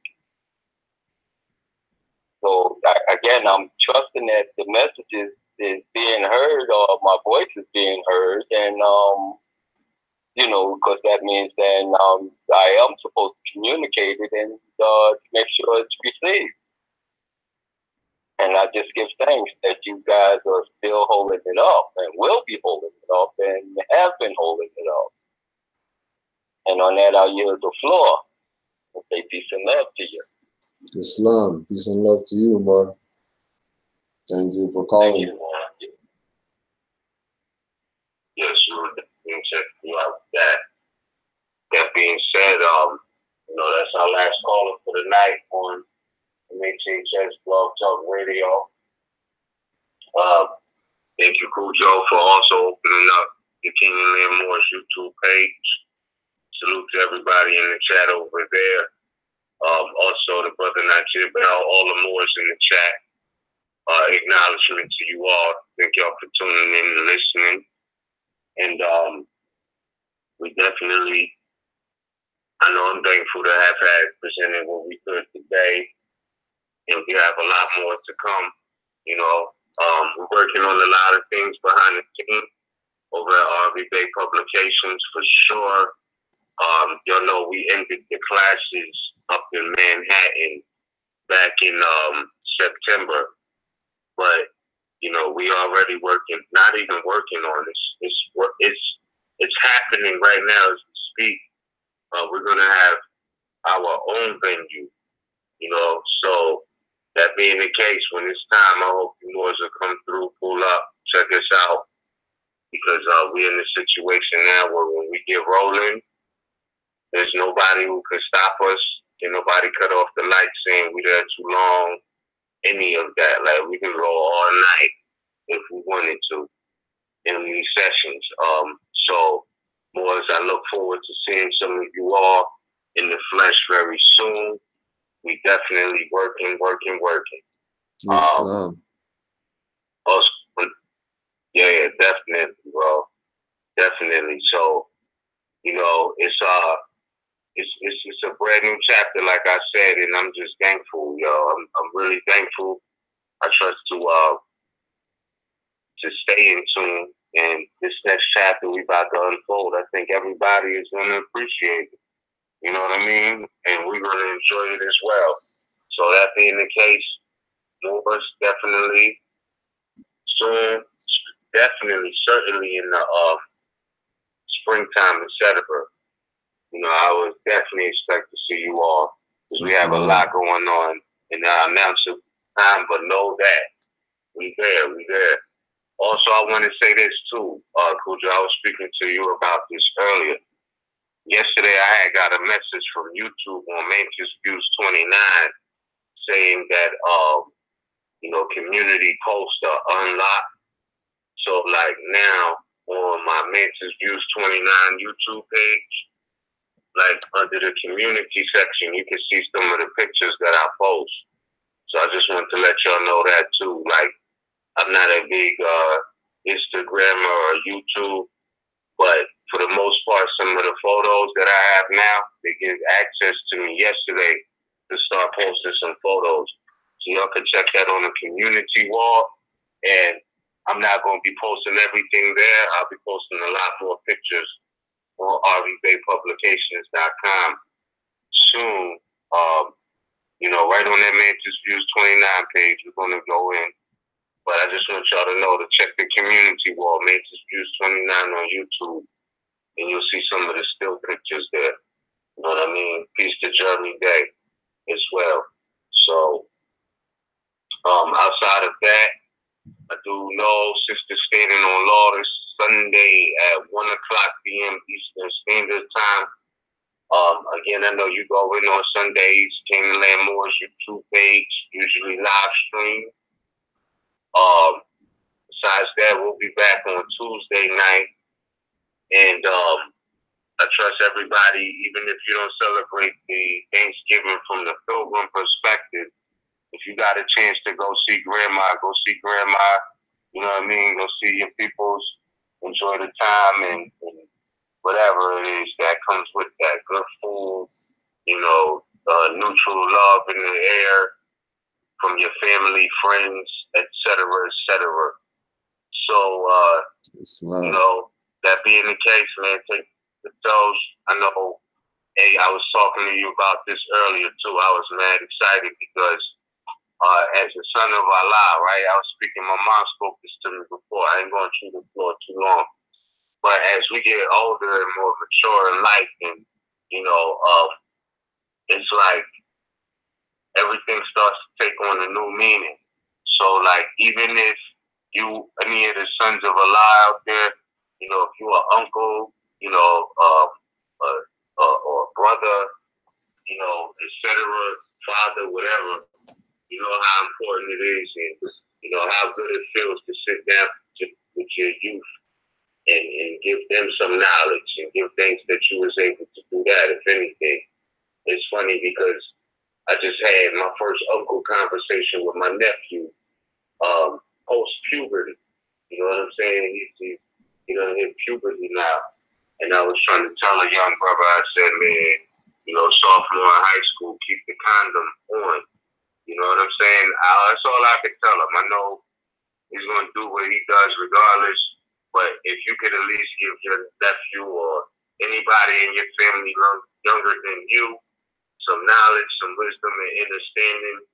So again, I'm trusting that the message is being heard, or my voice is being heard, and because that means then I am supposed to communicate it and make sure it's received. And I just give thanks that you guys are still holding it up, and will be holding it up, and have been holding it up. And on that, I'll yield the floor. I'll say peace and love to you. Islam, peace and love to you, man. Thank you for calling. Thank you. Yes, you check you out that. That being said, that's our last caller for the night on MHHS Blog Talk Radio. Thank you, Cujo, for also opening up the Canaanland Moore's YouTube page. Salute to everybody in the chat over there. Also, the brother Najib Bell, all the Moors in the chat. Acknowledgement to you all. Thank y'all for tuning in and listening. And we definitely, I know I'm thankful to have had presented what we could today. And we have a lot more to come. We're working on a lot of things behind the scenes over at Everyday Publications for sure. Y'all know we ended the classes up in Manhattan back in September, but You know, we already working, not even working on this. It's happening right now as we speak. We're gonna have our own venue. You know, so that being the case, when it's time, I hope you boys will come through, pull up, check us out, because we're in a situation now where when we get rolling, there's nobody who can stop us. Can nobody cut off the lights saying we there too long? Any of that. Like, we can go all night if we wanted to in these sessions. So, boys, I look forward to seeing some of you all in the flesh very soon. We definitely working. Islam. Also, yeah, definitely, bro. Definitely. So, you know, it's a brand new chapter, like I said, and I'm just thankful, yo. I'm really thankful. I trust to stay in tune, and this next chapter we about to unfold, I think everybody is going to appreciate it. You know what I mean? And we're going to enjoy it as well. So that being the case, Moors definitely soon, definitely, certainly in the springtime, etc. You know, I would definitely expect to see you all, because we have a lot going on in our announcement time, but know that we there. Also, I want to say this too, Kuja, I was speaking to you about this earlier. Yesterday, I had got a message from YouTube on Mantis Views 29 saying that, you know, community posts are unlocked. So, like, now on my Mantis Views 29 YouTube page, like under the community section, you can see some of the pictures that I post. So I just want to let y'all know that too. Like, I'm not a big Instagrammer or YouTube, but for the most part, some of the photos that I have now, they give access to me yesterday to start posting some photos. So y'all can check that on the community wall. And I'm not going to be posting everything there. I'll be posting a lot more pictures on rvbaypublications.com soon. You know, right on that Mantis Views 29 page, we're going to go in. But I just want y'all to know to check the community wall, Mantis Views 29 on YouTube, and you'll see some of the still pictures there. You know what I mean? Peace to Jeremy Day as well. So, outside of that, I do know Sister Standing on Law this Sunday at 1 o'clock p.m. Eastern Standard Time. Again, I know you go in on Sundays, Canaanland Moore's YouTube page, usually live stream. Besides that, we'll be back on Tuesday night. And I trust everybody, even if you don't celebrate the Thanksgiving from the Pilgrim perspective, if you got a chance to go see Grandma, go see Grandma. You know what I mean? Go see your peoples, enjoy the time, and whatever it is that comes with that. Good food, you know, neutral love in the air from your family, friends, etc., etc. So, you know, that being the case, man, take the toes. I know, hey, I was talking to you about this earlier, too. I was mad excited because as a son of Allah, right, I was speaking, my mom spoke this to me before. I ain't going through the floor too long. But as we get older and more mature in life, and, you know, it's like everything starts to take on a new meaning. So, like, even if you, any of the sons of Allah out there, you know, if you are uncle, you know, or brother, you know, etc., father, whatever, you know how important it is, and you know how good it feels to sit down with your youth and give them some knowledge and give thanks that you was able to do that, if anything. It's funny because I just had my first uncle conversation with my nephew post-puberty. You know what I'm saying? He's in puberty now. And I was trying to tell a young brother, I said, man, you know, sophomore in high school, keep the condom on. You know what I'm saying? That's all I could tell him. I know he's going to do what he does regardless, but if you could at least give your nephew or anybody in your family younger than you some knowledge, some wisdom, and understanding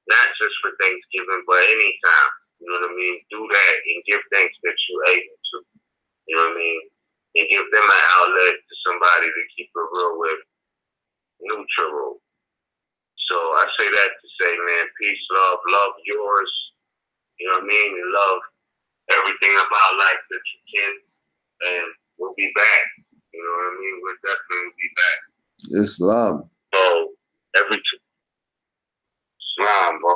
not just for Thanksgiving, but anytime. You know what I mean? Do that and give thanks that you're able to. You know what I mean? And give them an outlet to somebody to keep it real with, neutral. So I say that to say, man, peace, love yours. You know what I mean? And love everything about life that you can. And we'll be back. You know what I mean? We'll definitely be back. Islam. So Islam, bro.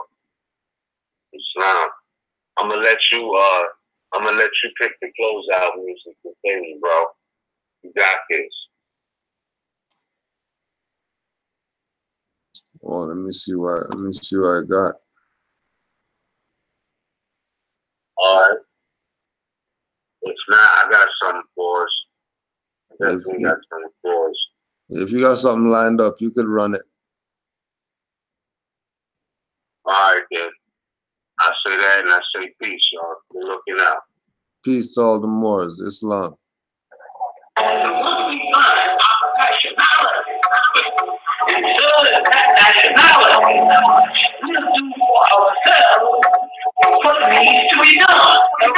Islam. I'm gonna let you pick the closeout music for me, bro. You got this. Oh, let me see what I got. All right. If not, I got something for us. Definitely got something for us. If you got something lined up, you could run it. All right, then. I say that and I say peace, y'all. Be looking out. Peace to all the Moors. Islam. What needs to be done? You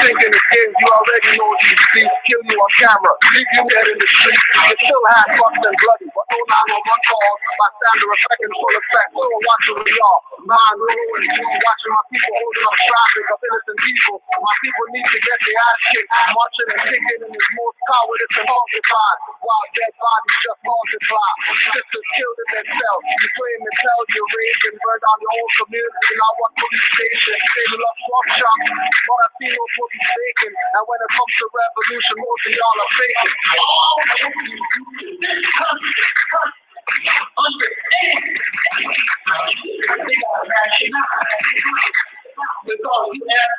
thinking the games, you already know these beats kill you on camera, leave you dead in the street. You still have fucked and bloody, but no 911 calls. My standard of second full effect, we don't watch the y'all. Mind blowing, watching my people holding up traffic of innocent people. My people need to get their ass kicked, marching and kicking in this most cowardice and multiplied. While dead bodies just multiply. Sisters killed in themselves. You claim to tell your rage and burn down your own community. Now what police station? They love swap shop, but I see no police bacon. And when it comes to revolution, most of y'all are faking. All that you do in this country, understand. They got nationality. Because you have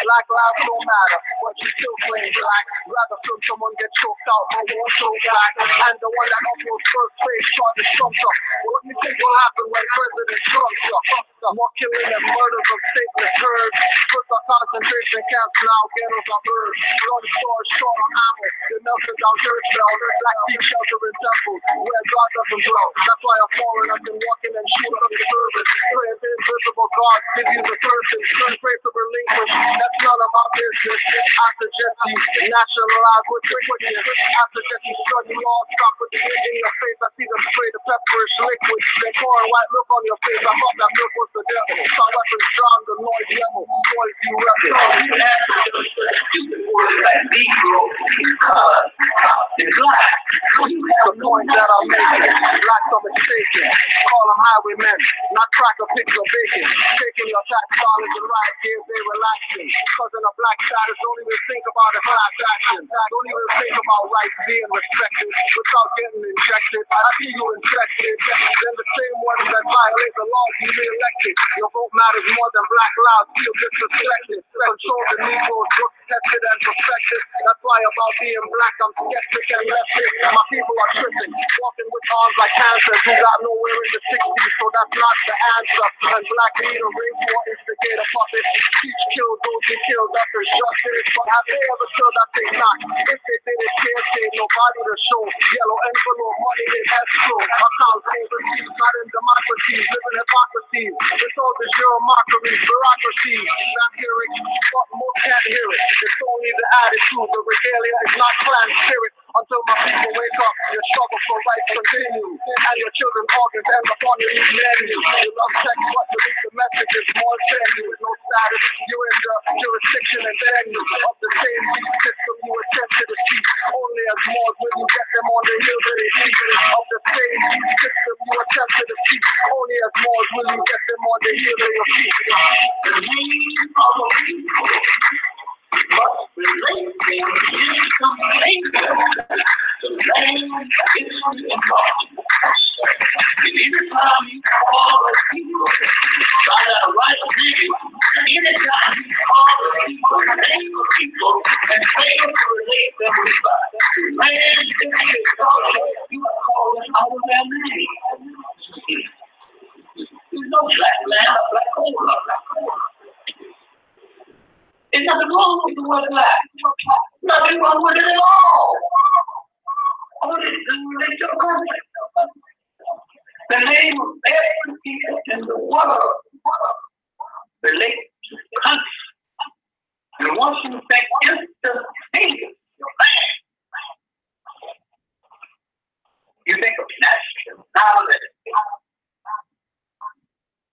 black lives don't matter, but you still claim black. Rather feel someone get choked out or won't show back. And the one that uploads first page charges stumps up. What do you think will happen when President Trump's up? More killing and murders of stateless herds. First our concentration camps, now ghettos are birds. Blood stores short on ammo. They're melting down church bells. Black keep shelter in temples where God doesn't dwell. That's why a foreigner can walk in and shoot up the service. Praying the invisible God give you the person. Pray to relinquish. That's none of my business. I suggest you nationalize with quickness. I suggest you study law. Stop with the in your face. I see them spray the pepperish liquid. They pour a white look on your face. I thought that milk was the devil. Some weapons drown the noise level. Boys, you rebel. You answer to the stupid words like Negro because it's black. The point that I'm making. Blacks are mistaken. Call them highwaymen. Not cracker pigs or bacon. Taking your tax dollars and right here, they relaxing. Cause in a black status, don't even think about a class action. Don't even think about rights being respected without getting injected. I see you infected. Then the same ones that violate the laws you re-elected. Your vote matters more than black lives feel disrespected. Control the Negroes, look tested and perfected. That's why about being black, I'm skeptic and leftist. My people are tripping, walking with arms like cancers who got nowhere in the 60s, so that's not the answer. And black leader, rape war, instigator, puppet. Teach, kill those who killed, that's their justice. But have they ever killed that they not? If they did it, can't say nobody to show. Yellow envelope, money in escrow. Accounts overseas, not in democracies, living hypocrisies. It's all this your mockeries, bureaucracies. Not hearing, but most can't hear it. It's only the attitude, the regalia is not clan spirit. Until my people wake up, your struggle for rights continue. And your children's organs end up on your menu. You love sex, but believe the message is more than you. No status, you're in the jurisdiction and venue of the same system you attempt to defeat. Only as more will you get them on the heels of their feet. Of the same system you attempt to defeat. Only as more will you get them on the heels of your feet. The name of a people must relate to some labor. The land is impossible. Anytime you call a people, try to write a name. Anytime you call a people, name a people, and fail to relate them with God. Land is culture, you are calling out of their name. There's no black man or black woman or black woman. There's nothing wrong with the word black. Nothing wrong with it at all. All it is to relate to a country. The name of every and the world relate to country. And once you think